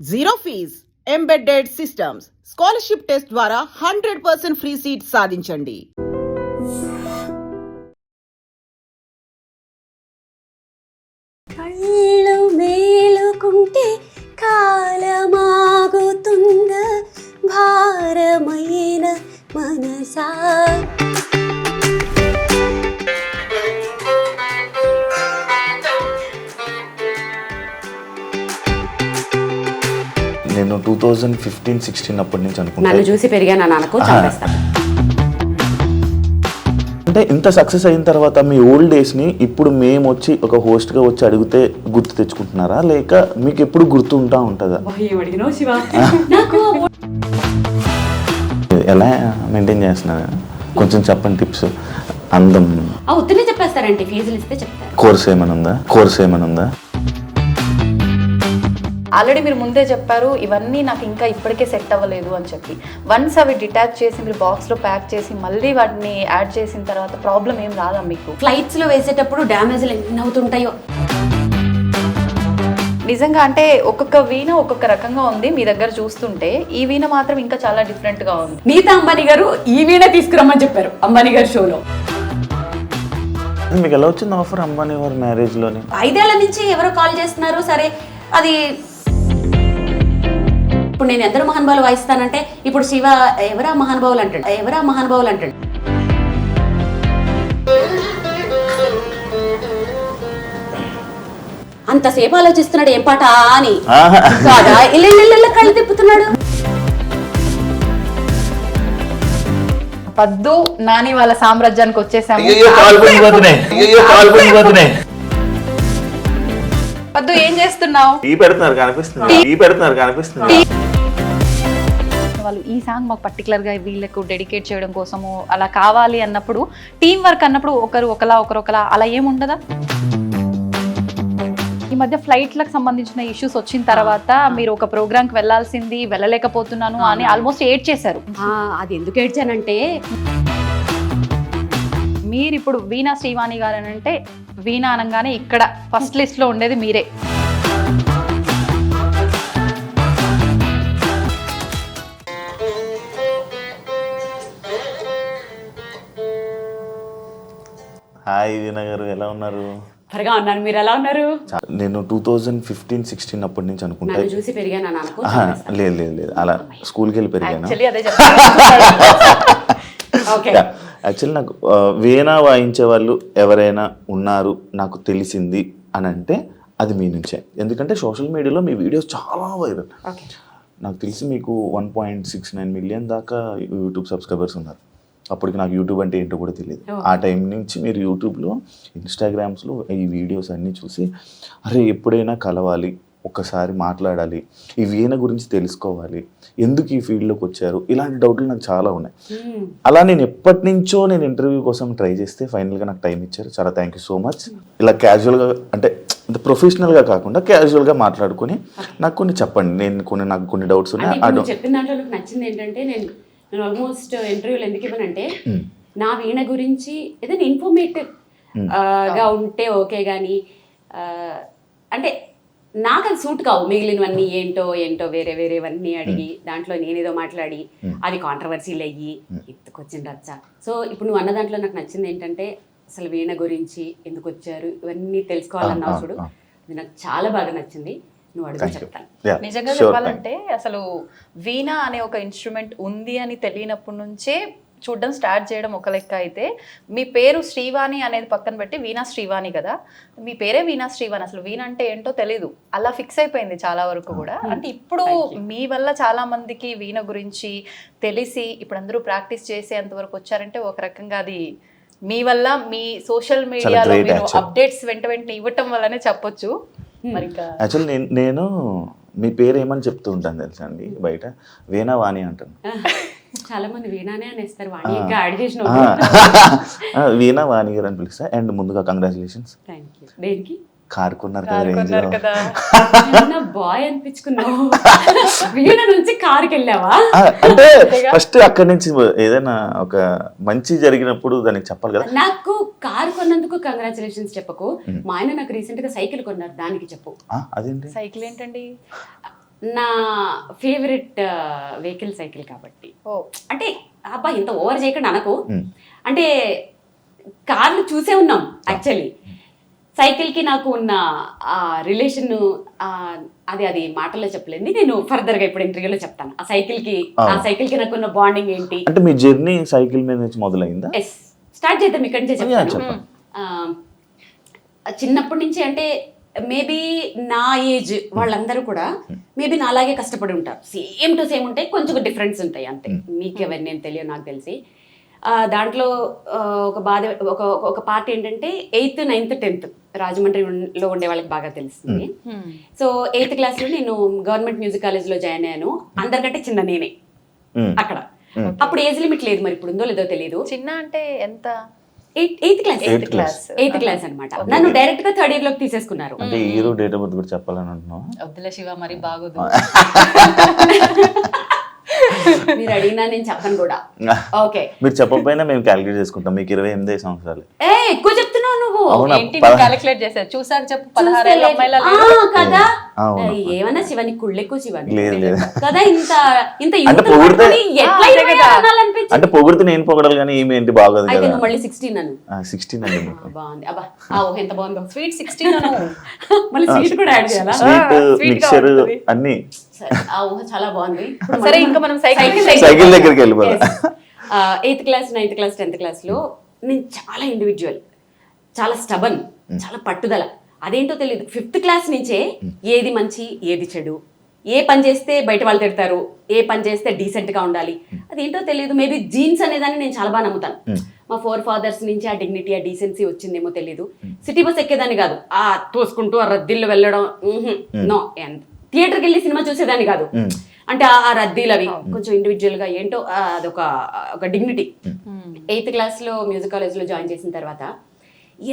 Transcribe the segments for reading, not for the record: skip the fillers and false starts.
Zero fees embedded systems scholarship test ద్వారా 100% free seat సాధించండి. కళ్ళు మేలుకుంటే కాలమాగుతుంద భారమైన మనసా. నేను 2015-16 అప్పటి నుంచి నన్ను అనుకుంటా చూసి పెరిగాను నాన్నకు చంపేస్తాను. అంటే ఇంత సక్సెస్ అయిన తర్వాత మీ ఓల్డ్ డేస్ని ఇప్పుడు మేము వచ్చి ఒక హోస్ట్గా వచ్చి అడిగితే గుర్తు తెచ్చుకుంటున్నారా, లేక మీకు ఎప్పుడు గుర్తుంటా ఉంటుందా? ఎలా మెయింటైన్ చేస్తున్నారు కొంచెం చెప్పండి టిప్స్. అందం ఉత్తనే చెప్పేస్తారండి, ఫీజులు ఇస్తే చెప్తారు. కోర్స్ ఏమైనా ఉందా? ఆల్రెడీ మీరు ముందే చెప్పారు ఇవన్నీ నాకు ఇంకా ఇప్పటికే సెట్ అవ్వలేదు అని చెప్పి. వన్స్ అవి డిటాచ్ చేసి మీరు బాక్స్లో ప్యాక్ చేసి మళ్ళీ వాటిని యాడ్ చేసిన తర్వాత ప్రాబ్లం ఏం రాదా మీకు? ఫ్లైట్స్లో వేసేటప్పుడు డ్యామేజ్లు ఎన్ని అవుతుంటాయో. నిజంగా అంటే ఒక్కొక్క వీణ ఒక్కొక్క రకంగా ఉంది మీ దగ్గర చూస్తుంటే. ఈ వీణ మాత్రం ఇంకా చాలా డిఫరెంట్గా ఉంది. నీతా అంబానీ గారు ఈ వీణ తీసుకురమ్మని చెప్పారు అంబానీ గారి షోలో. మీకు ఎలా వచ్చింది ఆఫర్ అంబానీ వారి మ్యారేజ్లోని? 5 ఏళ్ల నుంచి ఎవరో కాల్ చేస్తున్నారు. సరే అది ఇప్పుడు నేను ఎందరో మహానుభావులు వాయిస్తానంటే ఇప్పుడు శివ ఎవరా మహానుభావులు అంటాడు. అంతసేపు ఆలోచిస్తున్నాడు ఏం పాట అని కాదా, ఇళ్ళ కళ్ళు తిప్పుతున్నాడు. పద్దు నాని వాళ్ళ సామ్రాజ్యానికి వచ్చేసాము. పద్దు ఏం చేస్తున్నావు? వాళ్ళు ఈ సాంగ్ మాకు పర్టికులర్గా వీళ్ళకు డెడికేట్ చేయడం కోసము అలా కావాలి అన్నప్పుడు, టీం వర్క్ అన్నప్పుడు ఒకరు ఒకలా అలా ఏముండదా? ఈ మధ్య ఫ్లైట్లకు సంబంధించిన ఇష్యూస్ వచ్చిన తర్వాత మీరు ఒక ప్రోగ్రామ్కి వెళ్ళాల్సింది వెళ్ళలేకపోతున్నాను అని ఆల్మోస్ట్ ఏడ్ చేశారు. అది ఎందుకు ఏడ్చానంటే, మీరు ఇప్పుడు వీణా శ్రీవాణి గారు అని అంటే వీణా అనగానే ఇక్కడ ఫస్ట్ లిస్ట్ లో ఉండేది మీరే. హాయ్ వీణా గారు, ఎలా ఉన్నారు? త్వరగా ఉన్నాను, మీరు ఎలా ఉన్నారు? నేను 2015-16 అప్పటి నుంచి అనుకుంటా. నన్ను చూసి పెరిగాను నాకు. లేదు అలా స్కూల్కి వెళ్ళి పెరిగాను. యాక్చువల్లీ నాకు వీణా వాయించే వాళ్ళు ఎవరైనా ఉన్నారు నాకు తెలిసింది అని అంటే అది మీ నుంచే. ఎందుకంటే సోషల్ మీడియాలో మీ వీడియోస్ చాలా వైరల్. నాకు తెలిసి మీకు 1.69 మిలియన్ దాకా యూట్యూబ్ సబ్స్క్రైబర్స్ ఉన్నారు. అప్పటికి నాకు యూట్యూబ్ అంటే ఏంటో కూడా తెలియదు. ఆ టైం నుంచి మీరు యూట్యూబ్లో ఇన్స్టాగ్రామ్స్లో ఈ వీడియోస్ అన్నీ చూసి అరే ఎప్పుడైనా కలవాలి, ఒక్కసారి మాట్లాడాలి, ఈ వీణ గురించి తెలుసుకోవాలి, ఎందుకు ఈ ఫీల్డ్లోకి వచ్చారు, ఇలాంటి డౌట్లు నాకు చాలా ఉన్నాయి. అలా నేను ఎప్పటి నుంచో నేను ఇంటర్వ్యూ కోసం ట్రై చేస్తే ఫైనల్గా నాకు టైం ఇచ్చారు. చాలా థ్యాంక్ యూ సో మచ్. ఇలా క్యాజువల్గా అంటే ప్రొఫెషనల్గా కాకుండా క్యాజువల్గా మాట్లాడుకొని నాకు కొన్ని చెప్పండి. నాకు కొన్ని డౌట్స్ ఉన్నాయి. చెప్పిన దాంట్లో నాకు నచ్చింది ఏంటంటే, నేను ఆల్మోస్ట్ ఇంటర్వ్యూలు ఎందుకు ఇవ్వనంటే, నా వీణ గురించి ఏదైనా ఇన్ఫర్మేటివ్ గా ఉంటే ఓకే, కానీ అంటే నాకు అది సూట్ కావు. మిగిలినవన్నీ ఏంటో వేరేవన్నీ అడిగి దాంట్లో నేనేదో మాట్లాడి అది కాంట్రవర్సీలు అయ్యి ఎత్తుకొచ్చింది రచ్చ. సో ఇప్పుడు నువ్వు అన్న దాంట్లో నాకు నచ్చింది ఏంటంటే, అసలు వీణ గురించి ఎందుకు వచ్చారు ఇవన్నీ తెలుసుకోవాలన్నావు చూడు, అది నాకు చాలా బాగా నచ్చింది. నువ్వు అడుగు చెప్తాను. నిజంగా చెప్పాలంటే అసలు వీణ అనే ఒక ఇన్స్ట్రుమెంట్ ఉంది అని తెలియనప్పటి నుంచే చూడడం స్టార్ట్ చేయడం ఒక లెక్క అయితే, మీ పేరు శ్రీవాణి అనేది పక్కన పెట్టి వీణా శ్రీవాణి కదా, మీ పేరే వీణా శ్రీవాణి. అసలు వీణ అంటే ఏంటో తెలీదు, అలా ఫిక్స్ అయిపోయింది చాలా వరకు కూడా. అంటే ఇప్పుడు మీ వల్ల చాలా మందికి వీణ గురించి తెలిసి ఇప్పుడు అందరూ ప్రాక్టీస్ చేసేంత వరకు వచ్చారంటే ఒక రకంగా అది మీ వల్ల, మీ సోషల్ మీడియాలో మీరు అప్డేట్స్ వెంటనే ఇవ్వటం వల్లనే చెప్పొచ్చు. మరి యాక్చువల్లీ నేను మీ పేరు ఏమని చెప్తూ ఉంటాను తెలుసా అండి, బయట వీణా వాణి అంటాను. చాలా మంది వీణానే అనేస్తారు, వాణి ఇంకా యాడ్ చేసిన వీణా వాణి గారు అని పిలుస్తా. అండ్ ముందుగా కంగ్రాచులేషన్స్. దేనికి? కారు కొన్నారు కదా, బాయ్ అనిపించుకున్నావు. వీణ నుంచి కారుకి వెళ్ళావా? అంటే ఫస్ట్ అక్కడి నుంచి ఏదైనా ఒక మంచి జరిగినప్పుడు దానికి చెప్పాలి కదా. నాకు కారు కొన్నందుకు కంగ్రాచులేషన్స్ చెప్పకు. మా ఆయన నాకు రీసెంట్ గా సైకిల్ కొన్నారు, దానికి చెప్పు. అదేంటి సైకిల్ ఏంటండి? నా ఫేవరెట్ వెహికల్ సైకిల్ కాబట్టి. ఓ అంటే అబ్బా ఇంత ఓవర్ చేయకుండా అనకు, అంటే కార్లు చూసే ఉన్నాం యాక్చువల్లీ. సైకిల్కి నాకు ఉన్న రిలేషన్ అది మాటల్లో చెప్పలేదు, నేను ఫర్దర్గా ఇప్పుడు ఇంటర్వ్యూలో చెప్తాను. ఆ సైకిల్కి నాకు ఉన్న బాండింగ్ ఏంటి. అంటే మీ జర్నీ సైకిల్ మీద నుంచి మొదలైందా? ఎస్, స్టార్ట్ చేద్దాం ఇక్కడి నుంచే చెప్తాను. చిన్నప్పటి నుంచి అంటే మేబీ నా ఏజ్ వాళ్ళందరూ కూడా మేబీ నా అలాగే కష్టపడి ఉంటారు. సేమ్ టు సేమ్ ఉంటాయి, కొంచెం డిఫరెన్స్ ఉంటాయి అంతే. మీకు ఎవరు నేను తెలియదు, నాకు తెలిసి దాంట్లో ఒక బాధ ఒక పార్ట్ ఏంటంటే 8th, 9th, 10th రాజమండ్రిలో ఉండే వాళ్ళకి బాగా తెలుస్తుంది. సో 8th క్లాస్లో నేను గవర్నమెంట్ మ్యూజిక్ కాలేజ్లో జాయిన్ అయ్యాను. అందరికంటే చిన్న నేనే అక్కడ. అప్పుడు ఏజ్ లిమిట్ లేదు, మరి ఇప్పుడు ఉందో లేదో తెలియదు. చిన్న అంటే ఎంత? 8th క్లాస్ అన్నమాట. నన్ను డైరెక్ట్ గా 3rd year లోకి తీసేసుకున్నారు. అంటే ఇయర్ డేట్ ఆఫ్ బర్త్ కూడా చెప్పాలని అంటున్నావా? వద్దులే శివ, మరి బాగోదు. మీరు అడిగినా నేను చెప్పను కూడా. ఓకే, మీరు చెప్పకపోయినా మేము క్యాలిక్యులేట్ చేసుకుంటాం. మీకు 28 సంవత్సరాలు. ఎక్కువ చెప్తున్నావు నువ్వు. ఏంటి క్యాలిక్యులేట్ చేశారు? చూసారు చెప్పు. 16 ఏళ్ళ అమ్మాయిలా కదా, ఏమన్నా శివాని కుళ్ళెక్కువ శివాని లేదు కదా. ఇంత అంటే పొగిడితే నేను పొగడాలి కానీ ఈమె ఏంటి బాగోదు కదా. మళ్ళీ 16 అను. 16 అండి. బాగుంది. అబ్బా ఎంత బాగుందో. స్వీట్ 16 అను. మళ్ళీ స్వీట్ కూడా యాడ్ చేయాలా? స్వీట్ మిక్చర్ అన్ని చాలా బాగుంది. సరే, ఇంకా మనం సైకిల్ దగ్గరికి వెళ్ళిపోదాం. 8th class, 9th class, 10th class లో నేను చాలా ఇండివిజువల్, చాలా స్టబన్, చాలా పట్టుదల. అదేంటో తెలియదు. 5th క్లాస్ నుంచే ఏది మంచి ఏది చెడు, ఏ పని చేస్తే బయట వాళ్ళు తిడతారు, ఏ పని చేస్తే డీసెంట్ గా ఉండాలి, అదేంటో తెలియదు. మేబీ జీన్స్ అనేదాన్ని నేను చాలా బాగా నమ్ముతాను. మా 4 fathers నుంచి ఆ డిగ్నిటీ, ఆ డీసెన్సీ వచ్చిందేమో తెలియదు. సిటీ బస్ ఎక్కేదాన్ని కాదు, ఆ తోసుకుంటూ ఆ రద్దీల్లో వెళ్ళడం. నో, థియేటర్కి వెళ్ళి సినిమా చూసేదాన్ని కాదు. అంటే ఆ రద్దీలు అవి కొంచెం ఇండివిజువల్ గా ఏంటో ఒక డిగ్నిటీ. 8th క్లాస్లో మ్యూజిక్ కాలేజ్లో జాయిన్ చేసిన తర్వాత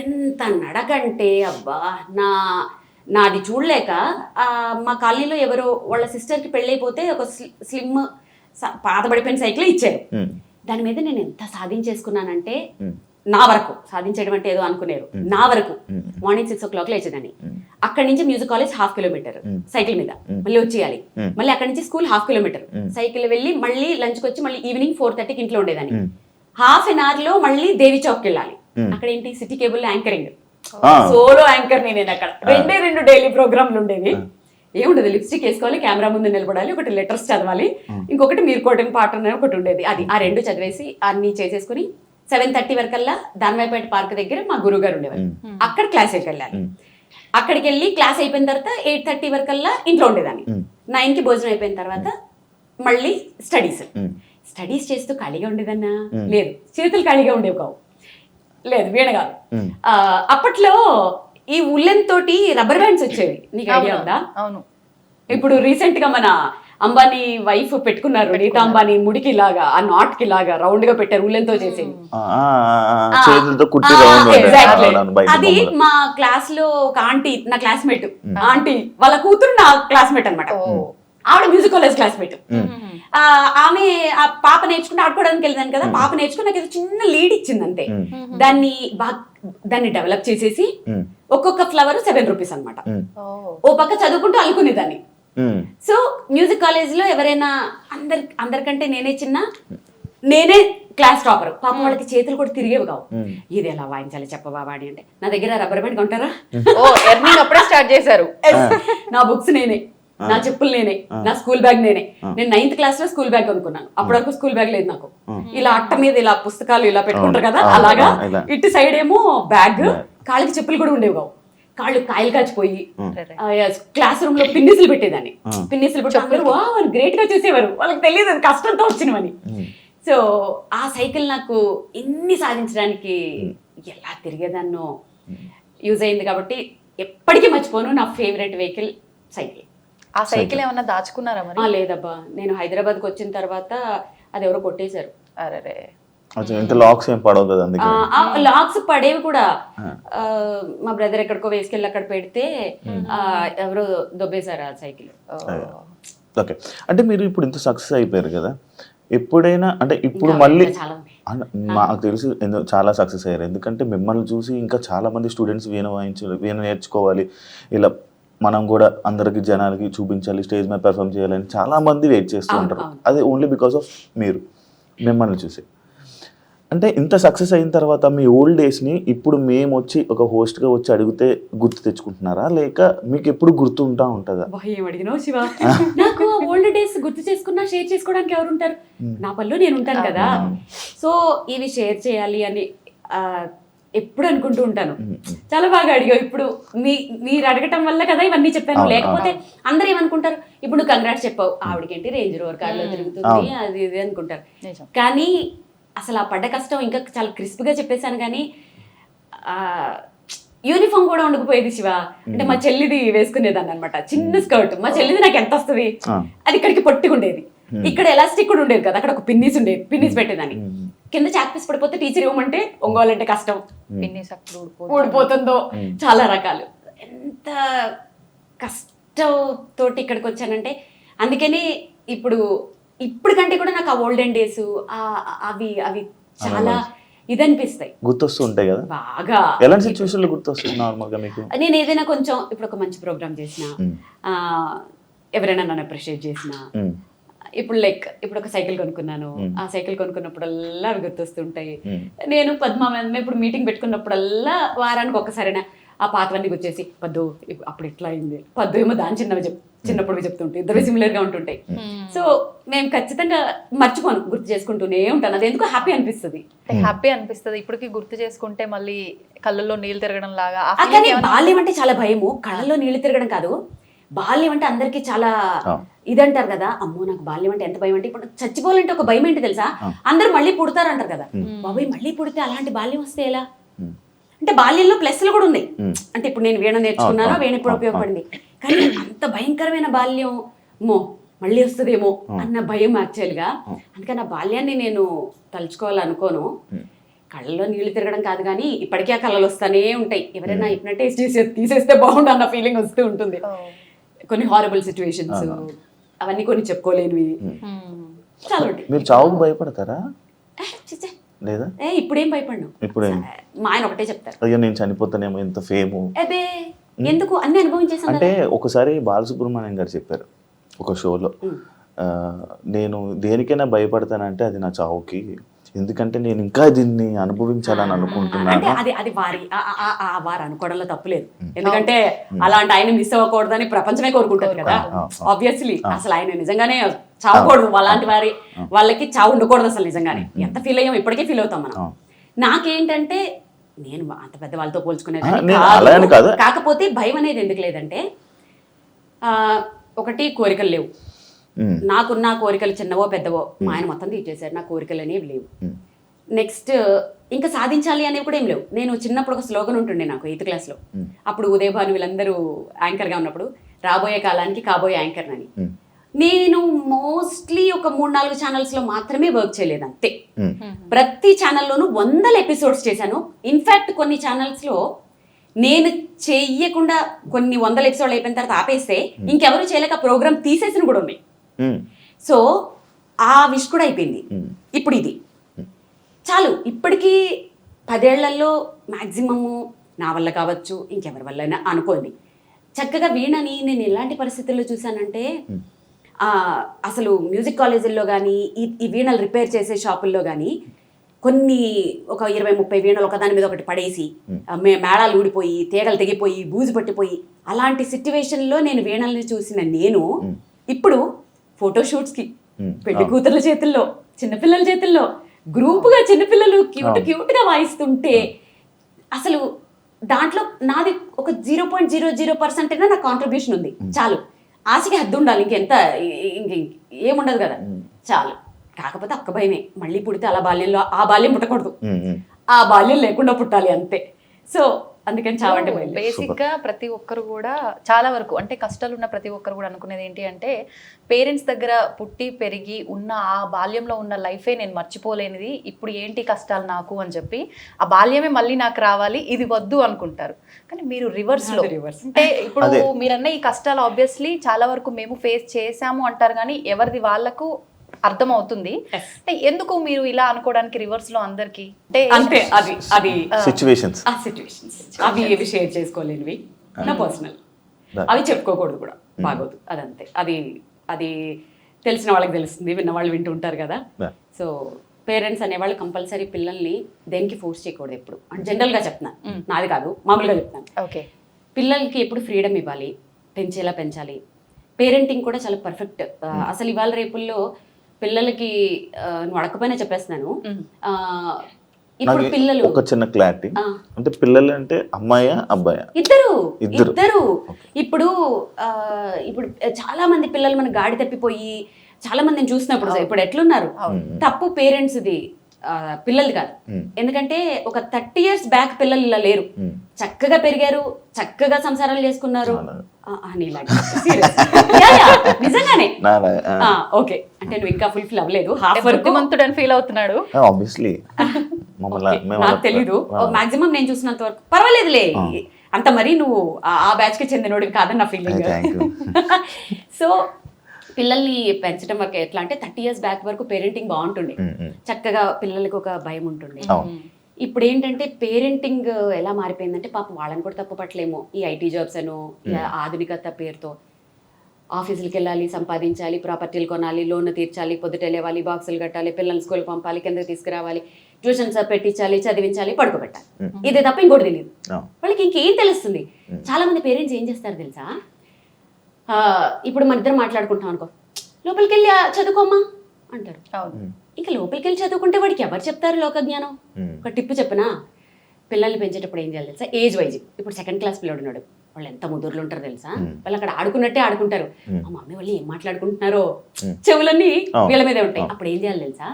ఎంత నడకంటే అబ్బా, నాది చూడలేక మా కాలనీలో ఎవరో వాళ్ళ సిస్టర్కి పెళ్ళైపోతే ఒక స్లిమ్ పాతబడిపోయిన సైకిల్ ఇచ్చారు. దాని మీద నేను ఎంత సాధించేసుకున్నానంటే, నా వరకు సాధించడం అంటే ఏదో అనుకునేరు, నా వరకు మార్నింగ్ 6 o'clock లేచేదాన్ని. అక్కడి నుంచి మ్యూజిక్ కాలేజ్ 1/2 kilometer సైకిల్ మీద మళ్ళీ వచ్చేయాలి. మళ్ళీ అక్కడి నుంచి స్కూల్ 1/2 kilometer సైకిల్ వెళ్ళి మళ్ళీ లంచ్కి వచ్చి మళ్ళీ ఈవినింగ్ 4:30కి ఇంట్లో ఉండేదాన్ని. 1/2 an hour లో మళ్ళీ దేవి చౌక్కి వెళ్ళాలి. అక్కడ ఏంటి, city cable anchoring, solo anchor నేను అక్కడ. 2 డైలీ ప్రోగ్రాంలు ఉండేవి. ఏముండదు, లిప్స్టిక్ వేసుకోవాలి, కెమెరా ముందు నిలబడాలి, ఒకటి లెటర్స్ చదవాలి, ఇంకొకటి మీరు కోటింగ్ పాట అనేది ఒకటి ఉండేది. ఆ 2 చదివేసి అన్ని చేసేసుకుని 7:30 వరకల్లా దానివైపేట పార్క్ దగ్గర మా గురువు గారు ఉండేవారు. అక్కడ క్లాస్కి వెళ్ళాలి. అక్కడికి వెళ్ళి క్లాస్ అయిపోయిన తర్వాత 8:30 వరకల్లా ఇంట్లో ఉండేదాన్ని. 9కి భోజనం అయిపోయిన తర్వాత మళ్ళీ స్టడీస్ చేస్తూ ఖాళీగా ఉండేదన్నా? లేదు, చేతులు ఖాళీగా ఉండేవి కావు. లేదు, వీణ కాదు. అప్పట్లో ఈ ఉల్లెన్ తోటి రబ్బర్ బ్యాండ్స్ వచ్చేవి, నీకు ఐడియా ఉందా? అవును. ఇప్పుడు రీసెంట్ గా మన అంబానీ వైఫ్ పెట్టుకున్నారు, నీతా అంబానీ, ముడికి లాగా ఆ నాట్ కి లాగా రౌండ్ గా పెట్టారు, ఉల్లెన్ తో చేసేది. అది మా క్లాస్ లో ఒక ఆంటీ, నా క్లాస్మేట్ ఆంటీ వాళ్ళ కూతురు నా క్లాస్మేట్ అనమాట. ఆవిడ మ్యూజిక్ కాలేజ్ క్లాస్మేట్. ఆమె ఆ పాప నేర్చుకుంటే ఆడుకోవడానికి వెళ్ళేదాన్ని కదా, పాప నేర్చుకుని నాకు ఏదో చిన్న లీడ్ ఇచ్చింది అంతే. దాన్ని డెవలప్ చేసేసి ఒక్కొక్క ఫ్లవర్ 7 rupees అనమాట. ఓ పక్క చదువుకుంటూ అల్లుకునేదాన్ని. సో మ్యూజిక్ కాలేజ్ లో ఎవరైనా అందరికంటే నేనే క్లాస్ టాపర్. పాపం వాళ్ళకి చేతులు కూడా తిరిగేవి కావు. ఇది ఎలా వాయించాలి చెప్పవా వాడి అంటే, నా దగ్గర రబ్బర్ బ్యాండ్ కొంటారా? అప్పుడే స్టార్ట్ చేశారు. నా బుక్స్ నేనే, నా చెప్పులు నేనే, నా స్కూల్ బ్యాగ్ నేనే. నేను 9th క్లాస్ లో స్కూల్ బ్యాగ్ కొనుక్కున్నాను. అప్పటి వరకు స్కూల్ బ్యాగ్ లేదు నాకు. ఇలా అట్ట మీద ఇలా పుస్తకాలు ఇలా పెట్టుకుంటారు కదా, అలాగా ఇటు సైడ్ ఏమో బ్యాగ్, కాళ్ళకి చెప్పులు కూడా ఉండేవి కావు. కాళ్ళు కాయలు కాచిపోయి క్లాస్ రూమ్ లో పిన్నిసులు పెట్టేదాన్ని. పిన్నిసులు పెట్టి వాళ్ళు గ్రేట్ గా చూసేవారు, వాళ్ళకి తెలియదు అది కష్టంతో వచ్చినవని. సో ఆ సైకిల్ నాకు ఎన్ని సాధించడానికి ఎలా తిరిగేదాన్నో యూజ్ అయింది కాబట్టి ఎప్పటికీ మర్చిపోను. నా ఫేవరెట్ వెహికల్ సైకిల్. ఆ సైకిల్ ఏమన్నా దాచుకున్నారా మరి? లేదబ్బా, నేను హైదరాబాద్కి వచ్చిన తర్వాత అది ఎవరో కొట్టేశారు. అరే, లాక్స్ ఏం పడవు కదా? లాక్స్ పడేవి కూడా. మా బ్రదర్ ఎక్కడికో వేసుకెళ్ళి అక్కడ పెడితే ఎవరో దొబ్బేశారు ఆ సైకిల్. ఓకే, అంటే మీరు ఇప్పుడు ఇంత సక్సెస్ అయిపోయారు కదా, ఎప్పుడైనా అంటే ఇప్పుడు మళ్ళీ మాకు తెలుసు చాలా సక్సెస్ అయ్యారు, ఎందుకంటే మిమ్మల్ని చూసి ఇంకా చాలా మంది స్టూడెంట్స్ వీణ నేర్చుకోవాలి ఇలా మనం కూడా అందరికి జనాలకి చూపించాలి, స్టేజ్ మీద పెర్ఫామ్ చేయాలని చాలా మంది వెయిట్ చేస్తూ ఉంటారు. అది ఓన్లీ బికాస్ ఆఫ్ మీరు, మిమ్మల్ని చూసి. అంటే ఇంత సక్సెస్ అయిన తర్వాత మీ ఓల్డ్ డేస్ని ఇప్పుడు మేము వచ్చి ఒక హోస్ట్గా వచ్చి అడిగితే గుర్తు తెచ్చుకుంటున్నారా, లేక మీకు ఎప్పుడు గుర్తుంటా ఉంటుందా? ఏం అడిగినావు శివ? నాకు ఓల్డ్ డేస్ గుర్తు చేసుకున్నా షేర్ చేసుకోవడానికి ఎవరు ఉంటారు? నా పనిలో నేను ఉంటాను కదా. సో ఇవి షేర్ చేయాలి అని ఎప్పుడు అనుకుంటూ ఉంటాను. చాలా బాగా అడిగావు. ఇప్పుడు మీరు అడగటం వల్ల కదా ఇవన్నీ చెప్పాను. లేకపోతే అందరూ ఏమనుకుంటారు, ఇప్పుడు నువ్వు కంగ్రాట్స్ చెప్పావు, ఆవిడకేంటి రేంజ్ రోవర్ కార్లో తిరుగుతుంది అది ఇది అనుకుంటారు. కానీ అసలు ఆ పడ్డ కష్టం ఇంకా చాలా క్రిస్ప్గా చెప్పేశాను. కానీ యూనిఫామ్ కూడా ఉండకపోయేది శివ. అంటే మా చెల్లిది వేసుకునేదాన్ని అనమాట, చిన్న స్కర్ట్. మా చెల్లిది నాకు ఎంత వస్తుంది, అది ఇక్కడికి పొట్టుకుండేది. ఇక్కడ ఎలాస్టిక్ కూడా ఉండేది కదా, అక్కడ ఒక పిన్నీస్ ఉండేది, పిన్నీస్ పెట్టేదాన్ని. కింద చాక్ పీస్ పడిపోతే టీచర్ ఇవ్వమంటే ఒంగోలంటే కష్టం, పిన్నీస్ ఊడిపోతుందో, చాలా రకాలు. ఎంత కష్టంతోటి ఇక్కడికి వచ్చానంటే అందుకని ఇప్పటికంటే కూడా నాకు ఆ ఓల్డెన్ డేస్ అవి చాలా ఇదనిపిస్తాయి, గుర్తొస్తూ ఉంటాయి కదా బాగా. ఎలాంటి సిచ్యువేషన్లో గుర్తొస్తుంది నార్మల్గా మీకు? నేను ఏదైనా కొంచెం ఇప్పుడు ఒక మంచి ప్రోగ్రామ్ చేసిన, ఎవరైనా నన్ను అప్రిషియేట్ చేసిన, ఇప్పుడు ఒక సైకిల్ కొనుక్కున్నాను, ఆ సైకిల్ కొనుక్కున్నప్పుడల్లా అవి గుర్తొస్తుంటాయి. నేను పద్మ ఇప్పుడు మీటింగ్ పెట్టుకున్నప్పుడల్లా వారానికి ఒక్కసారైనా ఆ పాతవన్నీ గుర్చేసి, పద్దు అప్పుడు ఇట్లా అయింది, పద్దు ఏమో దాని చిన్నప్పుడు చెప్తుంటాయి, ఇద్దరు సిమిలర్ గా ఉంటుంటాయి. సో మేము ఖచ్చితంగా మర్చిపోను, గుర్తు చేసుకుంటూనే ఉంటాను. అది ఎందుకు హ్యాపీ అనిపిస్తుంది. ఇప్పటికి గుర్తు చేసుకుంటే మళ్ళీ కళ్ళల్లో నీళ్ళు తిరగడం లాగా. కానీ బాల్యం అంటే చాలా భయము. కళ్ళల్లో నీళ్లు తిరగడం కాదు, బాల్యం అంటే అందరికి చాలా ఇదంటారు కదా. అమ్మో నాకు బాల్యం అంటే ఎంత భయం అంటే, ఇప్పుడు చచ్చిపోవాలంటే ఒక భయం ఏంటి తెలుసా, అందరూ మళ్ళీ పుడతారు అంటారు కదా. బాబాయ్ మళ్ళీ పుడితే అలాంటి బాల్యం వస్తే ఎలా అంటే, బాల్యంలో ప్లస్లు కూడా ఉన్నాయి. అంటే ఇప్పుడు నేను వీణ నేర్చుకున్నాను, వీణ ఇప్పుడు ఉపయోగపడింది. కానీ అంత భయంకరమైన బాల్యం మళ్ళీ వస్తుందేమో అన్న భయం యాక్చువల్గా. అందుకని ఆ బాల్యాన్ని నేను తలుచుకోవాలనుకోను. కళ్ళలో నీళ్లు తిరగడం కాదు, కానీ ఇప్పటికీ ఆ కళ్ళలు వస్తానే ఉంటాయి. ఎవరైనా హిప్నటైజ్ తీసేస్తే బాగుండు అన్న ఫీలింగ్ వస్తూ ఉంటుంది. కొన్ని హారబుల్ సిచ్యువేషన్స్, అవన్నీ కొన్ని చెప్పుకోలేనివి చాలా ఉంటాయి. మీరు చావుకు భయపడతారా? లేదా ఇప్పుడేం భయపడ్ను. మా ఆయన ఒకటే చెప్తారు, అయ్యో నేను చనిపోతానేమో, ఎంత ఫేము. అదే ఎందుకు అన్ని అనుభవించేసాను. అంటే ఒకసారి బాలసుబ్రహ్మణ్యం గారు చెప్పారు ఒక షోలో, నేను దేనికైనా భయపడతానంటే అది నా చావుకి, ఎందుకంటే నేను ఇంకా దీన్ని అనుభవించాలని అనుకుంటున్నాను. అంటే అది వారు అనుకోవడంలో తప్పులేదు. ఎందుకంటే అలాంటి ఆయన మిస్ అవ్వకూడదని ప్రపంచమే కోరుకుంటారు కదా. ఆబ్వియస్లీ అసలు ఆయన నిజంగానే చావకూడదు, అలాంటి వాళ్ళకి చావు ఉండకూడదు అసలు. నిజంగానే ఎంత ఫీల్ అయ్యాం, ఇప్పటికే ఫీల్ అవుతాం మనం. నాకేంటంటే నేను అంత పెద్ద వాళ్ళతో పోల్చుకునేది కాదు. కాకపోతే భయం అనేది ఎందుకు లేదంటే, ఒకటి కోరికలు లేవు. నాకున్న కోరికలు చిన్నవో పెద్దవో మా ఆయన మొత్తం తీర్చేశారు. నా కోరికలు అనేవి లేవు. నెక్స్ట్ ఇంకా సాధించాలి అనేవి కూడా ఏం లేవు. నేను చిన్నప్పుడు ఒక స్లోగన్ ఉంటుండే నాకు 8th క్లాస్లో. అప్పుడు ఉదయభాను వీళ్ళందరూ యాంకర్గా ఉన్నప్పుడు, రాబోయే కాలానికి కాబోయే యాంకర్ అని. నేను మోస్ట్లీ ఒక 3-4 ఛానల్స్లో మాత్రమే వర్క్ చేయలేదు అంతే. ప్రతి ఛానల్లోనూ 100 ఎపిసోడ్స్ చేశాను. ఇన్ఫ్యాక్ట్ కొన్ని ఛానల్స్లో నేను చెయ్యకుండా కొన్ని 100 ఎపిసోడ్లు అయిపోయిన తర్వాత ఆపేస్తే ఇంకెవరు చేయలేక ప్రోగ్రామ్ తీసేసిన కూడా ఉన్నాయి. సో ఆ విష్ కూడా అయిపోయింది. ఇప్పుడు ఇది చాలు. ఇప్పటికీ 10 ఏళ్లలో మ్యాక్సిమము నా వల్ల కావచ్చు, ఇంకెవరి వల్ల అనుకోండి. చక్కగా వీణని నేను ఎలాంటి పరిస్థితుల్లో చూసానంటే, అసలు మ్యూజిక్ కాలేజీల్లో కానీ ఈ వీణలు రిపేర్ చేసే షాపుల్లో కానీ కొన్ని ఒక 20-30 వీణలు ఒకదాని మీద ఒకటి పడేసి మేళాలు ఊడిపోయి, తీగలు తెగిపోయి, బూజు పట్టిపోయి, అలాంటి సిట్యువేషన్లో నేను వీణల్ని చూసిన నేను ఇప్పుడు ఫోటోషూట్స్కి పెళ్లి కూతుర్ల చేతుల్లో, చిన్నపిల్లల చేతుల్లో గ్రూపుగా చిన్నపిల్లలు క్యూట్గా వాయిస్తుంటే అసలు దాంట్లో నాది ఒక 0.00% అయినా నా కాంట్రిబ్యూషన్ ఉంది. చాలు. ఆశకి హద్దు ఉండాలి, ఇంకెంత ఏముండదు కదా, చాలు. కాకపోతే ఒక్క భయమే, మళ్ళీ పుడితే అలా బాల్యంలో ఆ బాల్యం పుట్టకూడదు, ఆ బాల్యం లేకుండా పుట్టాలి అంతే. సో అందుకని చావంటే బేసిక్గా ప్రతి ఒక్కరు కూడా చాలా వరకు అంటే కష్టాలు ఉన్న ప్రతి ఒక్కరు కూడా అనుకునేది ఏంటి అంటే, పేరెంట్స్ దగ్గర పుట్టి పెరిగి ఉన్న ఆ బాల్యంలో ఉన్న లైఫే నేను మర్చిపోలేనిది, ఇప్పుడు ఏంటి కష్టాలు నాకు అని చెప్పి ఆ బాల్యమే మళ్ళీ నాకు రావాలి, ఇది వద్దు అనుకుంటారు. కానీ మీరు రివర్స్లో అంటే ఇప్పుడు మీరన్న ఈ కష్టాలు ఆబ్వియస్లీ చాలా వరకు మేము ఫేస్ చేసాము అంటారు, కానీ ఎవరిది వాళ్ళకు అర్థం అవుతుంది. అంటే ఎందుకు మీరు ఇలా అనుకోవడానికి రివర్స్ లో అందరికి అంటే అది సిచ్యువేషన్స్ అవి ఏవి షేర్ చేసుకోలేనివి, నా పర్సనల్. అవి చెప్పుకోకూడదు కూడా, బాగోదు. అదంతే. అది అది తెలిసిన వాళ్ళకి తెలుస్తుంది, విన్న వాళ్ళు వింటూ ఉంటారు కదా. సో పేరెంట్స్ అనేవాళ్ళు కంపల్సరీ పిల్లల్ని దేనికి ఫోర్స్ చేయకూడదు ఎప్పుడు. అంటే జనరల్గా చెప్తున్నాను, నాది కాదు, మామూలుగా చెప్తాను. ఓకే. పిల్లలకి ఎప్పుడు ఫ్రీడమ్ ఇవ్వాలి, పెంచేలా పెంచాలి. పేరెంటింగ్ కూడా చాలా పర్ఫెక్ట్. అసలు ఇవాళ రేపుల్లో పిల్లలకి నువ్వు అడగకపోయినా చెప్పేస్తున్నాను. ఇప్పుడు పిల్లలు ఒక చిన్న క్లారిటీ, అంటే పిల్లలు అంటే అమ్మాయా అబ్బాయా? ఇద్దరు. ఇప్పుడు ఇప్పుడు చాలా మంది పిల్లలు మన గాడి తప్పిపోయి చాలా మందిని చూసినప్పుడు ఇప్పుడు ఎట్లున్నారు, తప్పు పేరెంట్స్ది, పిల్లలు కాదు. ఎందుకంటే ఒక 30 years బ్యాక్ పిల్లలు ఇలా లేరు, చక్కగా పెరిగారు, చక్కగా సంసారాలు చేసుకున్నారు. నిజంగానే. ఓకే, అంటే నువ్వు ఇంకా ఫుల్ఫిల్ అవ్వలేదు, హాఫ్ వరకు మంతుడని ఫీల్ అవుతున్నాడు. ఆబ్వియస్లీ నాకు తెలీదు, మాక్సిమం నేను చూసినంత వరకు పర్వాలేదులే. అంత మరి నువ్వు ఆ బ్యాచ్ కి చెందినోడివి కాదని నా ఫీలింగ్. సో పిల్లల్ని పెంచడం వరకు ఎట్లా అంటే 30 years బ్యాక్ వరకు పేరెంటింగ్ బాగుంటుండే, చక్కగా పిల్లలకి ఒక భయం ఉంటుండే. ఇప్పుడు ఏంటంటే పేరెంటింగ్ ఎలా మారిపోయిందంటే పాపం వాళ్ళని కూడా తప్పు పట్టలేము. ఈ ఐటీ జాబ్స్ అను ఆధునికత పేరుతో ఆఫీసులకి వెళ్ళాలి, సంపాదించాలి, ప్రాపర్టీలు కొనాలి, లోన్ తీర్చాలి, పొద్దుటెళ్ళేవాలి, బాక్సులు కట్టాలి, పిల్లల్ని స్కూల్కి పంపాలి, కిందకి తీసుకురావాలి, ట్యూషన్స్ పెట్టించాలి, చదివించాలి, పడుకోబెట్టాలి. ఇదే తప్ప ఇంకోటి తెలియదు వాళ్ళకి. ఇంకేం తెలుస్తుంది? చాలా మంది పేరెంట్స్ ఏం చేస్తారు తెలుసా, ఇప్పుడు మన ఇద్దరు మాట్లాడుకుంటాం అనుకో, లోపలికి వెళ్ళి చదువుకోమ్మా అంటారు. ఇంకా లోపలికి వెళ్ళి చదువుకుంటే వాడికి ఎవరు చెప్తారు లోక జ్ఞానం? ఒక టిప్పు చెప్పనా, పిల్లల్ని పెంచేటప్పుడు ఏం చేయాలి తెలుసా? Age wise. ఇప్పుడు 2nd class పిల్లడు ఉన్నాడు, వాళ్ళు ఎంత ముదురులు ఉంటారు తెలుసా? వాళ్ళు అక్కడ ఆడుకున్నట్టే ఆడుకుంటారు. మా మమ్మీ వాళ్ళు ఏం మాట్లాడుకుంటున్నారో చెవులన్నీ వీళ్ళ మీదే ఉంటాయి. అప్పుడు ఏం చేయాలి తెలుసా?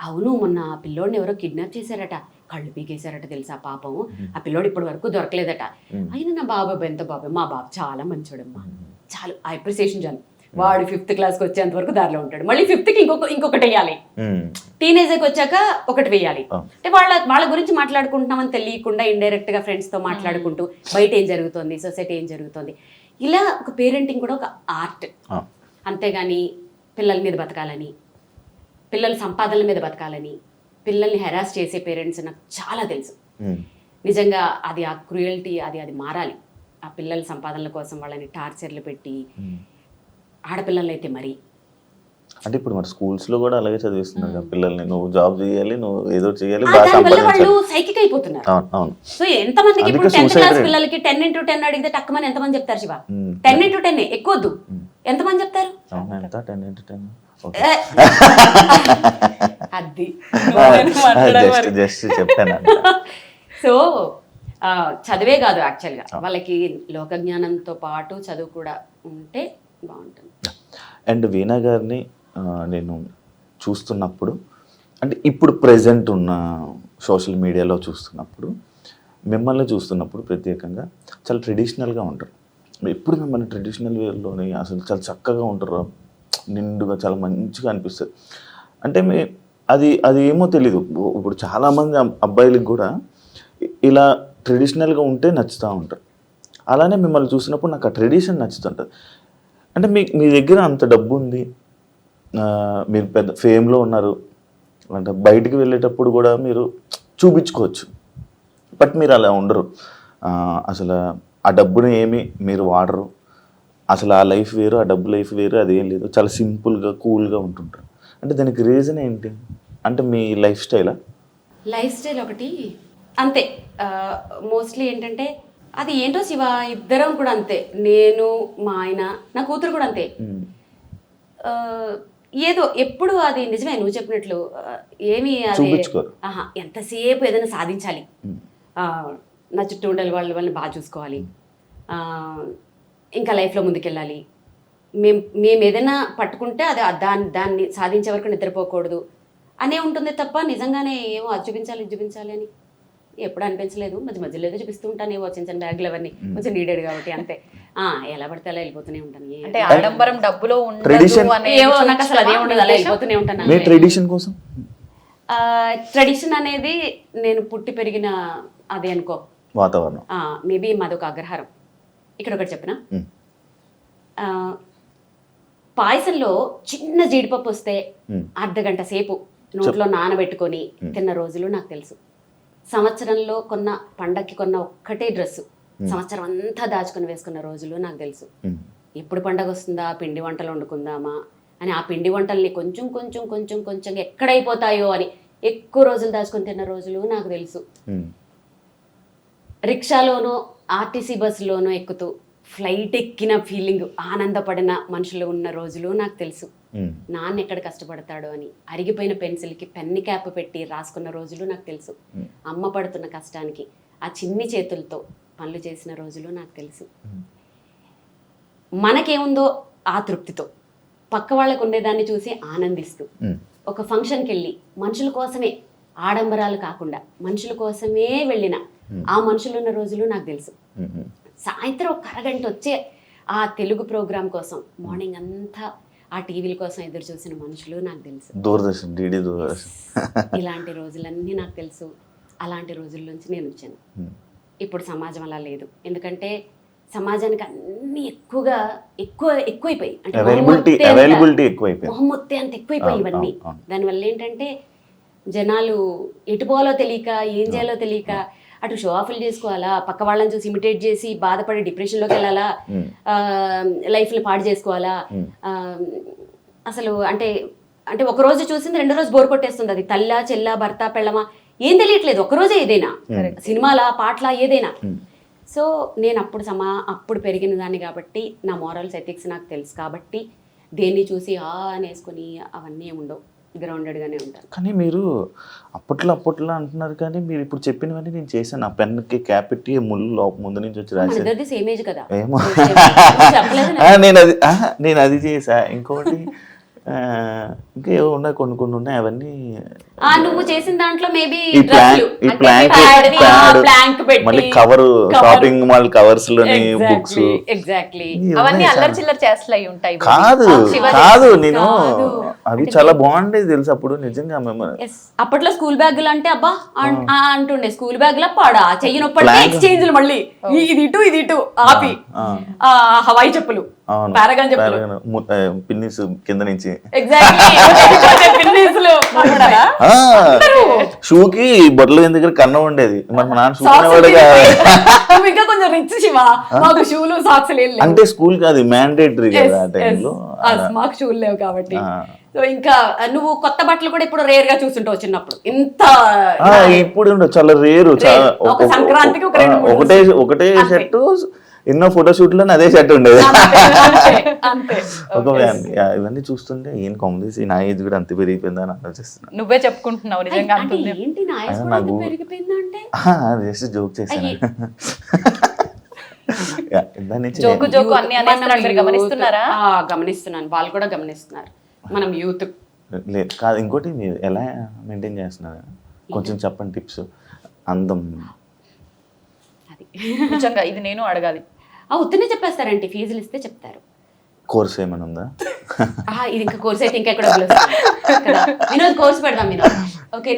అవును, మొన్న పిల్లోడిని ఎవరో కిడ్నాప్ చేశారట, కళ్ళు పీకేశారట తెలుసా పాపం, ఆ పిల్లోడు ఇప్పటి వరకు దొరకలేదట. అయినా నా బాబాయ్ ఎంత బాబాయ్, మా బాబు చాలా మంచోడమ్మా, చాలు అప్రిసియేషన్ చాలు. వాడు 5th classకి వచ్చేంత వరకు దారిలో ఉంటాడు, మళ్ళీ 5th కి ఇంకొకటి వేయాలి, టీనేజ్కి వచ్చాక ఒకటి వేయాలి. అంటే వాళ్ళ గురించి మాట్లాడుకుంటున్నామని తెలియకుండా ఇండైరెక్ట్ గా ఫ్రెండ్స్ తో మాట్లాడుకుంటూ బయట ఏం జరుగుతుంది, సొసైటీ ఏం జరుగుతుంది, ఇలా ఒక పేరెంటింగ్ కూడా ఒక ఆర్ట్. అంతేగాని పిల్లల మీద బతకాలని, పిల్లల సంపాదనల మీద బతకాలని, పిల్లల్ని హెరాస్ చేసే పేరెంట్స్ నాకు చాలా తెలుసు. నిజంగా అది ఆ క్రూయల్టీ అది మారాలి. ఆ పిల్లల సంపాదనల కోసం వాళ్ళని టార్చర్లు పెట్టి, ఆడపిల్లలు అయితే మరి. అంటే ఇప్పుడు మరి స్కూల్స్ లో కూడా అలాగే చదివిస్తున్నారు కదా పిల్లల్ని, నువ్వు జాబ్ చేయాలి, నువ్వు ఏదో చేయాలి, వాళ్ళు సైకిక్ అయిపోతున్నారు. సో ఎంతమందికి ఇప్పుడు 10th class పిల్లలకి 10 into 10 అడిగితే టక్కుమని ఎంతమంది చెప్తారు శివ? 10 into 10 ఎక్కువద్దు, ఎంతమంది చెప్తారు? 10 into 10 అది జస్ట్ చెప్పాను. సో చదివే కాదు, యాక్చువల్గా వాళ్ళకి లోక జ్ఞానంతో పాటు చదువు కూడా ఉంటే బాగుంటుంది. అండ్ వీణా గారిని నేను చూస్తున్నప్పుడు, అంటే ఇప్పుడు ప్రెజెంట్ ఉన్న సోషల్ మీడియాలో చూస్తున్నప్పుడు, మిమ్మల్ని చూస్తున్నప్పుడు ప్రత్యేకంగా చాలా ట్రెడిషనల్గా ఉంటారు. ఎప్పుడు మిమ్మల్ని ట్రెడిషనల్ వేలోనే అసలు చాలా చక్కగా ఉంటారు, నిండుగా చాలా మంచిగా అనిపిస్తుంది. అంటే అది ఏమో తెలీదు, ఇప్పుడు చాలామంది అబ్బాయిలకు కూడా ఇలా ట్రెడిషనల్గా ఉంటే నచ్చుతూ ఉంటారు. అలానే మిమ్మల్ని చూసినప్పుడు నాకు ఆ ట్రెడిషన్ నచ్చుతుంటుంది. అంటే మీ దగ్గర అంత డబ్బు ఉంది, మీరు పెద్ద ఫేమ్లో ఉన్నారు, అంటే బయటికి వెళ్ళేటప్పుడు కూడా మీరు చూపించుకోవచ్చు, బట్ మీరు అలా ఉండరు. అసలు ఆ డబ్బుని ఏమి మీరు వాడరు, అసలు ఆ లైఫ్ వేరు, ఆ డబ్బు లైఫ్ వేరు, అదేం లేదు, చాలా సింపుల్గా కూల్గా ఉంటుంటారు. అంటే దానికి రీజన్ ఏంటి? అంటే మీ లైఫ్ స్టైలా? లైఫ్ స్టైల్ ఒకటి అంతే. మోస్ట్లీ ఏంటంటే అది ఏంటో శివ, ఇద్దరం కూడా అంతే, నేను మా ఆయన నా కూతురు కూడా అంతే. ఏదో ఎప్పుడు అది నిజమే నువ్వు చెప్పినట్లు, ఏమి అది ఎంతసేపు ఏదైనా సాధించాలి, నా చుట్టూ ఉండే వాళ్ళని బాగా చూసుకోవాలి, ఇంకా లైఫ్లో ముందుకెళ్ళాలి, మేము ఏదైనా పట్టుకుంటే అది దాన్ని సాధించే వరకు నిద్రపోకూడదు అనే ఉంటుంది తప్ప నిజంగానే ఏమో అది చూపించాలి అని ఎప్పుడు అనిపించలేదు. మధ్యలో ఏదో చూపిస్తూ ఉంటాను, ఏవో చిన్న బ్యాగులు అవన్నీ కొంచెం నీడెడ్ కాబట్టి అంతే. ఎలా పడితే అలా వెళ్ళిపోతూనే ఉంటాను. అంటే ఆడంబరం డబ్బులో ఏవో నాకు అసలు అదే ఉండదు, అలా వెళ్ళిపోతూనే ఉంటాను. ట్రెడిషన్ అనేది నేను పుట్టి పెరిగిన అదే అనుకో వాతావరణం, మేబీ మాదొక అగ్రహారం. ఇక్కడ ఒకటి చెప్పిన, పాయసంలో చిన్న జీడిపప్పు వస్తే అర్ధగంట సేపు నోట్లో నానబెట్టుకొని తిన్న రోజులు నాకు తెలుసు. సంవత్సరంలో పండక్కి కొన్న ఒక్కటే డ్రెస్సు సంవత్సరం అంతా దాచుకొని వేసుకున్న రోజులు నాకు తెలుసు. ఎప్పుడు పండగ వస్తుందా, పిండి వంటలు వండుకుందామా అని, ఆ పిండి వంటల్ని కొంచెం కొంచెం కొంచెం కొంచెం ఎక్కడైపోతాయో అని ఎక్కువ రోజులు దాచుకొని తిన్న రోజులు నాకు తెలుసు. రిక్షాలోనో ఆర్టీసీ బస్సులోనో ఎక్కుతూ ఫ్లైట్ ఎక్కిన ఫీలింగ్, ఆనందపడిన మనుషులు ఉన్న రోజులు నాకు తెలుసు. నాన్న ఎక్కడ కష్టపడతాడో అని అరిగిపోయిన పెన్సిల్కి పెన్ని క్యాప్ పెట్టి రాసుకున్న రోజులు నాకు తెలుసు. అమ్మ పడుతున్న కష్టానికి ఆ చిన్ని చేతులతో పనులు చేసిన రోజులు నాకు తెలుసు. మనకేముందో ఆ తృప్తితో పక్క వాళ్ళకు ఉండేదాన్ని చూసి ఆనందిస్తూ ఒక ఫంక్షన్కి వెళ్ళి మనుషుల కోసమే, ఆడంబరాలు కాకుండా మనుషుల కోసమే వెళ్ళిన ఆ మనుషులు ఉన్న రోజులు నాకు తెలుసు. సాయంత్రం ఒక అరగంట వచ్చే ఆ తెలుగు ప్రోగ్రాం కోసం మార్నింగ్ అంతా ఆ టీవీల కోసం ఎదురు చూసిన మనుషులు నాకు తెలుసు. దూరదర్శన్, డిడి దూరదర్శన్, ఇలాంటి రోజులన్నీ నాకు తెలుసు. అలాంటి రోజుల నుంచి నేను వచ్చాను. ఇప్పుడు సమాజం అలా లేదు. ఎందుకంటే సమాజానికి అన్ని ఎక్కువైపోయి, అంటే మొహమ్మొత్తే అంత ఎక్కువైపోయి ఇవన్నీ. దానివల్ల ఏంటంటే జనాలు ఎటు పోవాలో తెలియక, ఏం చేయాలో తెలియక, అటు షో ఆఫ్లు చేసుకోవాలా, పక్క వాళ్ళని చూసి ఇమిటేట్ చేసి బాధపడి డిప్రెషన్లోకి వెళ్ళాలా, లైఫ్ని పాడు చేసుకోవాలా. అసలు అంటే అంటే ఒక రోజు చూసింది రెండో రోజు బోర్ కొట్టేస్తుంది. అది తల్లా, చెల్లా, భర్త, పెళ్ళమా ఏం తెలియట్లేదు. ఒకరోజే ఏదైనా సినిమాలా, పాటలా, ఏదైనా. సో నేను అప్పుడు పెరిగిన దాన్ని కాబట్టి నా మోరల్స్, ఎథిక్స్ నాకు తెలుసు కాబట్టి దేన్ని చూసి అనేసుకుని అవన్నీ ఉండవు. గ్రౌండెడ్గానే ఉంటాను. కానీ మీరు అప్పట్లో అంటున్నారు, కానీ మీరు ఇప్పుడు చెప్పినవన్నీ నేను చేశాను. ఆ పెన్కి క్యాప్ పెట్టి ముళ్ళు ముందు నుంచి వచ్చి రాశాను. సేమ్ ఏజ్ కదా. ఏమో నేను అది చేసా. ఇంకొకటి ఇంకా ఏవో ఉన్నాయి, కొన్ని ఉన్నాయి. అవన్నీ నువ్వు చేసిన దాంట్లో మేబీ మళ్ళీ కవర్, షాపింగ్ మాల్ కవర్స్ లోని బుక్స్, ఎగ్జాక్ట్లీ అవన్నీ అల్లరి చిల్లర చేస్తలు అయి ఉంటాయి. కాదు నేను అవి చాలా బాగుండేది తెలుసు అప్పుడు నిజంగా. అప్పట్లో స్కూల్ బ్యాగులు అంటే అబ్బా అంటుండే, స్కూల్ బ్యాగ్ లా పాడా చెయ్యనొప్పటి ఎక్స్చేంజ్ మళ్ళీ ఇది ఇటు ఆపి హవాయి చెప్పులు, పారగాన్ చెప్పులు, పిన్నిస్ కింద నుంచి షూకి బొట్టలు దగ్గర కన్నం ఉండేది. మరి మా నాన్న షూ ఇంకా కొంచెం రిచ్ శివా, మాకు షూలు సాక్స్ లేవు. అంటే స్కూల్ కి అది మ్యాండేటరీ కదా ఆ టైంలో, మాకు షూలు లేవు కాబట్టి. సో ఇంకా నువ్వు కొత్త బట్టలు కూడా ఇప్పుడు రేర్ గా చూస్తుంటావు. చిన్నప్పుడు ఇంత ఇప్పుడు చాలా రేరు. సంక్రాంతికి ఒకటే షర్ట్, ఎన్నో ఫోటోషూట్ లో అదే షర్ట్ ఉండేది. ఇవన్నీ చూస్తుంటే ఏం కామెడీ, నా ఏజ్ కూడా అంత పెరిగిపోయిందా అని ఆలోచిస్తున్నా. నువ్వే చెప్పుకుంటున్నావు నిజంగా. జస్ట్ జోక్ చేశాను. గమనిస్తున్నాను, వాళ్ళు కూడా గమనిస్తున్నారు. మనం యూత్ లేదు కాదు. ఇంకోటి మీరు ఎలా మెయింటైన్ చేస్తున్నారు కొంచెం చెప్పండి టిప్స్. అందం నిజంగా ఇది నేను అడగాలి. ఉత్తనే చెప్పేస్తారంటే ఫీజులు ఇస్తే చెప్తారు. కోర్స్ ఏమైనా ఉందా? ఇది ఇంకా కోర్స్ అయితే ఇంకా వినోద్ కోర్స్ పెడదాం.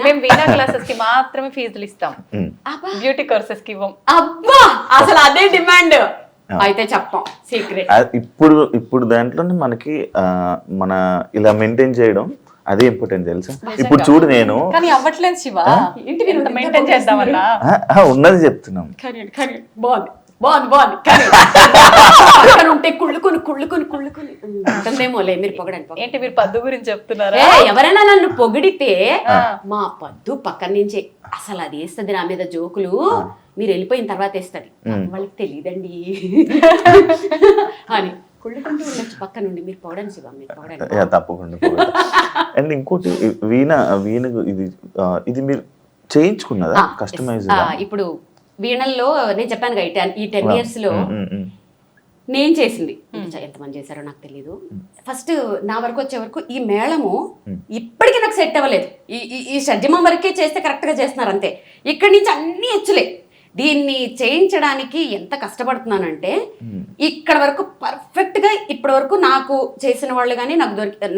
మేము వీణా క్లాసెస్ కి మాత్రమే ఫీజులు ఇస్తాం, బ్యూటీ కోర్సెస్ కి ఇవ్వం. అబ్బా అసలు అదే డిమాండ్. అయితే చెప్పం సీక్రెట్. ఇప్పుడు దాంట్లోనే మనకి మన ఇలా మెయింటైన్ చేయడం అదే ఇంపార్టెంట్ తెలుసా. ఇప్పుడు చూడు నేను కానీ అవ్వట్లేదు శివ, మెయింటైన్ చేద్దామన్నా ఉన్నది చెప్తున్నాం. ఉంటే కుళ్ళుకొని ఉంటుందేమోలే. మీరు పొగడండి. ఏంటి మీరు పద్దు గురించి చెప్తున్నారా? ఎవరైనా నన్ను పొగిడితే మా పద్దు పక్కన నుంచి అసలు అది వేస్తుంది నా మీద జోకులు, మీరు వెళ్ళిపోయిన తర్వాత వేస్తుంది, వాళ్ళకి తెలియదండి అని కుళ్ళుకుంటూ ఉండొచ్చు పక్క నుండి. మీరు పొగడండి శివ, మీరు పొగడండి. తప్పకుండా. అండ్ ఇంకోటి వీణ ఇది మీరు చేయించుకున్నదా కస్టమైజ్? ఇప్పుడు వీణల్లో నేను చెప్పాను కదా, ఈ 10 years లో నేను చేసింది ఎంతమంది చేశారో నాకు తెలియదు. ఫస్ట్ నా వరకు వచ్చే వరకు ఈ మేళము ఇప్పటికీ నాకు సెట్ అవ్వలేదు. ఈ షడ్జమం వరకే చేస్తే కరెక్ట్ గా చేస్తున్నారు అంతే. ఇక్కడి నుంచి అన్ని హెచ్చులే. దీన్ని చేయించడానికి ఎంత కష్టపడుతున్నానంటే ఇక్కడ వరకు పర్ఫెక్ట్ గా ఇప్పటి వరకు నాకు చేసిన వాళ్ళు కానీ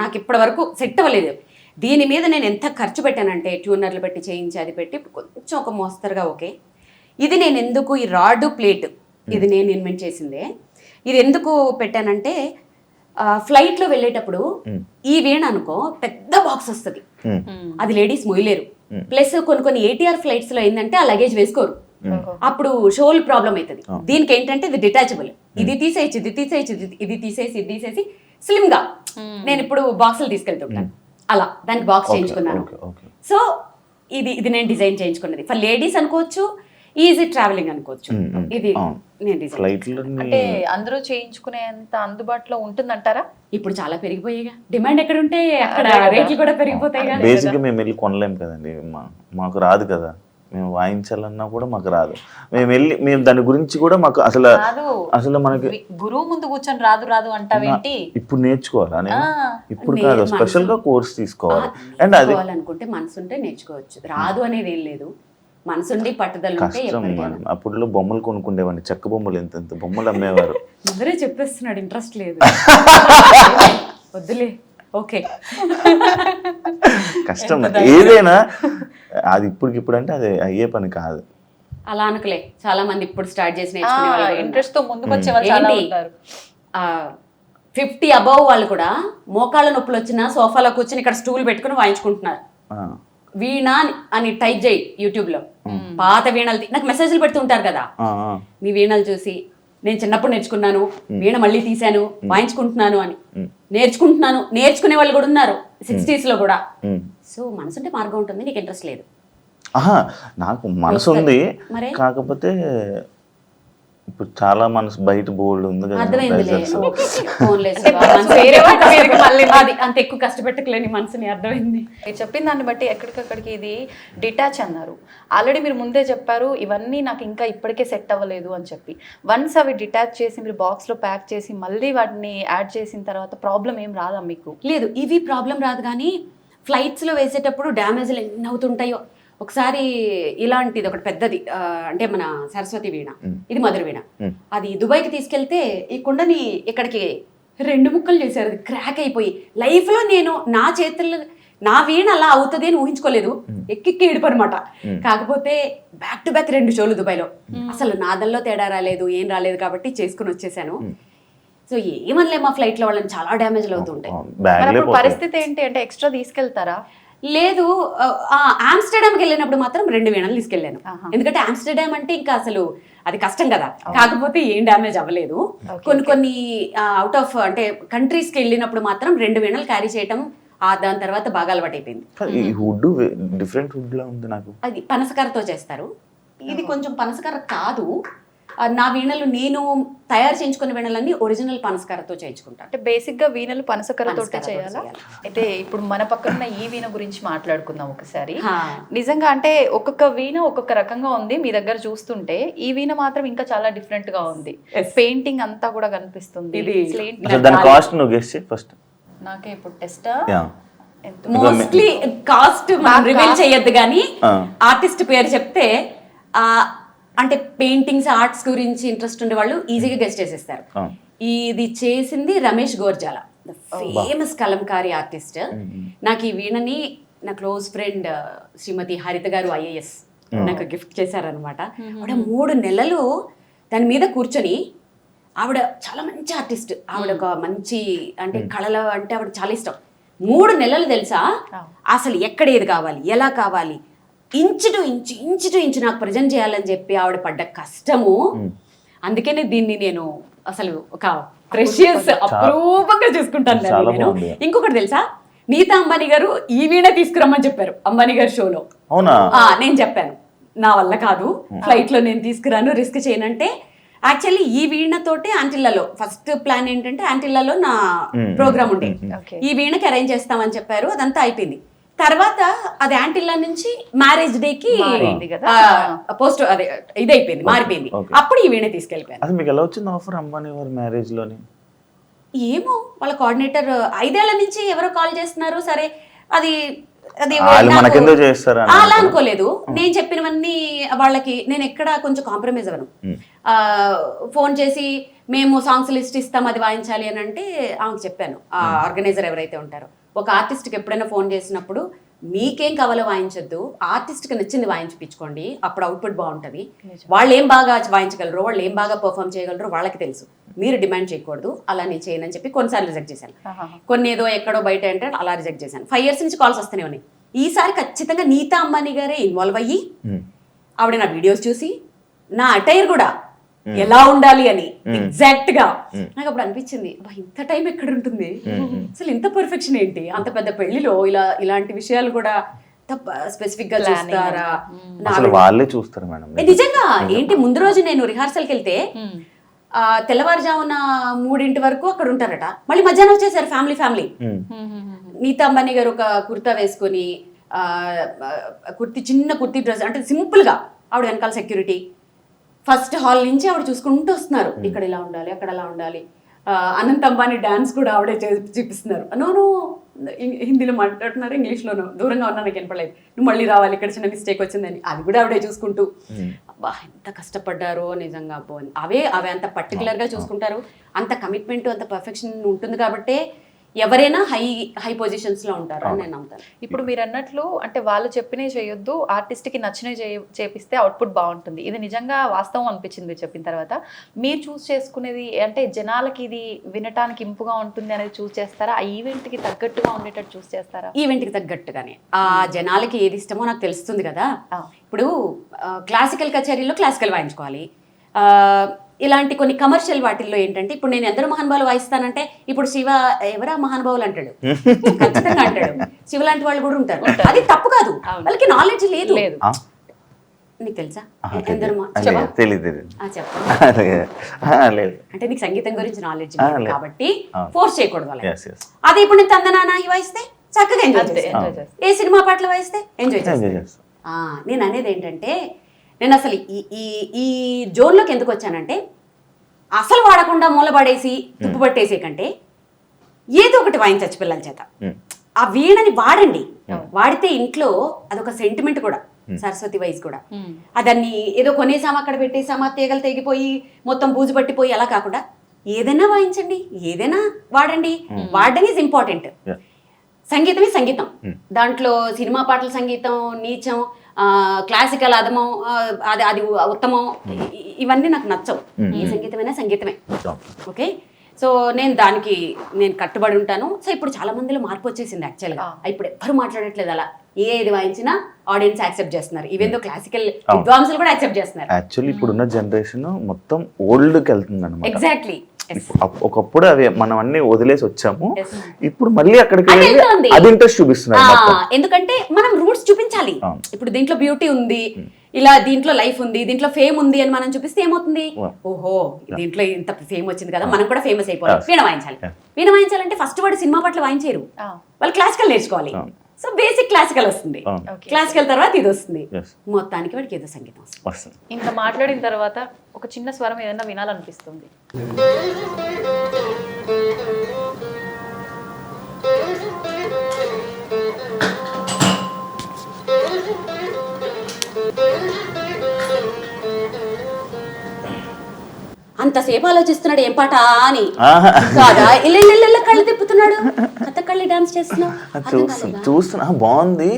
నాకు ఇప్పటి వరకు సెట్ అవ్వలేదు. దీని మీద నేను ఎంత ఖర్చు పెట్టానంటే ట్యూనర్లు పెట్టి చేయించి అది పెట్టి కొంచెం ఒక మోస్తరుగా ఓకే. ఇది నేను ఎందుకు ఈ రాడ్ ప్లేట్ ఇది నేను ఇన్వెంట్ చేసిందే. ఇది ఎందుకు పెట్టానంటే ఫ్లైట్లో వెళ్ళేటప్పుడు ఈ వీణ అనుకో పెద్ద బాక్స్ వస్తుంది, అది లేడీస్ మొయ్యలేరు. ప్లస్ కొన్ని ATR ఫ్లైట్స్లో ఏంటంటే ఆ లగేజ్ వేసుకోరు, అప్పుడు షోల్ ప్రాబ్లం అవుతుంది. దీనికి ఏంటంటే ఇది డిటాచబుల్, ఇది తీసేయచ్చు, ఇది తీసేసి స్లిమ్ గా నేను ఇప్పుడు బాక్సులు తీసుకెళ్తుంటాను, అలా దానికి బాక్స్ చేయించుకున్నాను. సో ఇది నేను డిజైన్ చేయించుకున్నది ఫర్ లేడీస్ అనుకోవచ్చు, ఈజీ ట్రావెలింగ్ అనుకోవచ్చు. ఇది నేను డిజైన్ అంటే అందరూ చేయించుకునేంత అందుబాటులో ఉంటుందంటారా? ఇప్పుడు చాలా పెరిగిపోయాయిగా, డిమాండ్ ఎక్కడ ఉంటే అక్కడ రేట్లు కూడా పెరిగిపోతాయి. బేసిక్గా మేము వెళ్ళి కొనలేం కదండి, మాకు రాదు కదా, మేము వాయించాలన్నా కూడా మాకు రాదు. మేము దాని గురించి కూడా మాకు అసలు మనకి గురువు ముందు కూర్చొని రాదు అంటావేంటి? ఇప్పుడు నేర్చుకోవాలా నేను? ఇప్పుడు కాదు, స్పెషల్ గా కోర్స్ తీసుకోవాలి. అండ్ అది అనుకుంటే మనసు ఉంటే నేర్చుకోవచ్చు, రాదు అనేది ఏం లేదు. మనసుండి పట్టుదల ఉంటే కష్టం. అప్పుడులో బొమ్మలు కొనుక్కుండేవాడిని, చెక్క బొమ్మలు ఎంత బొమ్మలు అమ్మేవారు. అందరే చెప్పేస్తున్నాడు ఇంట్రెస్ట్ లేదు, వద్దులే. ఓకే, కష్టం ఏదైనా, అది ఇప్పుడు అంటే అది అయ్యే పని కాదు. అలా అనుకులే, చాలా మంది ఇప్పుడు స్టార్ట్ చేసి ఇంట్రెస్ట్ తో ముందుకు వచ్చే వాళ్ళు చాలా ఉంటారు. 50 అబౌవ్ వాళ్ళు కూడా మోకాళ్ళ నొప్పులు వచ్చినా సోఫాలో కూర్చొని ఇక్కడ స్టూల్ పెట్టుకుని వాయించుకుంటున్నారు. వీణ అని టైప్ చేయి యూట్యూబ్ లో, పాత వీణలు నాకు మెసేజ్లు పెడుతుంటారు కదా, మీ వీణలు చూసి నేను చిన్నప్పుడు నేర్చుకున్నాను, వీణ మళ్ళీ తీశాను, వాయించుకుంటున్నాను అని. నేర్చుకునే వాళ్ళు కూడా ఉన్నారు 60s లో కూడా. సో మనసుంటే మార్గం ఉంటుంది, నీకు ఇంట్రెస్ట్ లేదు. నాకు మనసు ఉంది, కాకపోతే ఇప్పుడు చాలా మనసు బయట బోల్డ్ ఉంది కదా. అంత ఎక్కువ కష్టపెట్టకలేని మనసుని అర్థమైంది. మీరు చెప్పిన దాన్ని బట్టి ఎక్కడికక్కడికి ఇది డిటాచ్ అన్నారు. ఆల్రెడీ మీరు ముందే చెప్పారు ఇవన్నీ నాకు ఇంకా ఇప్పటికే సెట్ అవ్వలేదు అని చెప్పి. వన్స్ అవి డిటాచ్ చేసి మీరు బాక్స్లో ప్యాక్ చేసి మళ్ళీ వాటిని యాడ్ చేసిన తర్వాత ప్రాబ్లం ఏం రాదా మీకు? లేదు, ఇవి ప్రాబ్లం రాదు, కానీ ఫ్లైట్స్లో వేసేటప్పుడు డ్యామేజ్లు ఎన్ని అవుతుంటాయో. ఒకసారి ఇలాంటిది ఒకటి పెద్దది, అంటే మన సరస్వతి వీణ, ఇది మధుర వీణ, అది దుబాయ్కి తీసుకెళ్తే ఈ కుండని ఇక్కడికి 2 ముక్కలు చేశారు, అది క్రాక్ అయిపోయి. లైఫ్లో నేను నా చేతుల్లో నా వీణ అలా అవుతుంది అని ఊహించుకోలేదు, ఎక్కి ఏడుపనమాట. కాకపోతే బ్యాక్ టు బ్యాక్ 2 షోలు దుబాయ్లో, అసలు నాదల్లో తేడా రాలేదు, ఏం రాలేదు, కాబట్టి చేసుకుని వచ్చేసాను. సో ఏమనలే, మా ఫ్లైట్లో వాళ్ళని చాలా డ్యామేజ్లు అవుతుంటాయి. పరిస్థితి ఏంటి అంటే ఎక్స్ట్రా తీసుకెళ్తారా? లేదు, ఆమ్స్టర్డామ్కి వెళ్ళినప్పుడు మాత్రం 2 వీణలు తీసుకెళ్ళాను. ఎందుకంటే ఆమ్స్టర్డామ్ అంటే ఇంకా అసలు అది కష్టం కదా. కాకపోతే ఏం డ్యామేజ్ అవ్వలేదు. కొన్ని అవుట్ ఆఫ్ అంటే కంట్రీస్కి వెళ్ళినప్పుడు మాత్రం 2 వీణలు క్యారీ చేయటం, దాని తర్వాత బాగా అలవాటు అయిపోయింది. డిఫరెంట్ వుడ్ లా ఉంది నాకు. అది పనసకరతో చేస్తారు, ఇది కొంచెం పనసకర కాదు. నా వీణలు నేను తయారు చేయించుకున్న వీణలన్నీ ఒరిజినల్ పనసకరతో చేయించుకుంటాను. అంటే బేసిక్ గా వీణలు పనసకరతోటే చేయాలా? అయితే ఇప్పుడు మన పక్కన ఈ వీణ గురించి మాట్లాడుకుందాం ఒకసారి. నిజంగా అంటే ఒక్కొక్క వీణ ఒక్కొక్క రకంగా ఉంది, మీ దగ్గర చూస్తుంటే ఈ వీణ మాత్రం ఇంకా చాలా డిఫరెంట్ గా ఉంది. పెయింటింగ్ అంతా కూడా కనిపిస్తుంది. నాకే ఇప్పుడు టెస్ట్ మోస్ట్లీ కాస్ట్ రివీల్ చేయొద్దు, కానీ ఆర్టిస్ట్ పేరు చెప్తే అంటే పెయింటింగ్స్ ఆర్ట్స్ గురించి ఇంట్రెస్ట్ ఉండే వాళ్ళు ఈజీగా గెస్ట్ చేసేస్తారు. ఇది చేసింది రమేష్ గోర్జాల, ఫేమస్ కలంకారీ ఆర్టిస్ట్. నాకు ఈ వీణని నా క్లోజ్ ఫ్రెండ్ శ్రీమతి హరిత గారు IAS నాకు గిఫ్ట్ చేశారనమాట. ఆవిడ 3 నెలలు దాని మీద కూర్చొని, ఆవిడ చాలా మంచి ఆర్టిస్ట్, ఆవిడ ఒక మంచి అంటే కళలు అంటే ఆవిడ చాలా ఇష్టం. 3 నెలలు తెలుసా, అసలు ఎక్కడ ఏది కావాలి, ఎలా కావాలి, ఇంచు టు ఇంచు నాకు ప్రజెంట్ చేయాలని చెప్పి ఆవిడ పడ్డ కష్టము. అందుకనే దీన్ని నేను అసలు ఒక ప్రెషియస్ అప్రూపంగా చూసుకుంటాను నేను. ఇంకొకటి తెలుసా, నీతా అంబానీ గారు ఈ వీణ తీసుకురమ్మని చెప్పారు అంబానీ గారి షోలో. నేను చెప్పాను నా వల్ల కాదు, ఫ్లైట్ లో నేను తీసుకురాను, రిస్క్ చేయనంటే. యాక్చువల్లీ ఈ వీణతోటి ఆంటిల్లాలో ఫస్ట్ ప్లాన్ ఏంటంటే ఆంటిల్లాలో నా ప్రోగ్రామ్ ఉండే, ఈ వీణకి అరేంజ్ చేస్తామని చెప్పారు. అదంతా అయిపోయింది. తర్వాత అది యాంటిల్లా నుంచి మ్యారేజ్ డేకి పోస్ట్ అదే ఇదైపోయింది, మారిపోయింది. అప్పుడు ఈ వీణ తీసుకెళ్ళిపోయాను. మీకు ఎలా వచ్చింది ఆఫర్ అంబానీ వారి మ్యారేజ్ లోని? ఏమో వాళ్ళ కోఆర్డినేటర్ 5 ఏళ్ల నుంచి ఎవరో కాల్ చేస్తున్నారు. సరే అది అలా అనుకోలేదు. నేను చెప్పినవన్నీ వాళ్ళకి నేను ఎక్కడ కొంచెం కాంప్రమైజ్ అవ్వను. ఫోన్ చేసి మేము సాంగ్స్ లిస్ట్ ఇస్తాం, అది వాయించాలి అని అంటే ఆమెకు చెప్పాను. ఆ ఆర్గనైజర్ ఎవరైతే ఉంటారో, ఒక ఆర్టిస్ట్కి ఎప్పుడైనా ఫోన్ చేసినప్పుడు మీకేం కావాలో వాయించొద్దు, ఆర్టిస్ట్కి నచ్చింది వాయించిపించుకోండి, అప్పుడు అవుట్పుట్ బాగుంటుంది. వాళ్ళు ఏం బాగా వాయించగలరు, వాళ్ళు ఏం బాగా పర్ఫామ్ చేయగలరు వాళ్ళకి తెలుసు, మీరు డిమాండ్ చేయకూడదు. అలా నేను చేయను అని చెప్పి కొన్నిసార్లు రిజెక్ట్ చేశాను. కొన్ని ఏదో ఎక్కడో బయట అంటే అలా రిజెక్ట్ చేశాను. 5 years నుంచి కాల్స్ వస్తూనే ఉన్నాయి. ఈసారి ఖచ్చితంగా నీతా అంబానీ గారే ఇన్వాల్వ్ అయ్యి ఆవిడ నా వీడియోస్ చూసి నా అటైర్ కూడా ఎలా ఉండాలి అని ఎగ్జాక్ట్ గా నాకు అప్పుడు అనిపించింది అబ్బా, ఇంత టైం ఎక్కడ ఉంటుంది అసలు ఇంత పర్ఫెక్షన్ ఏంటి అంత పెద్ద పెళ్లిలో ఇలాంటి విషయాలు కూడా స్పెసిఫిక్ గా చూస్తారా అసలు వాళ్ళే చూస్తారు మేడం. నిజంగా ఏంటి ముందు రోజు నేను రిహార్సల్కి వెళ్తే తెల్లవారుజామున 3 వరకు అక్కడ ఉంటారట, మళ్ళీ మధ్యాహ్నం వచ్చేసారు ఫ్యామిలీ. నీతా అంబానీ గారు ఒక కుర్తా వేసుకొని చిన్న కుర్తీ డ్రెస్ అంటే సింపుల్ గా ఆవిడ వెనకాల సెక్యూరిటీ ఫస్ట్ హాల్ నుంచి ఆవిడ చూసుకుంటూ వస్తున్నారు, ఇక్కడ ఇలా ఉండాలి అక్కడ అలా ఉండాలి. అనంత్ అంబానీ డాన్స్ కూడా ఆవిడే చూపిస్తున్నారు. నోను హిందీలో మాట్లాడుతున్నారు, ఇంగ్లీష్లోనూ దూరంగా ఉన్నా నాకు వినపడలేదు, నువ్వు మళ్ళీ రావాలి ఇక్కడ చిన్న మిస్టేక్ వచ్చిందని అది కూడా ఆవిడే చూసుకుంటూ అబ్బా ఎంత కష్టపడ్డారో నిజంగా. అబ్బో అవే అంత పర్టికులర్గా చూసుకుంటారు, అంత కమిట్మెంట్ అంత పర్ఫెక్షన్ ఉంటుంది కాబట్టే ఎవరైనా హై పొజిషన్స్ లో ఉంటారు అని నేను నమ్ముతాను. ఇప్పుడు మీరు అన్నట్లు అంటే వాళ్ళు చెప్పినవి చేయొద్దు, ఆర్టిస్ట్కి నచ్చినవి చేపిస్తే అవుట్పుట్ బాగుంటుంది. ఇది నిజంగా వాస్తవం అనిపించింది మీరు చెప్పిన తర్వాత. మీరు చూస్ చేసుకునేది అంటే జనాలకి ఇది వినటానికి ఇంపుగా ఉంటుంది అనేది చూస్ చేస్తారా, ఆ ఈవెంట్కి తగ్గట్టుగా ఉండేటట్టు చూస్ చేస్తారా? ఈవెంట్కి తగ్గట్టుగానే ఆ జనాలకి ఏది ఇష్టమో నాకు తెలుస్తుంది కదా. ఇప్పుడు క్లాసికల్ కచేరీలో క్లాసికల్ వాయించుకోవాలి, ఇలాంటి కొన్ని కమర్షియల్ వాటిల్లో ఏంటంటే ఇప్పుడు నేను ఎందరో మహానుభావులు వాయిస్తానంటే ఇప్పుడు శివ ఎవరా మహానుభావులు అంటాడు, ఖచ్చితంగా అంటాడు. శివ లాంటి వాళ్ళు కూడా ఉంటారు, అది తప్పు కాదు, వాళ్ళకి నాలెడ్జ్ లేదు. నీకు తెలుసా అంటే నీకు సంగీతం గురించి నాలెడ్జ్ కాబట్టి ఫోర్స్ చేయకూడదు వాళ్ళకి. అదే ఇప్పుడు నేను తందనానా వాయిస్తే చక్కగా ఎంజాయ్ చేస్తాను, ఏ సినిమా పాటలు వాయిస్తే ఎంజాయ్ చేస్తాను. నేను అనేది ఏంటంటే నేను అసలు ఈ జోన్లోకి ఎందుకు వచ్చానంటే అసలు వాడకుండా మూలపడేసి తుప్పు పట్టేసే కంటే ఏదో ఒకటి వాయించచ్చు పిల్లల చేత. ఆ వీణని వాడండి, వాడితే ఇంట్లో అదొక సెంటిమెంట్ కూడా, సరస్వతి వైజ్ కూడా. దాన్ని ఏదో కొనేసామా అక్కడ పెట్టేసామా తీగలు తెగిపోయి మొత్తం బూజు పట్టిపోయి అలా కాకుండా ఏదైనా వాయించండి, ఏదైనా వాడండి. వాడడం ఈజ్ ఇంపార్టెంట్. సంగీతమే సంగీతం, దాంట్లో సినిమా పాటల సంగీతం నీచం, క్లాసికల్ అదమం, అది ఉత్తమం, ఇవన్నీ నాకు నచ్చవు. ఏ సంగీతమైనా సంగీతమే. ఓకే, సో నేను కట్టుబడి ఉంటాను. సో ఇప్పుడు చాలా మందిలో మార్పు వచ్చేసింది యాక్చువల్గా. ఇప్పుడు ఎవ్వరు మాట్లాడట్లేదు అలా, ఏది వాయించినా ఆడియన్స్ యాక్సెప్ట్ చేస్తున్నారు. ఈవెన్ దో క్లాసికల్ విద్వాంసులు కూడా యాక్సెప్ట్ చేస్తున్నారు. యాక్చువల్లీ ఇప్పుడున్న జనరేషన్ మొత్తం ఓల్డ్కి వెళ్తుంది అన్నమాట. ఎగ్జాక్ట్లీ. ఒకప్పుడు అవి మనం అన్ని వదిలేసి వచ్చాము, ఇప్పుడు మళ్ళీ అక్కడికి అది ఇంట్రెస్ట్ చూపిస్తున్నారు. ఎందుకంటే మనం రూట్స్ చూపించాలి. ఇప్పుడు దీంట్లో బ్యూటీ ఉంది, ఇలా దీంట్లో లైఫ్ ఉంది, దీంట్లో ఫేమ్ ఉంది అని మనం చూపిస్తే ఏమవుతుంది, ఓహో దీంట్లో ఇంత ఫేమ్ వచ్చింది కదా మనం కూడా ఫేమస్ అయిపోవాలి, వీణ వాయించాలి. వీణ వాయించాలంటే ఫస్ట్ వాడు సినిమా పాటలు వాయించారు, వాళ్ళు క్లాసికల్ నేర్చుకోవాలి. సో బేసిక్ క్లాసికల్ వస్తుంది, క్లాసికల్ తర్వాత ఇది వస్తుంది, మొత్తానికి వాడికి ఏదో సంగీతం వస్తుంది. ఇంత మాట్లాడిన తర్వాత ఒక చిన్న స్వరం ఏదైనా వినాలనిపిస్తుంది. అంతసేపు ఆలోచిస్తున్నాడు ఏం పాట అని కాదా, ఇళ్ళ కళ్ళు తిప్పుతున్నాడు, కథకళి డాన్స్ చేస్తున్నాడు. చూస్తున్నా బాగుంది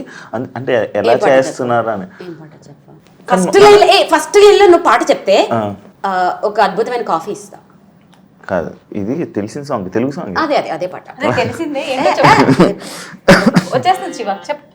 అంటే ఎలా చేస్తున్నారు అని. ఫస్ట్ ఇల్లు నువ్వు పాట చెప్తే ఒక అద్భుతమైన కాఫీ ఇస్తా. కాదు, ఇది తెలిసిన సాంగ్, తెలుగు సాంగ్. అదే పాట తెలిసిందే. వచ్చేస్తుంది శివ, చెప్పు.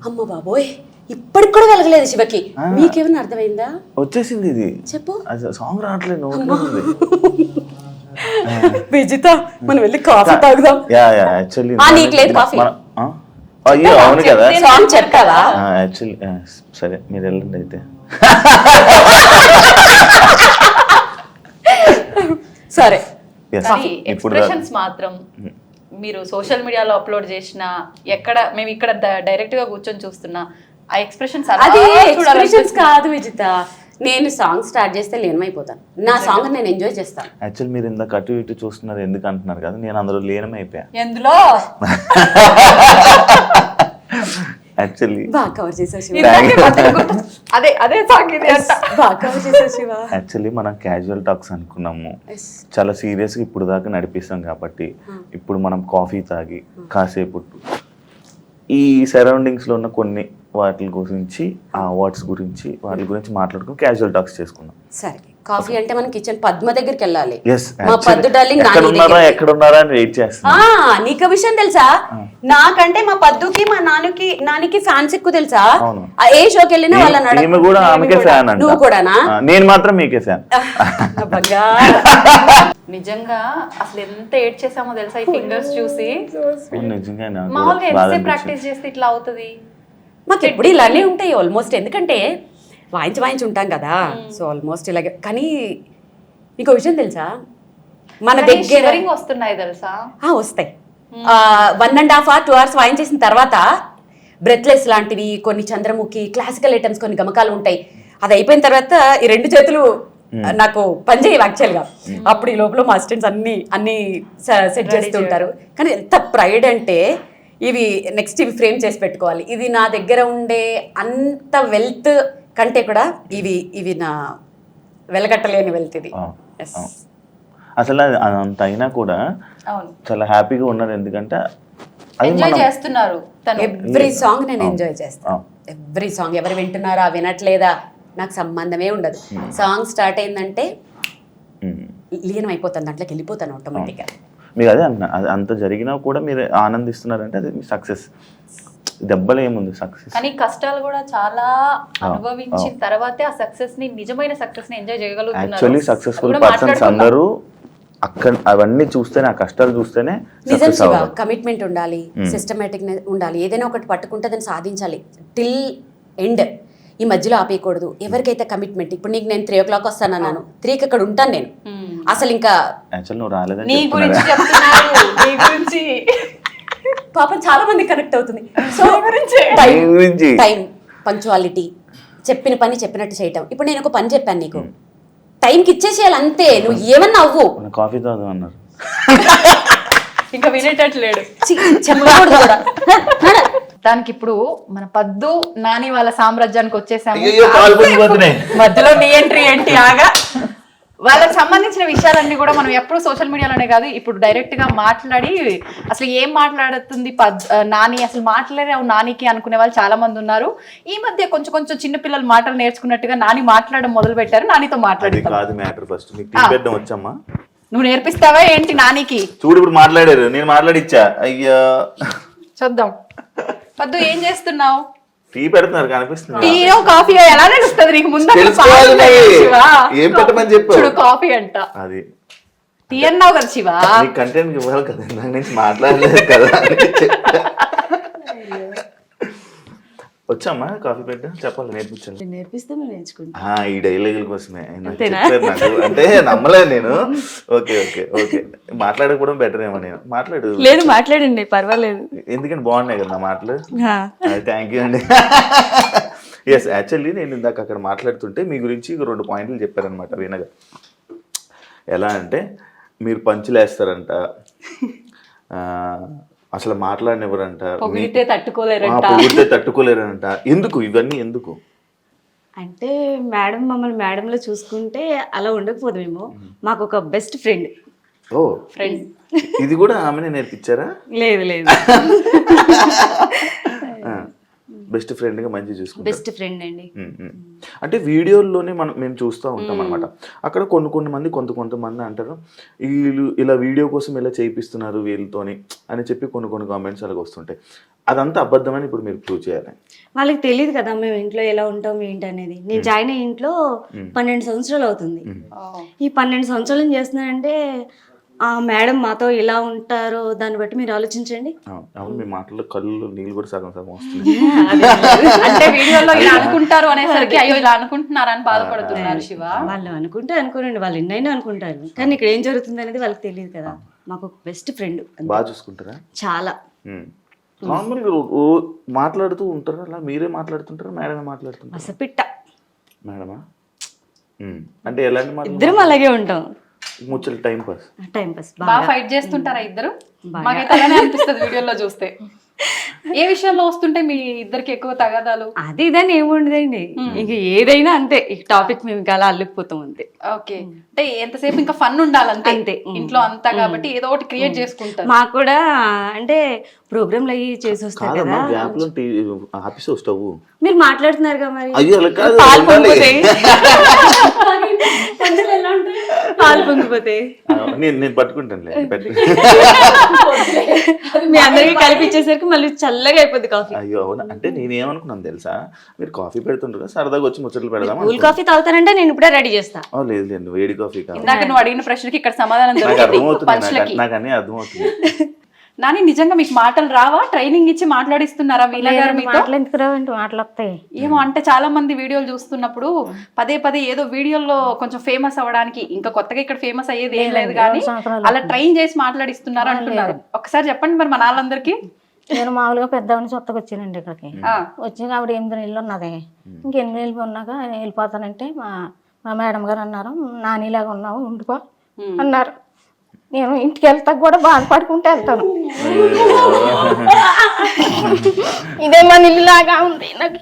అమ్మ బాబోయ్, ఇప్పటికి కూడా వెలగలేదు శివకి. మీకేమైనా అర్థమైందా? వచ్చేసింది ఇది, చెప్పు. సాంగ్ రావట్లేదు. విజిత మనం వెళ్ళి కాఫీ తాగుదాం. నీకు లేదు కాఫీ? అయ్యో అవును కదా, సాంగ్ చెప్పావా? యాక్చువల్లీ సరే మీరు వెళ్ళండి అయితే. సరే, ఎక్స్ప్రెషన్స్ మాత్రం మీరు సోషల్ మీడియాలో అప్లోడ్ చేసిన ఎక్కడ మేము ఇక్కడ డైరెక్ట్ గా కూర్చొని చూస్తున్నా ఆ ఎక్స్ప్రెషన్స్ అది ఎక్స్ప్రెషన్స్ కాదు విజిత, నేను సాంగ్ స్టార్ట్ చేస్తే లీనమైపోతాను. నా సాంగ్ నేను ఎంజాయ్ చేస్తాను. యాక్చువల్ మీరు ఇందాక అటు ఇటు చూస్తున్నారు ఎందుకు అంటున్నారు కదా, నేను అందులో లీనమైపోయా. ఎందులో యాక్చువల్లీ బాగా కవర్ చేసావు శివ. అదే అదే సాంగ్ ఇది అంట. బాగా కవర్ చేసావు శివ. యాక్చువల్లీ మనం క్యాజువల్ టాక్స్ అనుకున్నాము, చాలా సీరియస్గా ఇప్పుడు దాకా నడిపిస్తాం కాబట్టి ఇప్పుడు మనం కాఫీ తాగి కాసేపు ఈ సరౌండింగ్స్లో ఉన్న కొన్ని వాటి గురించి, ఆ అవార్డ్స్ గురించి, వాటి గురించి మాట్లాడుకుని క్యాజువల్ టాక్స్ చేసుకున్నాం. సరే, కాఫీ అంటే మనం కిచెన్ పద్మ దగ్గరికి వెళ్ళాలి. Yes, మా పద్దు డార్లింగ్ ఎక్కడున్నారా అని వెయిట్ చేస్తాను. నీకు విషయం తెలుసా, నాకంటే మా పద్దుకి మా నానికి ఫ్యాన్స్ ఎక్కువ తెలుసా. అవును. ఏ షోకి వెళ్ళినా వాళ్ళని ఈమె కూడా ఆమెకే ఫ్యాన్ అంట. నువ్వు కూడానా? నేను మాత్రం మీకే ఫ్యాన్. నిజంగా అసలు ఎంత ఏడ్ చేసామో తెలుసా ఈ ఫింగర్స్ చూసి. నిజంగా మామూలుగా ఎంతసేపు ప్రాక్టీస్ చేస్తే ఇట్లా అవుతుంది? మాకు ఎప్పుడు ఇలానే ఉంటాయి ఆల్మోస్ట్, ఎందుకంటే వాయించి ఉంటాం కదా, సో ఆల్మోస్ట్ ఇలాగే. కానీ మీకు విషయం తెలుసా, మన దగ్గర వస్తున్నాయి తెలుసా, వస్తాయి. 1.5 hours 2 hours వాయించేసిన తర్వాత బ్రెత్లెస్ లాంటివి, కొన్ని చంద్రముఖి, క్లాసికల్ ఐటమ్స్, కొన్ని గమకాలు ఉంటాయి. అది అయిపోయిన తర్వాత ఈ 2 చేతులు నాకు పనిచేయవు యాక్చువల్గా. అప్పుడు ఈ లోపల మా అసిస్టెంట్స్ అన్ని సెట్ చేస్తుంటారు. కానీ ఎంత ప్రైడ్ అంటే, ఇవి నెక్స్ట్ ఇవి ఫ్రేమ్ చేసి పెట్టుకోవాలి. ఇది నా దగ్గర ఉండే అంత వెల్త్ కంటే కూడా ఇవి నా వెలగట్టలేని వెల్త్. ఇది అసలు అంత అయినా కూడా చాలా హ్యాపీగా ఉన్నారు, ఎందుకంటే ఎంజాయ్ చేస్తున్నారు. ఎవ్రీ సాంగ్ నేను ఎంజాయ్ చేస్తాను. ఎవ్రీ సాంగ్ ఎవరు వింటున్నారా వినట్లేదా నాకు సంబంధమే ఉండదు. సాంగ్ స్టార్ట్ అయిందంటే లీనం అయిపోతాను, దాంట్లోకి వెళ్ళిపోతాను ఆటోమేటిక్గా. మీరు అదే అన్న, అంత జరిగినా కూడా మీరు ఆనందిస్తున్నారంటే అది మీ సక్సెస్. దెబ్బలు ఏముంది, సక్సెస్. కానీ కష్టాలు కూడా చాలా అనుభవించిన తర్వాతే ఆ సక్సెస్ ని, నిజమైన సక్సెస్ ని ఎంజాయ్ చేయగలుగుతున్నారు. యాక్చువల్లీ సక్సెస్ఫుల్ పర్సన్స్ అందరూ అక్కడ అవన్నీ చూస్తేనే, ఆ కష్టాలు చూస్తేనే నిజం శివ. కమిట్మెంట్ ఉండాలి, సిస్టమేటిక్ ఉండాలి. ఏదైనా ఒకటి పట్టుకుంటే దాన్ని సాధించాలి టిల్ ఎండ్. ఈ మధ్యలో ఆపేయకూడదు. ఎవరికైతే కమిట్మెంట్, ఇప్పుడు నీకు నేను 3 o'clock వస్తాను అన్నాను, 3కి అక్కడ ఉంటాను నేను. అసలు ఇంకా నువ్వు రాలేదని నీ గురించి చెప్తున్నారు, నీ గురించి పాపం చాలా మంది కనెక్ట్ అవుతుంది. సో టైం, పంక్చువాలిటీ, చెప్పిన పని చెప్పినట్టు చేయటం. ఇప్పుడు నేను ఒక పని చెప్పాను నీకు, టైంకి ఇచ్చేసేయాలి అంతే. నువ్వు ఏమన్నా అవ్వు. కాఫీ తాగు అన్నారు, ఇంకా వినేటట్లేడు, చెప్పకూడదు కూడా. దానికి ఇప్పుడు మన పద్దు నాని వాళ్ళ సామ్రాజ్యానికి వచ్చేసాము. మధ్యలో నీ ఎంట్రీ ఏంటి? ఆగా. వాళ్ళకి సంబంధించిన విషయాలన్నీ కూడా మనం ఎప్పుడు సోషల్ మీడియాలోనే కాదు, ఇప్పుడు డైరెక్ట్ గా మాట్లాడి అసలు ఏం మాట్లాడుతుంది నాని, అసలు మాట్లాడే నానికి అనుకునే వాళ్ళు చాలా మంది ఉన్నారు. ఈ మధ్య కొంచెం చిన్న పిల్లలు మాటలు నేర్చుకున్నట్టుగా నాని మాట్లాడడం మొదలు పెట్టారు. నానితో వచ్చమ్మా, నువ్వు నేర్పిస్తావా ఏంటి నానికి? చూడు ఇప్పుడు మాట్లాడారు, నేను మాట్లాడిచ్చా. అయ్యా చూద్దాం. పద్దు ఏం చేస్తున్నావు? టీ పెడుతున్నారు కనిపిస్తుంది. టీ కాఫీ ఎలా తెలుస్తుంది నీకు? ముందు ఏం పెట్టమని చెప్పు. చూడు కాఫీ అంట, అది టీ అన్నావు కదా శివ. కంటెంట్ ఇవ్వాలి కదా, దాని నుంచి మాట్లాడలేదు కదా. వచ్చామ్మా కాఫీ పెట్ట చెప్పాలి, నేర్పించాలి. నేర్పిస్తే నేర్చుకుంటా. ఈ డైలాగుల కోసమే చెప్పారు నాకు, అంటే నమ్మలేదు నేను. ఓకే ఓకే ఓకే, మాట్లాడకపోవడం బెటర్ ఏమో. నేను లేదు మాట్లాడండి, పర్వాలేదు. ఎందుకంటే బాగున్నాయి కదా నా మాటలు. థ్యాంక్ యూ అండి. ఎస్, యాక్చువల్లీ నేను ఇందాక అక్కడ మాట్లాడుతుంటే మీ గురించి 2 పాయింట్లు చెప్పారనమాట వీణగా. ఎలా అంటే మీరు పంచులు వేస్తారంట, అసలు మాట్లాడినెవరంట, పొగిడితే తట్టుకోలేరంట. ఎందుకు ఇవన్నీ ఎందుకు అంటే మేడం మమ్మల్ని మేడంలో చూసుకుంటే అలా ఉండకపోదేమో. మాకు ఒక బెస్ట్ ఫ్రెండ్. ఓ ఫ్రెండ్, ఇది కూడా ఆమెనే నేర్పించారా? లేదు లేదు, బెస్ట్ ఫ్రెండ్ గా మంచి చూసుకుంటారు. బెస్ట్ ఫ్రెండ్ అండి. అంటే వీడియోల్లోనే మేము చూస్తూ ఉంటాం అనమాట. అక్కడ కొంతమంది కొంతమంది అంటారు వీళ్ళు ఇలా వీడియో కోసం ఇలా చేయిస్తున్నారు వీళ్ళతోని అని చెప్పి కొన్ని కామెంట్స్ అలాగ వస్తుంటాయి. అదంతా అబద్ధమని ఇప్పుడు మీరు ప్రూవ్ చేయాలి. వాళ్ళకి తెలియదు కదా మేము ఇంట్లో ఎలా ఉంటాం ఏంటి అనేది. నేను జాయిన్ అయ్యే ఇంట్లో 12 సంవత్సరాలు అవుతుంది. ఈ 12 సంవత్సరాలు ఏం చేస్తున్నానంటే ఆ మేడం మాతో ఎలా ఉంటారో దాన్ని బట్టి మీరు ఆలోచించండి. అవును, మీ మాటల్లో కళ్ళు నీళ్ళు కూడా సగం వస్తుంది. అంటే వీడియోలో ఇలా అనుకుంటారు అనేసరికి అయ్యో ఇలా అనుకుంటున్నారని బాధపడుతున్నారు శివ. వాళ్ళు అనుకుంటే అనుకోనండి, వాళ్ళు ఎన్నైనా అనుకుంటారు, కానీ ఇక్కడ ఏం జరుగుతుంది అనేది వాళ్ళకి తెలియదు కదా. మాకు ఒక బెస్ట్ ఫ్రెండ్. బాగా చూసుకుంటారా? చాలా. నార్మల్గా మాట్లాడుతూ ఉంటారా? అలా మీరే మాట్లాడుతుంటారా, మేడమే మాట్లాడుతుంటారా? అసపిట్ట మేడమా? అంటే ఎలాంటి మాటలు? ఇద్దరం అలాగే ఉంటాం. ముచ్చలు టైం పాస్. టైం పాస్ బాగా ఫైట్ చేస్తుంటారా ఇద్దరు? మాకైతే అలానే అనిపిస్తుంది వీడియోలో చూస్తే. ఏ విషయంలో వస్తుంటాయి మీ ఇద్దరికి ఎక్కువ తగాదాలు? అది ఇదని ఏముండదండి, ఇంక ఏదైనా అంతే. ఈ టాపిక్ మేము ఇంకా అలా అల్లుకుపోతాం అంతే. ఓకే, అంటే ఎంతసేపు ఇంకా ఫన్ ఉండాలంతే అంతే. ఇంట్లో అంతా కాబట్టి ఏదో ఒకటి క్రియేట్ చేసుకుంటారు. మాకు కూడా అంటే ప్రోగ్రాంలు అయ్యి చేసి వస్తారు కాదమ్మా, కదా, గ్యాప్ లో ఆఫీస్ వస్తావు. మీరు మాట్లాడుతున్నారు కదా మరి. అయ్యో అలా కాదు, పాలు ఉండాలి. పొంగిపోతాయి. పాలు పొంగిపోతాయి. నేను పట్టుకుంటానులే. మీ అందరికి కలిపిచ్చేసరికి మళ్ళీ చల్లగా అయిపోద్ది కాఫీ. అయ్యో అవునా? అంటే నేనేమనుకున్నాను తెలుసా, మీరు కాఫీ పెడుతుంటారు సరదాగా వచ్చి ముచ్చట్లు పెడదామా? కూల్ కాఫీ తాగుతానంటే నేను ఇప్పుడే రెడీ చేస్తా. లేదు లేదు, వేడి కాఫీ కాదు. ఇందాక నువ్వు అడిగిన ప్రశ్నకి ఇక్కడ సమాధానం నాకు దొరికింది అర్థమవుతుంది, పంచులకి. నాకు అన్నీ అర్థమవుతుంది. నాని నిజంగా మీకు మాటలు రావా? ట్రైనింగ్ ఇచ్చి మాట్లాడిస్తున్నారా వీళ్ళ గారు మీతో? మాటలు ఎందుకు రావండి, మాటలు వస్తాయి. ఏమో అంటే చాలా మంది వీడియోలు చూస్తున్నప్పుడు పదే పదే ఏదో వీడియోలో కొంచెం ఫేమస్ అవ్వడానికి, ఇంకా కొత్తగా ఇక్కడ ఫేమస్ అయ్యేది ఏం లేదు కానీ అలా ట్రైన్ చేసి మాట్లాడిస్తున్నారు అంటున్నారు. ఒకసారి చెప్పండి మరి మన వాళ్ళందరికీ. నేను మామూలుగా పెద్దవాడిని సొత్తకు వచ్చానండి ఇక్కడికి. వచ్చి ఆవిడ 8 నెలలు ఉన్నది. ఇంక 8 నెలలు ఉన్నాక నేను వెళ్ళిపోతానంటే మా మేడం గారు అన్నారు, నానిలాగా ఉన్నావు ఉండిపో అన్నారు. నేను ఇంటికి వెళ్తా కూడా బాధపడుకుంటూ వెళ్తాను. ఇదే మన ఇల్లులాగా ఉంది నాకు.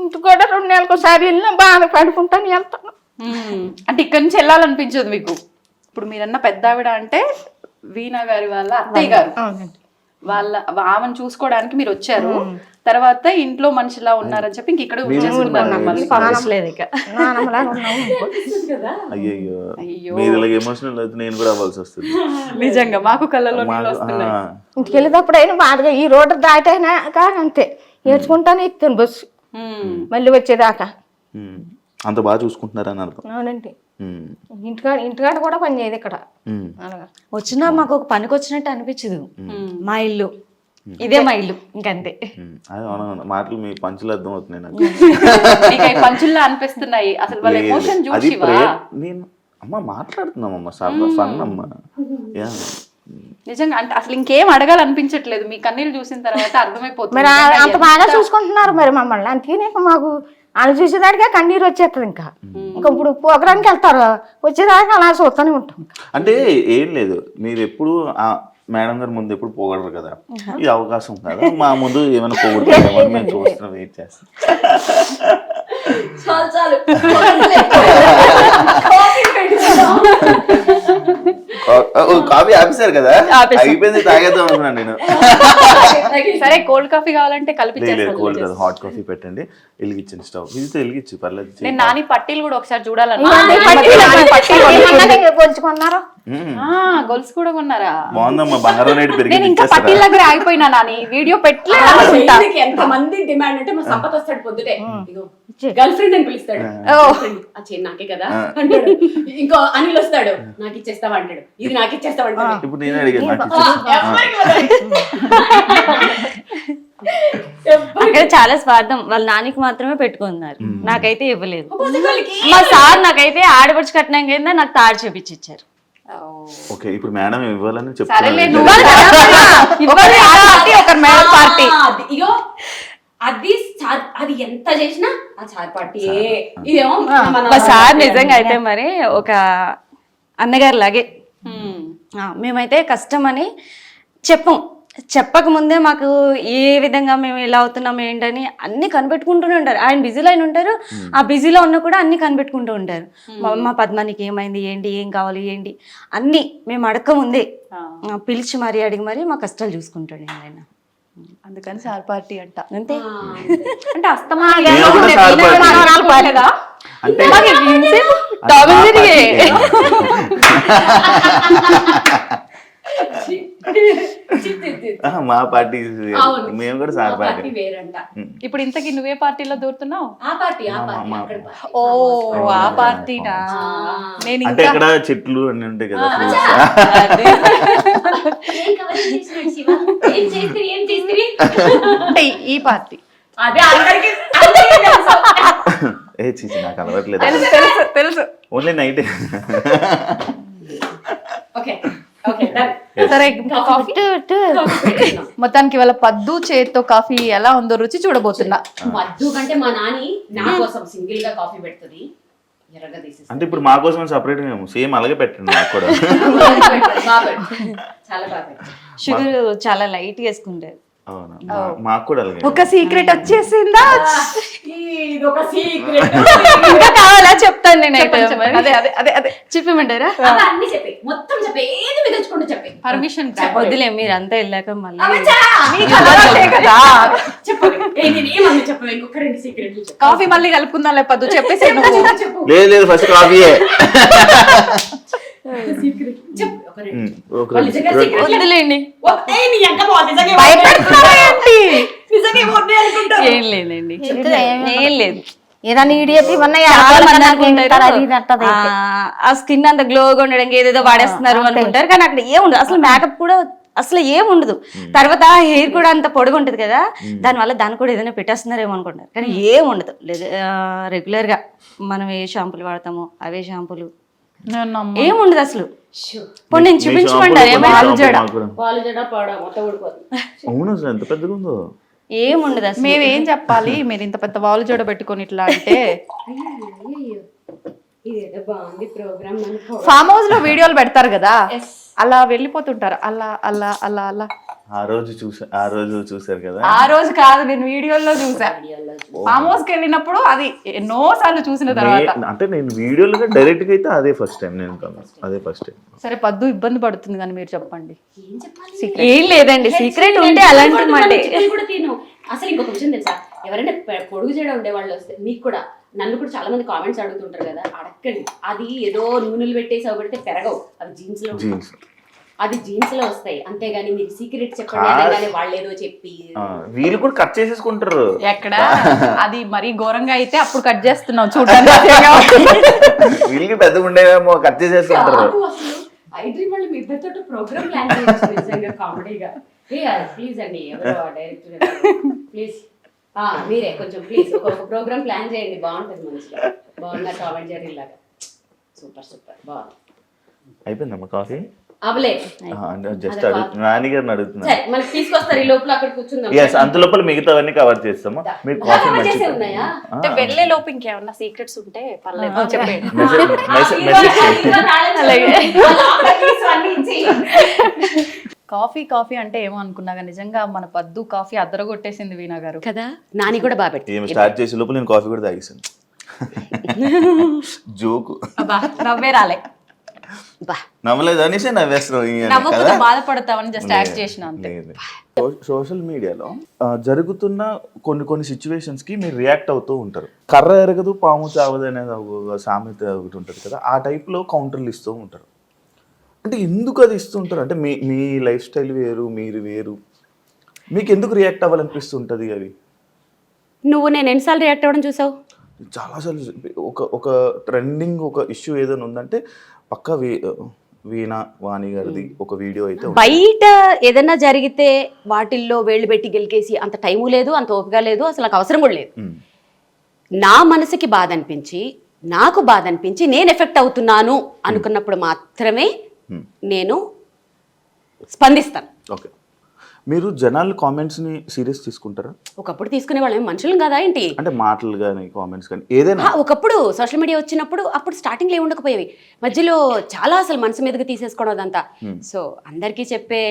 ఇంటికి కూడా 2 నెలలకు ఒకసారి వెళ్ళినా బాధపడుకుంటాను వెళ్తాను. అంటే ఇక్కడ నుంచి వెళ్ళాలనిపించదు మీకు? ఇప్పుడు మీరన్న పెద్ద ఆవిడ అంటే వీణా గారి వాళ్ళ అత్తయ్య గారు, వాళ్ళ ఆమెను చూసుకోవడానికి మీరు వచ్చారు. తర్వాత ఇంట్లో మనిషిలా ఉన్నారని చెప్పి ఇంక ఇక్కడ పంపించలేదు ఇక. నానమ్మలాగా ఉన్నావు. అయ్యో మీరు ఇలాగ ఎమోషనల్ అయితే నేను కూడా అవ్వాల్సి వస్తుంది. నిజంగా మాకు కళ్ళలో నీళ్ళు వస్తున్నాయి. ఇంటికి వెళ్ళేటప్పుడు అయినా బాధగా ఈ రోడ్డు దాటైనాక అంతే ఏడ్చుకుంటానే ఎక్కుతాను బస్సు మళ్ళీ వచ్చేదాకా. అంత బాగా చూసుకుంటున్నారని అర్థం. అవునండి. ఇంటికాడ కూడా పని చేయదు ఇక్కడ. వచ్చినా మాకు ఒక పనికి వచ్చినట్టు అనిపించదు. మా ఇల్లు ఇదే మా ఇల్లు, ఇంకంతే. అవునవును, మాటలు మీ పంచులు అర్థం అవుతున్నాయి నాకు. పంచుల్లా అనిపిస్తున్నాయి అసలు వాళ్ళ ఎమోషన్ చూసి. నేను అమ్మ మాట్లాడుతున్నామమ్మా, ఫన్ అమ్మా. నిజంగా అంటే అసలు ఇంకేం అడగాలనిపించట్లేదు మీ కన్నీళ్ళు చూసిన తర్వాత అర్థమైపోతుంది. మరి అంత బాగా చూసుకుంటున్నారు మరి మమ్మల్ని. అందుకనే మాకు వాళ్ళు చూసేదానికే కన్నీరు వచ్చేస్తుంది. ఇంకా ఇప్పుడు ప్రోగ్రాంకి వెళ్తారు, వచ్చేదాకా అలా చూస్తూనే ఉంటాం. అంటే ఏం లేదు, మీరు ఎప్పుడు మేడం గారి ముందు ఎప్పుడు పోగలరు కదా, ఈ అవకాశం కదా మా ముందు ఏమైనా పోగొట్టుకుంటామో మేము చూస్తున్నాం, వెయిట్ చేస్తాం. కాఫీ ఆపేశారు కదా, అయిపోయింది తాగేద్దాం అనుకున్నాను నేను. సరే కోల్డ్ కాఫీ కావాలంటే కలిపి కోల్డ్ కాదు, హాట్ కాఫీ పెట్టండి, వెలిగించండి స్టవ్. ఇది వెలిగించు పర్లేదు. నేను నాని పట్టీలు కూడా ఒకసారి చూడాలని. పంచుకున్నారు, గొలుసు కూడా కొన్నారా? బాగుందమ్మా, బంగారం రేటు నేను పెరిగింది. ఇంకా పట్టీల దగ్గర ఆగిపోయినా నాని, వీడియో పెట్టలేదు. ఎంత మంది డిమాండ్ అంటే మా సంపత్ వస్తాడు పొద్దుటే, గర్ల్ ఫ్రెండ్ అని పిలుస్తాడు. ఆ చైన్ నాకే కదా అంటాడు. ఇంకో అనిల్ వస్తాడు, నాకు ఇచ్చేస్తావా అంటాడు, ఇది నాకు ఇచ్చేస్తావా అంటాడు. ఇప్పుడు నేనే అడిగాను, నాకు అక్కడ చాలా స్వార్థం. వాళ్ళ నానికి మాత్రమే పెట్టుకున్నారు, నాకైతే ఇవ్వలేదు. మా సార్ నాకైతే ఆడపడుచు కట్నం కింద నాకు తాడు చూపించి ఇచ్చారు. ఓకే, ఇప్పుడు మేడం ఇవ్వాలని సరేలే, పార్టీ ఇగో అది అది ఎంత చేసినా ఆ చార్ పార్టీ. ఇదేమో మా సార్ నిజంగా అయితే మరి ఒక అన్నగారు లాగే. మేమైతే కష్టం అని చెప్పక ముందే మాకు ఏ విధంగా మేము ఎలా అవుతున్నాం ఏంటని అన్ని కనిపెట్టుకుంటూనే ఉంటారు. ఆయన బిజీలో ఆయన ఉంటారు, ఆ బిజీలో ఉన్న కూడా అన్ని కనిపెట్టుకుంటూ ఉంటారు. మా పద్మానికి ఏమైంది, ఏంటి, ఏం కావాలి, ఏంటి అన్ని మేము అడక్క ముందే పిలిచి మరీ అడిగి మరీ మా కష్టాలు చూసుకుంటాడు ఆయన. అందుకని సార్ పార్టీ అంట. అంతే. అంటే అస్తమా మా పార్టీ, మేము కూడా సార్ పార్టీ. ఇప్పుడు ఇంతకీ నువ్వే పార్టీలో దూరుతున్నావు? ఆ పార్టీ ఓ ఆ పార్టీనా? నేను అంటే ఇక్కడ చెట్లు అన్ని ఉంటాయి కదా. అంటే ఈ పార్టీ అదే అందరికి ఏ చీచి నాకు అలవట్లేదు, తెలుసు only night. Okay okay done. సరే కాఫీ పెట్టు. మొత్తానికి వాళ్ళ పద్దు చేతితో కాఫీ ఎలా ఉందో రుచి చూడబోతున్నా. మద్దు కంటే మా నాని నా కోసం సింగిల్ గా కాఫీ పెడుతుంది, ఎర్రగా తీసేసి అంటే ఇప్పుడు మా కోసం సపరేట్ మేము సేమ్ అలాగే పెట్టండి నాకు కూడా. చాలా బాగా పెట్టారు. షుగర్ చాలా లైట్ వేసుకుంటారు. అవునా మాకు కూడా అలాగే. ఒక సీక్రెట్ వచ్చేసిందా? ఇది ఒక సీక్రెట్. ఇంకా కావాలా చెప్తాను నేనైతే. అదే అదే అదే అదే చెప్పమంటారా? అన్ని చెప్పే, మొత్తం చెప్పే, ఏది మిగల్చుకుంటూ చెప్పే. పర్మిషన్ వద్దులే, మీరు అంతా వెళ్ళాక మళ్ళీ కదా. ఏమన్నా చెప్పు, ఇంకొక 2 సీక్రెట్లు చెప్పు. కాఫీ మళ్ళీ కలుపుకుందాం లే పద్దు, చెప్పేసి నువ్వు. చెప్పు లేదు లేదు ఫస్ట్ కాఫీయే. సీక్రెట్ చెప్పు, ఒక 2. ఒక వాళ్ళు నిజంగా secret వద్దులేండి. నీ అంక బాగుంది, నిజంగా భయపెడుతున్నావా ఏంటి? నిజంగా ఏమొద్దు అనుకుంటారు. ఏం లేదండి, ఏం లేదు. ఏదైనా ఇడియట్ ఇవన్నీ చాలా మంది అనుకుంటారు, అది ఇది అంటది. ఆ స్కిన్ అంత గ్లోగా ఉండడానికి ఏదేదో వాడేస్తున్నారు అనుకుంటారు, కానీ అక్కడ ఏముండదు అసలు. మేకప్ కూడా అసలు ఏముండదు. తర్వాత హెయిర్ కూడా అంత పొడుగు ఉంటది కదా, దానివల్ల దాన్ని కూడా ఏదైనా పెట్టేస్తున్నారేమో అనుకుంటారు, కానీ ఏముండదు. రెగ్యులర్ గా మనం ఏ షాంపూలు వాడతామో అవే షాంపూలు, ఏముండదు అసలు. ఇప్పుడు నేను చూపించమంటారు ఏమైనా వాళ్ళు జడ పాడ మొత్తం ఊడిపోతుంది. అవును అసలు ఎంత పెద్దగా ఉందో. ఏముండదు అసలు. మేము ఏం చెప్పాలి, మీరు ఇంత పెద్ద వాలు జోడ పెట్టుకొని ఇట్లా అంటే? ఇదేదో బాగుంది ప్రోగ్రామ్ అనుకో. ఫామ్ హౌస్ లో వీడియోలు పెడతారు కదా, అలా వెళ్ళిపోతుంటారు. అలా అలా అలా అలా. ఆ రోజు చూసారు కదా. ఆ రోజు కాదు, నేను వీడియోలో చూసా. ఫామ్ హౌస్ కి వెళ్ళినప్పుడు అది ఎన్నో సార్లు చూసిన తర్వాత. అంటే నేను వీడియోలో డైరెక్ట్ గా అయితే అదే ఫస్ట్ టైం నేను అదే ఫస్ట్ టైం. సరే పద్దు ఇబ్బంది పడుతుంది కానీ మీరు చెప్పండి. ఏం లేదండి, సీక్రెట్ ఉంటే అలాంటి మాట. చికెన్ కూడా తిను. అసలు ఇంకొక విషయం తెలుసా, ఎవరైనా పొడుగు చేయడం ఉండే వాళ్ళు వస్తే మీకు కూడా, నన్ను కూడా చాలా మంది కామెంట్స్ అడుగుతుంటారు కదా, అడగండి. అది ఏదో నూనెలు పెట్టేసి అవి పెడితే పెరగవు, అవి జీన్స్ లో అది జీన్స్ లో వస్తాయి, అంతేగాని మీరు సీక్రెట్ చెప్పండి అనగానే వాళ్ళు ఏదో చెప్పి వీళ్ళు కూడా కట్ చేసేసుకుంటారు. ఎక్కడ అది మరీ ఘోరంగా అయితే అప్పుడు కట్ చేస్తున్నావు చూడడానికి. వీళ్ళకి పెద్దగా ఉండేవేమో కట్ చేసేసుకుంటారు. ఐ డ్రీమ్ వాళ్ళు మీ ఇద్దరితో ప్రోగ్రామ్ ప్లాన్ చేయొచ్చు నిజంగా కామెడీగా. ప్లీజ్ అండి, ఎవరో డైరెక్టర్ ప్లీజ్ మీరే కొంచెం ప్లీజ్ ఒక ప్రోగ్రామ్ ప్లాన్ చేయండి, బాగుంటుంది మంచిగా. బాగున్నా టామ్ అండ్ జెర్రీ లాగా. సూపర్ సూపర్ బాగుంది. అయిపోయిందమ్మా కాఫీ? అవలే జస్ట్ నాని గారిని అడుగుతున్నా. సరే మనకి తీసుకొస్తారు, ఈ లోపల అక్కడ కూర్చుందాం. ఎస్, అంత లోపల మిగతావన్నీ కవర్ చేస్తాము. మీరు కాఫీ చేసే ఉన్నాయా? అంటే వెళ్ళే లోపు ఇంకేమన్నా సీక్రెట్స్ ఉంటే పర్లేదు చెప్పండి. కాఫీ కాఫీ అంటే ఏమో అనుకున్నా, నిజంగా మన పద్దు కాఫీ అద్దరగొట్టేసింది వీణా గారు కదా. నాని కూడా బాగా పెట్టి ఏం స్టార్ట్ చేసే లోపల నేను కాఫీ కూడా తాగేసాను. జోకు నవ్వే రాలే. నవ్వలేదు అనేసి నవ్వేస్తున్నావు. నవ్వకుండా బాధపడతామని జస్ట్ యాక్ట్ చేసిన అంతే. సోషల్ మీడియాలో జరుగుతున్న కొన్ని సిచ్యువేషన్స్ కి మీరు రియాక్ట్ అవుతూ ఉంటారు. కర్ర ఎరగదు పాము చావదు అనేది ఒక సామెత ఒకటి ఉంటుంది కదా, ఆ టైప్ లో కౌంటర్లు ఇస్తూ ఉంటారు. అంటే ఎందుకు అది ఇస్తూ ఉంటారు? అంటే మీ లైఫ్ స్టైల్ వేరు, మీరు వేరు, మీకు ఎందుకు రియాక్ట్ అవ్వాలనిపిస్తుంటది అవి? నువ్వు నేను ఎన్నిసార్లు రియాక్ట్ అవ్వడం చూసావు? చాలాసార్లు. ఒక ట్రెండింగ్ ఒక ఇష్యూ ఏదైనా ఉందంటే పక్క వీణా వాణి గారిది ఒక వీడియో అయితే బయట ఏదైనా జరిగితే వాటిల్లో వేళ్ళు పెట్టి గెలికేసి అంత టైము లేదు, అంత ఓపిక లేదు, అసలు నాకు అవసరం కూడా లేదు. నా మనసుకి బాధ అనిపించి, నాకు బాధ అనిపించి, నేను ఎఫెక్ట్ అవుతున్నాను అనుకున్నప్పుడు మాత్రమే నేను స్పందిస్తాను. ఓకే. మీరు జనాలు కామెంట్స్ ని సీరియస్ తీసుకుంటారా? ఒకప్పుడు తీసుకునే వాళ్ళం, మనుషులు కదా ఏంటి, అంటే మాటలు కానీ కామెంట్స్ కానీ ఏదైనా. ఒకప్పుడు సోషల్ మీడియా వచ్చినప్పుడు అప్పుడు స్టార్టింగ్ లో ఉండకపోయేవి, మధ్యలో చాలా అసలు మనసు మీదకి తీసేసుకోవడం అదంతా. సో అందరికీ చెప్పే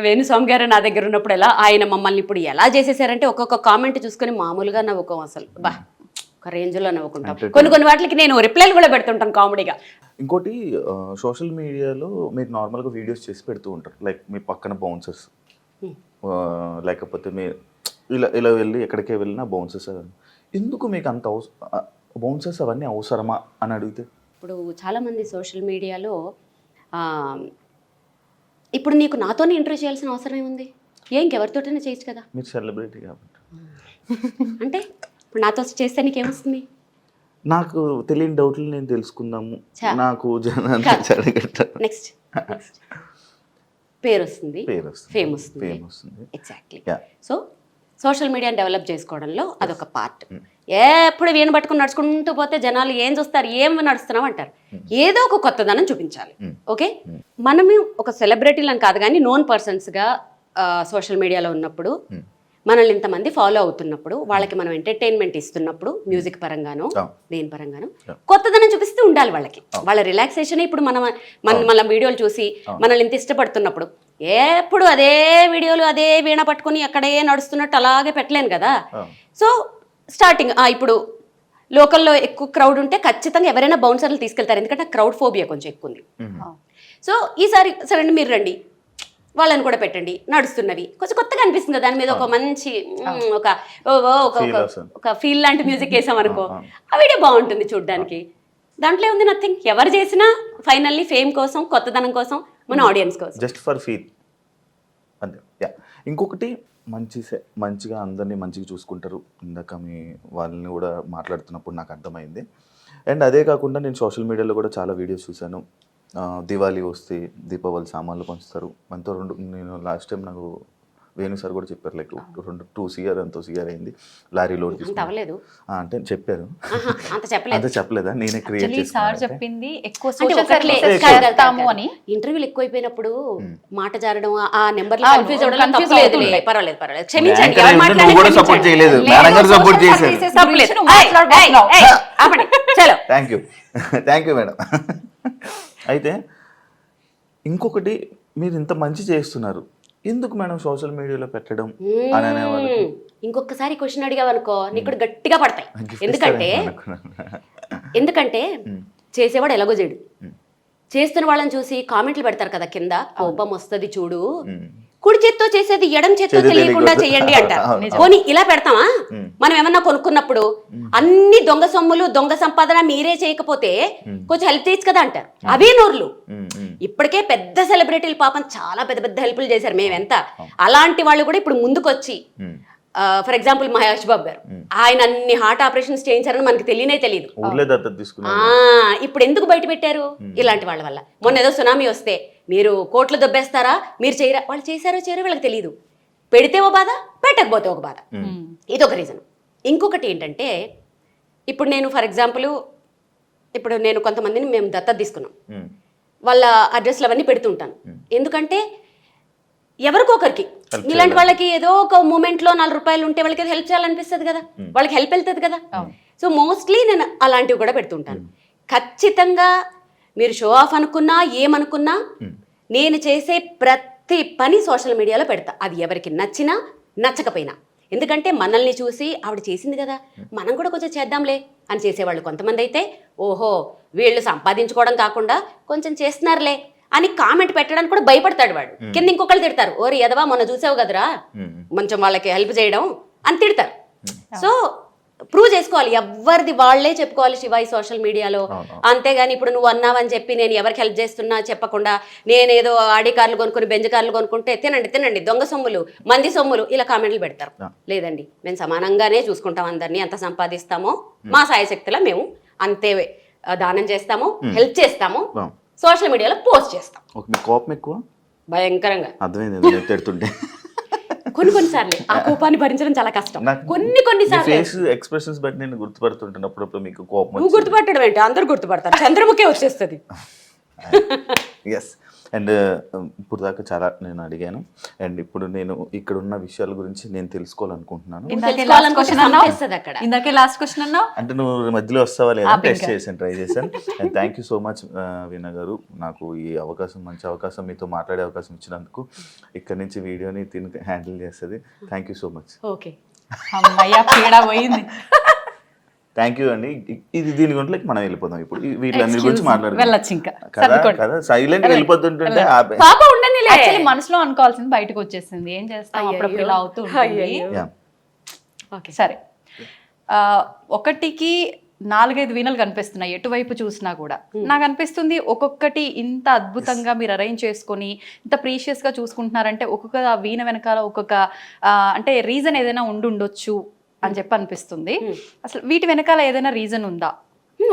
వేణుస్వామి గారు నా దగ్గర ఉన్నప్పుడు ఎలా ఆయన మమ్మల్ని ఇప్పుడు ఎలా చేసేసారంటే ఒక్కొక్క కామెంట్ చూసుకొని మామూలుగా నవ్వుకోం, అసలు బా ఒక రేంజ్ లో నవ్వుకుంటాం. కొన్ని వాటికి నేను రిప్లైలు కూడా పెడుతుంటాను కామెడీగా. ఇంకోటి సోషల్ మీడియాలో మీరు నార్మల్గా వీడియోస్ చేసి పెడుతూ ఉంటారు, లైక్ మీ పక్కన బౌన్సర్స్, లేకపోతే మీరు ఇలా వెళ్ళి ఎక్కడికే వెళ్ళినా బౌన్సర్స్. ఎందుకు మీకు అంత బౌన్సర్స్ అవన్నీ అవసరమా అని అడిగితే? ఇప్పుడు చాలామంది సోషల్ మీడియాలో ఇప్పుడు నీకు నాతోనే ఇంటర్వ్యూ చేయాల్సిన అవసరం ఏముంది? ఇంకెవరితోటైనా చేయొచ్చు కదా. మీరు సెలబ్రిటీ కాబట్టి. అంటే ఇప్పుడు నాతో చేస్తే నీకేమొస్తుంది? నాకు తెలియని డౌట్లు నేను తెలుసుకుందాము, నాకు నెక్స్ట్ పేరు వస్తుంది, ఫేమ్ వస్తుంది. ఎగ్జాక్ట్లీ. సో సోషల్ మీడియాని డెవలప్ చేసుకోవడంలో అదొక పార్ట్. ఎప్పుడు వీణ పట్టుకుని నడుచుకుంటూ పోతే జనాలు ఏం చూస్తారు, ఏం నడుస్తున్నాం అంటారు. ఏదో ఒక కొత్తదనం చూపించాలి. ఓకే, మనము ఒక సెలబ్రిటీలను కాదు కానీ నోన్ పర్సన్స్గా సోషల్ మీడియాలో ఉన్నప్పుడు, మనల్ని ఇంతమంది ఫాలో అవుతున్నప్పుడు, వాళ్ళకి మనం ఎంటర్టైన్మెంట్ ఇస్తున్నప్పుడు, మ్యూజిక్ పరంగానో దేని పరంగానో కొత్తదనం చూపిస్తూ ఉండాలి వాళ్ళకి. వాళ్ళ రిలాక్సేషన్ ఇప్పుడు మన వీడియోలు చూసి మనల్ని ఇంత ఇష్టపడుతున్నప్పుడు ఎప్పుడు అదే వీడియోలు అదే వీణ పట్టుకుని అక్కడే నడుస్తున్నట్టు అలాగే పెట్టలేను కదా. సో స్టార్టింగ్ ఇప్పుడు లోకల్లో ఎక్కువ క్రౌడ్ ఉంటే ఖచ్చితంగా ఎవరైనా బౌన్సర్లు తీసుకెళ్తారు, ఎందుకంటే క్రౌడ్ ఫోబియా కొంచెం ఎక్కువ ఉంది. సో ఈసారి సరే మీరు రండి, వాళ్ళని కూడా పెట్టండి, నడుస్తున్నవి కొంచెం కొత్తగా అనిపిస్తుంది కదా, దాని మీద ఒక మంచి ఒక ఫీల్ లాంటి మ్యూజిక్ వేసాం అనుకో, ఆ వీడియో బాగుంటుంది చూడడానికి. దాంట్లో ఉంది నథింగ్. ఎవరు చేసినా ఫైనల్లీ ఫేమ్ కోసం, కొత్తదనం కోసం, మన ఆడియన్స్ కోసం, జస్ట్ ఫర్ ఫీల్ అంతే. యా, ఇంకొకటి మంచిగా అందరినీ మంచిగా చూసుకుంటారు. ఇందాక మీ వాళ్ళని కూడా మాట్లాడుతున్నప్పుడు నాకు అర్థమైంది. అండ్ అదే కాకుండా నేను సోషల్ మీడియాలో కూడా చాలా వీడియోస్ చూశాను. దివాళీ వస్తే దీపావళి సామాన్లు పంచుతారు మనతో. నేను లాస్ట్ టైం నాకు వేణు సార్ కూడా చెప్పారు, లైక్ 2 CR ఎంతో CR అయింది లారీ లోడ్ తీసుకుని అంటే చెప్పారు. అంత చెప్పలేదా, నేనే క్రియేట్ చెప్పింది ఎక్కువ ఇంటర్వ్యూలు ఎక్కువైపోయినప్పుడు మాట జారడం, ఆ నెంబర్ కన్ఫ్యూజ్ అవ్వడం తప్పులేదు. పర్వాలేదు క్షమించండి. సపోర్ట్ చేయలేదు, సపోర్ట్ చేశారు. Thank you madam. అయితే ఇంకొకటి, మీరు ఇంత మంచి చేస్తున్నారు, ఎందుకు మేడం సోషల్ మీడియాలో పెట్టడం అని అనేవాళ్ళు. ఇంకొకసారి క్వశ్చన్ అడిగావనుకో నీకు గట్టిగా పడతాయి. ఎందుకంటే చేసేవాడు ఎలాగో చేయడు, చేస్తున్న వాళ్ళని చూసి కామెంట్లు పెడతారు కదా కింద, కోపం వస్తుంది చూడు, కుడి చేత్తో చేసేది ఎడం చేత్తో తెలియకుండా చేయండి అంటారు. పోనీ ఇలా పెడతామా మనం ఏమన్నా కొనుక్కున్నప్పుడు, అన్ని దొంగ సొమ్ములు దొంగ సంపాదన మీరే చేయకపోతే కొంచెం హెల్ప్ చేయొచ్చు కదా అంటారు. అవే నోర్లు. ఇప్పటికే పెద్ద సెలబ్రిటీలు పాపం చాలా పెద్ద పెద్ద హెల్ప్లు చేశారు మేమెంత. అలాంటి వాళ్ళు కూడా ఇప్పుడు ముందుకొచ్చి, ఫర్ ఎగ్జాంపుల్ మహేష్ బాబు గారు, ఆయన అన్ని హార్ట్ ఆపరేషన్స్ చేయించారని మనకు తెలియదు. ఇప్పుడు ఎందుకు బయట పెట్టారు? ఇలాంటి వాళ్ళ వల్ల. మొన్న ఏదో సునామీ వస్తే మీరు కోట్లు దొబ్బేస్తారా, మీరు చేయరా, వాళ్ళు చేశారో చేయరో వీళ్ళకి తెలియదు. పెడితే ఒక బాధ, పెట్టకపోతే ఒక బాధ. ఇదొక రీజన్. ఇంకొకటి ఏంటంటే, ఇప్పుడు నేను ఫర్ ఎగ్జాంపుల్ ఇప్పుడు నేను కొంతమందిని మేము దత్తత తీసుకున్నాం, వాళ్ళ అడ్రస్లు అవన్నీ పెడుతుంటాను. ఎందుకంటే ఎవరికొకరికి, ఇలాంటి వాళ్ళకి ఏదో ఒక మూమెంట్లో 4 రూపాయలు ఉంటే వాళ్ళకి హెల్ప్ చేయాలనిపిస్తుంది కదా, వాళ్ళకి హెల్ప్ వెళ్తుంది కదా. సో మోస్ట్లీ నేను అలాంటివి కూడా పెడుతుంటాను. ఖచ్చితంగా మీరు షో ఆఫ్ అనుకున్నా ఏమనుకున్నా నేను చేసే ప్రతి పని సోషల్ మీడియాలో పెడతా, అది ఎవరికి నచ్చినా నచ్చకపోయినా. ఎందుకంటే మనల్ని చూసి ఆవిడ చేసింది కదా, మనం కూడా కొంచెం చేద్దాంలే అని చేసేవాళ్ళు కొంతమంది అయితే, ఓహో వీళ్ళు సంపాదించుకోవడం కాకుండా కొంచెం చేస్తున్నారులే అని కామెంట్ పెట్టడానికి కూడా భయపడతాడు వాడు. కింద ఇంకొకళ్ళు తిడతారు, ఓరి ఎదవా మొన్న చూసావు కదరా కొంచెం వాళ్ళకి హెల్ప్ చేయడం అని తిడతారు. సో ప్రూవ్ చేసుకోవాలి, ఎవరిది వాళ్ళే చెప్పుకోవాలి శివ ఈ సోషల్ మీడియాలో. అంతేగాని ఇప్పుడు నువ్వు అన్నావని చెప్పి నేను ఎవరికి హెల్ప్ చేస్తున్నా చెప్పకుండా, నేనేదో ఆడి కార్లు కొనుక్కుని బెంజ్ కార్లు కొనుక్కుంటే తినండి దొంగ సొమ్ములు మంది సొమ్ములు ఇలా కామెంట్లు పెడతారు. లేదండి, మేము సమానంగానే చూసుకుంటాం అందరినీ, ఎంత సంపాదిస్తామో మా సాయశక్తిలో మేము అంతే దానం చేస్తాము, హెల్ప్ చేస్తాము, సోషల్ మీడియాలో పోస్ట్ చేస్తాం. కోపం ఎక్కువ భయంకరంగా అర్థమైంది. కొన్నిసార్లు ఆ కోపాన్ని భరించడం చాలా కష్టం. కొన్నిసార్లు ఎక్స్ప్రెషన్స్ బట్టి నేను గుర్తుపడుతుంటాను. అప్పుడప్పుడు మీకు కోపం నువ్వు గుర్తుపట్టడం ఏంటి, అందరు గుర్తుపడతారు, చంద్రముఖే వచ్చేస్తుంది. ఎస్. అండ్ ఇప్పుడు దాకా చాలా నేను అడిగాను, అండ్ ఇప్పుడు నేను ఇక్కడ ఉన్న విషయాల గురించి నేను తెలుసుకోవాలనుకుంటున్నాను. ఇందాకే లాస్ట్ క్వశ్చన్ అన్నా అంటే నువ్వు మధ్యలో వస్తావా లేదా టెస్ట్ చేశాను, ట్రై చేశాను. And thank you so much Veena garu, నాకు ఈ అవకాశం, మంచి అవకాశం, మీతో మాట్లాడే అవకాశం ఇచ్చినందుకు. ఇక్కడ నుంచి వీడియోని తిని హ్యాండిల్ చేస్తుంది. Thank you so much. Okay, పోయింది. థ్యాంక్ యూ అండి. ఇది దీని గురించి మనం వెళ్ళిపోదాం. ఇప్పుడు వీటిలన్నిటి గురించి మాట్లాడదాం. సైలెంట్ వెళ్ళిపోతుంటే మనసులో అనుకోవాల్సింది బయటకు వచ్చేసింది. ఏం చేస్తాం, అప్పుడప్పుడు ఇలా అవుతూ ఉంటుంది. సరే, 1కి 4-5 వీణలు కనిపిస్తున్నాయి ఎటువైపు చూసినా కూడా. నాకు అనిపిస్తుంది ఒక్కొక్కటి ఇంత అద్భుతంగా మీరు అరేంజ్ చేసుకొని ఇంత ప్రీషియస్గా చూసుకుంటున్నారంటే ఒక్కొక్క వీణ వెనకాల ఒక్కొక్క అంటే రీజన్ ఏదైనా ఉండొచ్చు అని చెప్పి అనిపిస్తుంది. అసలు వీటి వెనకాల ఏదైనా రీజన్ ఉందా?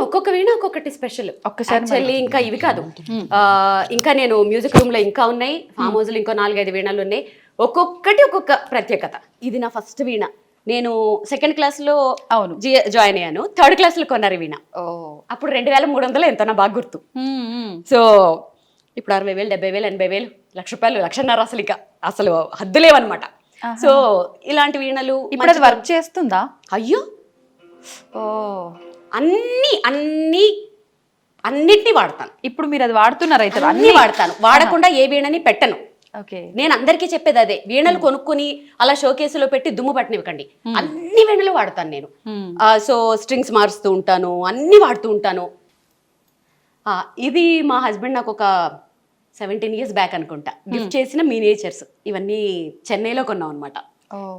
ఒక్కొక్క వీణ ఒక్కొక్కటి స్పెషల్. ఒక్కసారి ఇంకా ఇవి కాదు, ఇంకా నేను మ్యూజిక్ రూమ్ లో ఇంకా ఉన్నాయి, ఫామ్ హౌస్ లో ఇంకో 4-5 వీణలు ఉన్నాయి. ఒక్కొక్కటి ఒక్కొక్క ప్రత్యేకత. ఇది నా ఫస్ట్ వీణ, నేను సెకండ్ క్లాస్లో అవును. జాయిన్ అయ్యాను, థర్డ్ క్లాస్లో కొన్నారు వీణ. ఓ అప్పుడు 2300 ఎంతో నా బాగా గుర్తు. సో ఇప్పుడు 60,000, 70,000, 80,000, ₹1,00,000, ₹1,50,000 అసలు ఇక అసలు హద్దులేవన్నమాట. సో ఇలాంటి వీణలు ఇప్పుడు అది వర్క్ చేస్తుందా? అయ్యో ఓ అన్నిటినీ వాడతాను. ఇప్పుడు మీరు అది వాడుతున్నారు అయితే? అన్ని వాడతాను, వాడకుండా ఏ వీణని పెట్టను. ఓకే. నేను అందరికీ చెప్పేది అదే, వీణలు కొనుక్కొని అలా షోకేసులో పెట్టి దుమ్ము పట్టనివ్వకండి. అన్ని వీణలు వాడతాను నేను. సో స్ట్రింగ్స్ మారుస్తూ ఉంటాను, అన్ని వాడుతూ ఉంటాను. ఇది మా హస్బెండ్ నాకు ఒక 17 years బ్యాక్ అనుకుంటా గిఫ్ట్ చేసిన మినియేచర్స్. ఇవన్నీ చెన్నైలో కొన్నాం అనమాట.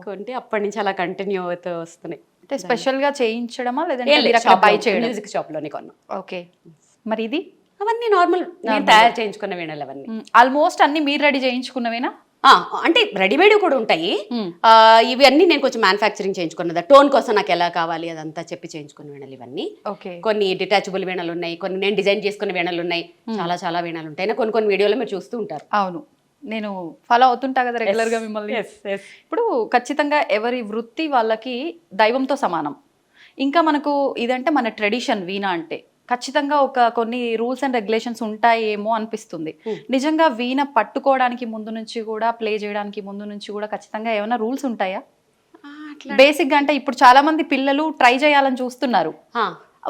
కొంటే అప్పటి నుంచి అలా కంటిన్యూ అవుతూ వస్తున్నాయి. అంటే స్పెషల్ గా చేయించడమా లేదంటే మీరు అక్కడ బై చేయడం? మ్యూజిక్ షాప్ లోనే కొన్నాం. ఓకే. మరి ఇది అవన్నీ నార్మల్ నేను తయారు చేయించుకున్న వీణలు అవన్నీ. ఆల్మోస్ట్ అన్ని మీరు రెడీ చేయించుకున్నవేనా? అంటే రెడీమేడ్ కూడా ఉంటాయి. ఇవి అన్ని నేను కొంచెం మ్యానుఫ్యాక్చరింగ్ చేయించుకున్నది. టోన్ కోసం నాకు ఎలా కావాలి అదంతా చెప్పి చేయించుకున్న వీణలు ఇవన్నీ. కొన్ని డిటాచబుల్ వీణలు ఉన్నాయి, కొన్ని నేను డిజైన్ చేసుకున్న వీణలు ఉన్నాయి, చాలా చాలా వీణలు ఉంటాయి. కొన్ని వీడియోలో మీరు చూస్తూ ఉంటారు. అవును, నేను ఫాలో అవుతుంటా కదా రెగ్యులర్ గా మిమ్మల్ని. ఇప్పుడు ఖచ్చితంగా ఎవరి వృత్తి వాళ్ళకి దైవంతో సమానం. ఇంకా మనకు ఇదంటే మన ట్రెడిషన్. వీణ అంటే ఖచ్చితంగా కొన్ని రూల్స్ అండ్ రెగ్యులేషన్స్ ఉంటాయేమో అనిపిస్తుంది. నిజంగా వీణ పట్టుకోవడానికి ముందు నుంచి కూడా, ప్లే చేయడానికి ముందు నుంచి కూడా ఖచ్చితంగా ఏమైనా రూల్స్ ఉంటాయా? బేసిక్ గా అంటే ఇప్పుడు చాలా మంది పిల్లలు ట్రై చేయాలని చూస్తున్నారు,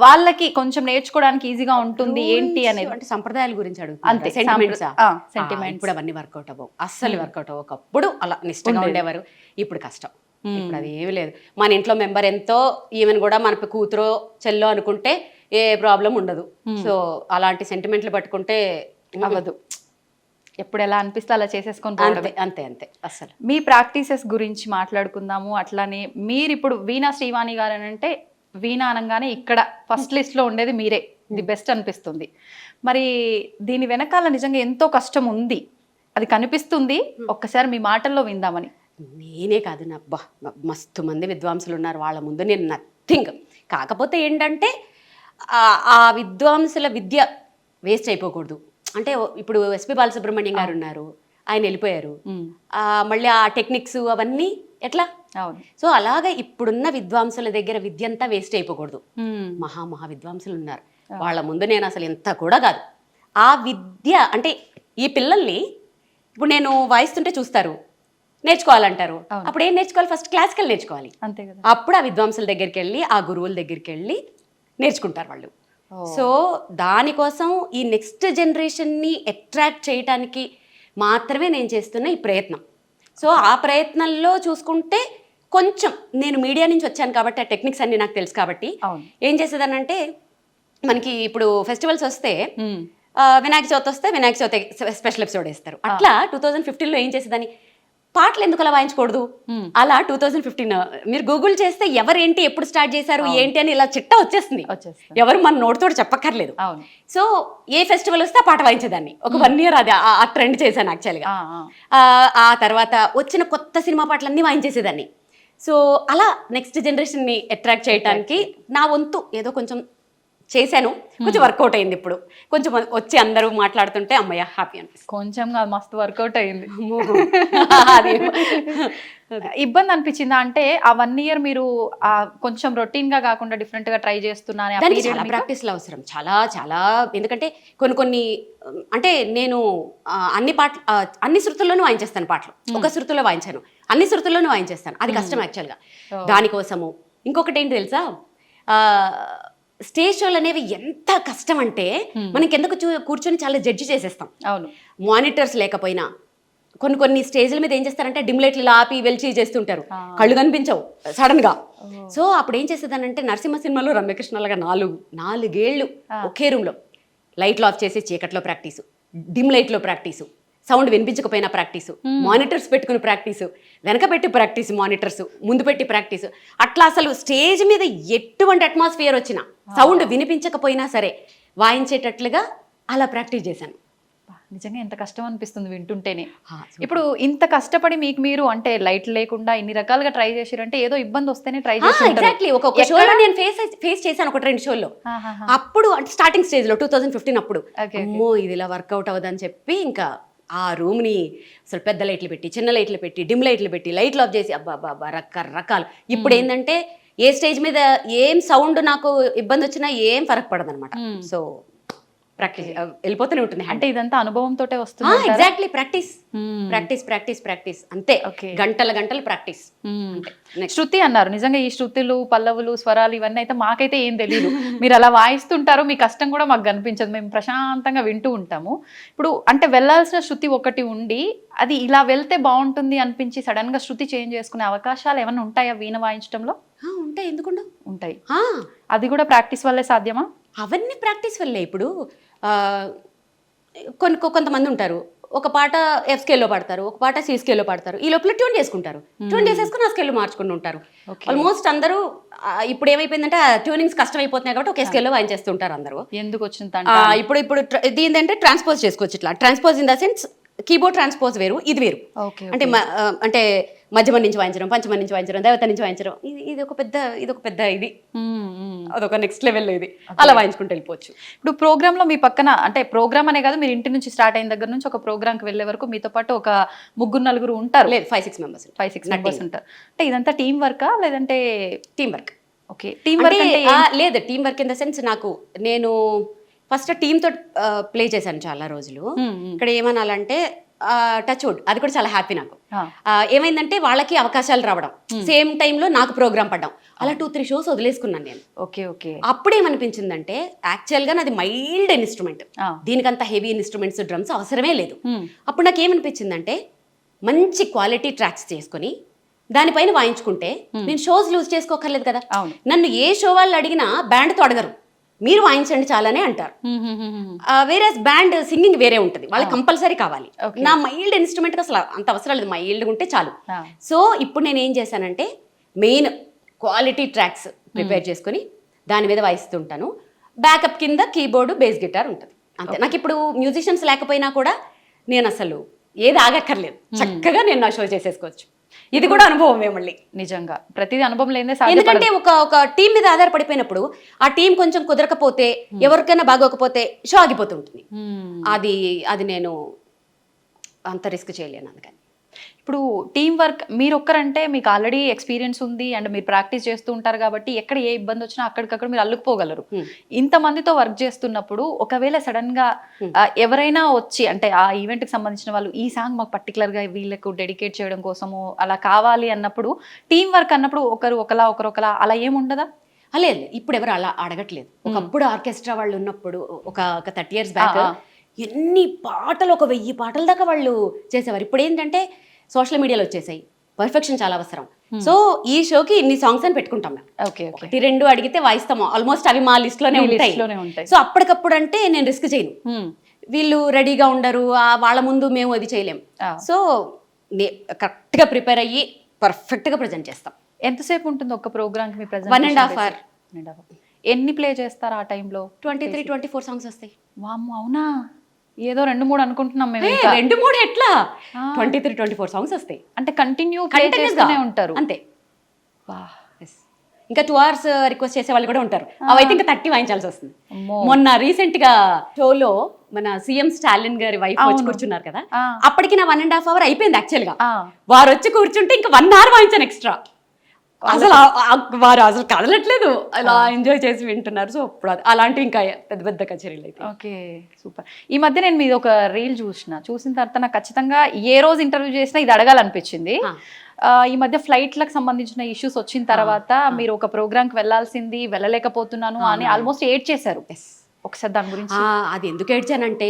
వాళ్ళకి కొంచెం నేర్చుకోవడానికి ఈజీగా ఉంటుంది ఏంటి అనేది. అంటే సంప్రదాయాల గురించి అడుగుతారు అంతే. సెంటిమెంట్స్ ఇప్పుడు అవన్నీ వర్కౌట్ అవ్వవు, అస్సలు వర్కౌట్ అవ్వవు. ఒకప్పుడు అలా నిష్టంగా ఉండేవారు, ఇప్పుడు కష్టం. ఇప్పుడు అది ఏమీ లేదు. మన ఇంట్లో మెంబర్ ఎంతో, ఈవెన్ కూడా మన కూతురో చెల్లో అనుకుంటే ఏ ప్రాబ్లం ఉండదు. సో అలాంటి సెంటిమెంట్లు పట్టుకుంటే అవ్వదు. ఎప్పుడు ఎలా అనిపిస్తే అలా చేసేసుకొని అంతే అంతే అంతే. అసలు మీ ప్రాక్టీసెస్ గురించి మాట్లాడుకుందాము. అట్లానే మీరు ఇప్పుడు వీణా శ్రీవాణి గారు అని అంటే, వీణా అనగానే ఇక్కడ ఫస్ట్ లిస్ట్ లో ఉండేది మీరే, ది బెస్ట్ అనిపిస్తుంది. మరి దీని వెనకాల నిజంగా ఎంతో కష్టం ఉంది, అది కనిపిస్తుంది. ఒక్కసారి మీ మాటల్లో విందామని. నేనే కాదు, మస్తు మంది విద్వాంసులు ఉన్నారు, వాళ్ళ ముందు నేను నథింగ్. కాకపోతే ఏంటంటే ఆ విద్వాంసుల విద్య వేస్ట్ అయిపోకూడదు. అంటే ఇప్పుడు ఎస్పి బాలసుబ్రహ్మణ్యం గారు ఉన్నారు, ఆయన వెళ్ళిపోయారు. మళ్ళీ ఆ టెక్నిక్స్ అవన్నీ ఎట్లా? సో అలాగే ఇప్పుడున్న విద్వాంసుల దగ్గర విద్య అంతా వేస్ట్ అయిపోకూడదు. మహా విద్వాంసులు ఉన్నారు, వాళ్ళ ముందు నేను అసలు ఎంత కూడా కాదు. ఆ విద్య అంటే ఈ పిల్లల్ని ఇప్పుడు నేను వాయిస్తుంటే చూస్తారు, నేర్చుకోవాలంటారు. అప్పుడు ఏం నేర్చుకోవాలి? ఫస్ట్ క్లాసికల్ నేర్చుకోవాలి. అంతే కదా. అప్పుడు ఆ విద్వాంసుల దగ్గరికి వెళ్ళి, ఆ గురువుల దగ్గరికి వెళ్ళి నేర్చుకుంటారు వాళ్ళు. సో దానికోసం ఈ నెక్స్ట్ జనరేషన్ని అట్రాక్ట్ చేయడానికి మాత్రమే నేను చేస్తున్న ఈ ప్రయత్నం. సో ఆ ప్రయత్నంలో చూసుకుంటే కొంచెం నేను మీడియా నుంచి వచ్చాను కాబట్టి ఆ టెక్నిక్స్ అన్ని నాకు తెలుసు కాబట్టి ఏం చేసేదానంటే, మనకి ఇప్పుడు ఫెస్టివల్స్ వస్తే వినాయక చవితి వస్తే వినాయక చవితి స్పెషల్ ఎపిసోడ్ వేస్తారు. అట్లా 2015లో ఏం చేసేదాన్ని, పాటలు ఎందుకు అలా వాయించకూడదు? అలా 2015 మీరు గూగుల్ చేస్తే ఎవరేంటి ఎప్పుడు స్టార్ట్ చేశారు ఏంటి అని ఇలా చిట్టా వచ్చేస్తుంది. ఎవరు మన నోటితో చెప్పక్కర్లేదు. సో ఏ ఫెస్టివల్ వస్తే ఆ పాట వాయించేదాన్ని. ఒక 1 year అది ఆ ట్రెండ్ చేశాను యాక్చువల్గా. ఆ తర్వాత వచ్చిన కొత్త సినిమా పాటలన్నీ వాయించేసేదాన్ని. సో అలా నెక్స్ట్ జనరేషన్ని అట్రాక్ట్ చేయడానికి నా వంతు ఏదో కొంచెం చేశాను. కొంచెం వర్కౌట్ అయింది. ఇప్పుడు కొంచెం వచ్చి అందరూ మాట్లాడుతుంటే అమ్మయ్య హ్యాపీ అనిపిస్తుంది. కొంచెం మస్తు వర్కౌట్ అయింది. ఇబ్బంది అనిపించిందా? అంటే ఆ 1 year మీరు కొంచెం రొటీన్ గా కాకుండా డిఫరెంట్ గా ట్రై చేస్తున్నాను. చాలా ప్రాక్టీస్లు అవసరం, చాలా చాలా. ఎందుకంటే కొన్ని అంటే నేను అన్ని శృతుల్లోనూ వాయించేస్తాను పాటలు. ఒక శృతుల్లో వాయించాను, అన్ని శృతుల్లోనూ వాయించేస్తాను. అది కష్టం యాక్చువల్గా. దానికోసము ఇంకొకటి ఏంటి తెలుసా, స్టేజ్ షోలు అనేవి ఎంత కష్టం అంటే మనం కిందకు కూర్చొని చాలా జడ్జి చేసేస్తాం. అవును, మానిటర్స్ లేకపోయినా కొన్ని స్టేజ్ల మీద ఏం చేస్తారంటే డిమ్ లైట్లు ఆపి వెలిచి చేస్తుంటారు, కళ్ళు కనిపించవు సడన్ గా. సో అప్పుడు ఏం చేసేదానంటే నరసింహ సినిమాలో రమ్యకృష్ణలాగా 4 ఏళ్ళు ఒకే రూమ్ లో లైట్లు ఆఫ్ చేసి చీకట్లో ప్రాక్టీసు, డిమ్ లైట్లో ప్రాక్టీసు, సౌండ్ వినిపించకపోయినా ప్రాక్టీసు, మానిటర్స్ పెట్టుకుని ప్రాక్టీసు, వెనక పెట్టి ప్రాక్టీసు, మానిటర్స్ ముందు పెట్టి ప్రాక్టీసు. అట్లా అసలు స్టేజ్ మీద ఎటువంటి అట్మాస్ఫియర్ వచ్చినా సౌండ్ వినిపించకపోయినా సరే వాయించేటట్లుగా అలా ప్రాక్టీస్ చేశాను. నిజంగా ఎంత కష్టం అనిపిస్తుంది వింటుంటేనే. ఇప్పుడు ఇంత కష్టపడి మీకు మీరు అంటే లైట్ లేకుండా ఇన్ని రకాలుగా ట్రై చేసారంటే ఏదో ఇబ్బంది వస్తేనే ట్రై చేసి. ఎగ్జాక్ట్లీ. ఒక షోలో నేను ఫేస్ చేశాను, 1-2 షోల్లో. అప్పుడు అంటే స్టార్టింగ్ స్టేజ్ లో 2015 అప్పుడు అమ్మో ఇది ఇలా వర్కౌట్ అవ్వదని చెప్పి ఇంకా ఆ రూమ్ని అసలు పెద్ద లైట్లు పెట్టి చిన్న లైట్లు పెట్టి డిమ్ లైట్లు పెట్టి లైట్లు ఆఫ్ చేసి అబ్బా రకరకాలు. ఇప్పుడు ఏంటంటే ఏ స్టేజ్ మీద ఏం సౌండ్ నాకు ఇబ్బంది వచ్చినా ఏం ఫరక్ పడదు అనమాట. సో ప్రాక్టీస్ వెళ్ళిపోతూనే ఉంటుంది. అంటే ఇదంతా అనుభవంతో వస్తుంది. Exactly practice practice practice practice అంతే. గంటలు ప్రాక్టీస్. శృతి అన్నారు, నిజంగా ఈ శృతులు పల్లవులు స్వరాలు ఇవన్నీ అయితే మాకైతే ఏం తెలియదు. మీరు అలా వాయిస్తుంటారు, మీ కష్టం కూడా మాకు కనిపించదు, మేము ప్రశాంతంగా వింటూ ఉంటాము. ఇప్పుడు అంటే వెళ్ళాల్సిన శృతి ఒకటి ఉండి అది ఇలా వెళ్తే బాగుంటుంది అనిపించి సడన్ గా శృతి చేంజ్ చేసుకునే అవకాశాలు ఏమైనా ఉంటాయా వీణ వాయించడంలో? ఉంటాయి, ఎందుకుండా ఉంటాయి. అది కూడా ప్రాక్టీస్ వల్లే సాధ్యమా? అవన్నీ ప్రాక్టీస్ వల్లే. ఇప్పుడు కొంతమంది ఉంటారు, ఒక పాట ఎఫ్ స్కేల్లో పాడతారు, ఒక పాట సి స్కేల్లో పాడతారు, ఈ లోపల ట్యూన్ చేసుకుంటారు, ట్యూన్ చేసేసుకుని ఆ స్కేల్లో మార్చుకుని ఉంటారు. ఆల్మోస్ట్ అందరూ ఇప్పుడు ఏమైపోయిందంటే ట్యూనింగ్స్ కష్టం అయిపోతున్నాయి కాబట్టి ఒకే స్కేల్లో వాయించేస్తుంటారు అందరూ. ఎందుకు వచ్చింది ఇప్పుడు దీని అంటే ట్రాన్స్పోజ్ చేసుకోవచ్చు. ఇట్లా transpose in the sense keyboard transpose వేరు, ఇది వేరు. అంటే అంటే మధ్యమ నుంచి వాయించడం, పంచమ నుంచి వాయించడం, దేవత నుంచి వాయించడం, ఇది ఒక పెద్ద ఇది అదొక నెక్స్ట్ లెవెల్లో ఇది అలా వాయించుకుంటూ వెళ్ళిపోవచ్చు. ఇప్పుడు ప్రోగ్రామ్ లో మీ పక్కన అంటే ప్రోగ్రామ్ అనే కాదు, మీరు ఇంటి నుంచి స్టార్ట్ అయిన దగ్గర నుంచి ఒక ప్రోగ్రామ్ కి వెళ్ళే వరకు మీతో పాటు ఒక 3-4 ఉంటారు. లేదు, 5-6 మెంబర్స్ ఉంటారు. అంటే ఇదంతా టీం వర్కా లేదంటే? Team work. Okay, team work అంటే లేదు, team work in the sense నేను ఫస్ట్ టీమ్ తో ప్లే చేశాను చాలా రోజులు. ఇక్కడ ఏమనాలంటే టచ్ వుడ్, అది కూడా చాలా హ్యాపీ నాకు. ఏమైందంటే వాళ్ళకి అవకాశాలు రావడం, సేమ్ టైంలో నాకు ప్రోగ్రామ్ పడ్డం, అలా 2-3 షోస్ వదిలేసుకున్నాను నేను. ఓకే. అప్పుడేమనిపించిందంటే యాక్చువల్గా నాది మైల్డ్ ఇన్స్ట్రుమెంట్, దీనికంత హెవీ ఇన్స్ట్రుమెంట్స్ డ్రమ్స్ అవసరమే లేదు. అప్పుడు నాకు ఏమనిపించిందంటే మంచి క్వాలిటీ ట్రాక్స్ చేసుకుని దానిపైన వాయించుకుంటే నేను షోస్ లూజ్ చేసుకోకర్లేదు కదా. నన్ను ఏ షో వాళ్ళు అడిగినా బ్యాండ్తో అడగరు, మీరు వాయించండి చాలానే అంటారు. వేరే బ్యాండ్ సింగింగ్ వేరే ఉంటుంది, వాళ్ళకి కంపల్సరీ కావాలి. నా మైల్డ్ ఇన్స్ట్రుమెంట్ అసలు అంత అవసరం లేదు, మైల్డ్గా ఉంటే చాలు. సో ఇప్పుడు నేను ఏం చేశానంటే మెయిన్ క్వాలిటీ ట్రాక్స్ ప్రిపేర్ చేసుకుని దాని మీద వాయిస్తుంటాను. బ్యాకప్ కింద కీబోర్డు, బేస్ గిటార్ ఉంటుంది అంతే. నాకు ఇప్పుడు మ్యూజిషియన్స్ లేకపోయినా కూడా నేను అసలు ఏది ఆగక్కర్లేదు, చక్కగా నేను నా షో చేసేసుకోవచ్చు. ఇది కూడా అనుభవమే మళ్ళీ. నిజంగా ప్రతిదీ అనుభవం లేదే. ఎందుకంటే ఒక టీం మీద ఆధారపడిపోయినప్పుడు ఆ టీం కొంచెం కుదరకపోతే, ఎవరికైనా బాగోకపోతే షో ఆగిపోతుంటుంది. అది నేను అంత రిస్క్ చేయలేను. అందుకని ఇప్పుడు టీం వర్క్ మీరు ఒక్కరంటే మీకు ఆల్రెడీ ఎక్స్పీరియన్స్ ఉంది అండ్ మీరు ప్రాక్టీస్ చేస్తూ ఉంటారు కాబట్టి ఎక్కడ ఏ ఇబ్బంది వచ్చినా అక్కడికక్కడ మీరు అల్లుకుపోగలరు. ఇంతమందితో వర్క్ చేస్తున్నప్పుడు ఒకవేళ సడన్ గా ఎవరైనా వచ్చి అంటే ఆ ఈవెంట్ కి సంబంధించిన వాళ్ళు ఈ సాంగ్ మాకు పర్టికులర్ గా వీళ్ళకు డెడికేట్ చేయడం కోసము అలా కావాలి అన్నప్పుడు, టీం వర్క్ అన్నప్పుడు ఒకరు ఒకలా అలా ఏముండదా? లేదు, ఇప్పుడు ఎవరు అలా అడగట్లేదు. ఒకప్పుడు ఆర్కెస్ట్రా వాళ్ళు ఉన్నప్పుడు ఒక 30 years బ్యాక్ ఎన్ని పాటలు, 1000 పాటల దాకా వాళ్ళు చేసేవారు. ఇప్పుడు ఏంటంటే సోషల్ మీడియాలో వచ్చేసాయి, పర్ఫెక్షన్ చాలా అవసరం. సో ఈ షోకి ఇన్ని సాంగ్స్ అని పెట్టుకుంటాం మేము. 1-2 అడిగితే వాయిస్తాము, ఆల్మోస్ట్ అవి మా లిస్ట్లోనే ఉంటాయి. సో అప్పటికప్పుడు అంటే నేను రిస్క్ చేయను, వీళ్ళు రెడీగా ఉండరు, వాళ్ళ ముందు మేము అది చేయలేం. సో కరెక్ట్గా ప్రిపేర్ అయ్యి పర్ఫెక్ట్గా ప్రజెంట్ చేస్తాం. ఎంతసేపు ఉంటుంది ఒక ప్రోగ్రామ్కి మీ ప్రజెంట్? 1.5 hours. ఎన్ని ప్లే చేస్తారు ఆ టైంలో? 23-24 సాంగ్స్ వస్తాయి. వామ్మో, అవునా? ఏదో 2-3 అనుకుంటున్నాం మేము. 2-3 ఎట్లా, 23-24 సాంగ్స్ వస్తాయి. అంటే కంటిన్యూ చేస్తూనే ఉంటారు అంతే. ఇంకా 2 hours రిక్వెస్ట్ చేసే వాళ్ళు కూడా ఉంటారు. అవైతే ఇంకా 30 వాయించాల్సి వస్తుంది. మొన్న రీసెంట్ గా షోలో మన సీఎం స్టాలిన్ గారి వైఫ్ వచ్చి కూర్చున్నారు కదా, అప్పటికి నా 1.5 hour అయిపోయింది యాక్చువల్ గా. వారు వచ్చి కూర్చుంటే ఇంకా 1 hour వాయించాను ఎక్స్ట్రా. అసలు వారు అసలు కదలట్లేదు, అలా ఎంజాయ్ చేసి వింటున్నారు. సో ఇప్పుడు అలాంటివి ఇంకా పెద్ద కచేరీలు అయితే. Okay, super. ఈ మధ్య నేను మీది ఒక రీల్ చూసిన తర్వాత నాకు ఖచ్చితంగా ఏ రోజు ఇంటర్వ్యూ చేసినా ఇది అడగాలనిపించింది. ఈ మధ్య ఫ్లైట్లకు సంబంధించిన ఇష్యూస్ వచ్చిన తర్వాత మీరు ఒక ప్రోగ్రామ్కి వెళ్ళాల్సింది, వెళ్ళలేకపోతున్నాను అని ఆల్మోస్ట్ ఏడ్ చేశారు. ఒకసారి దాని గురించి. అది ఎందుకు ఏడ్చానంటే,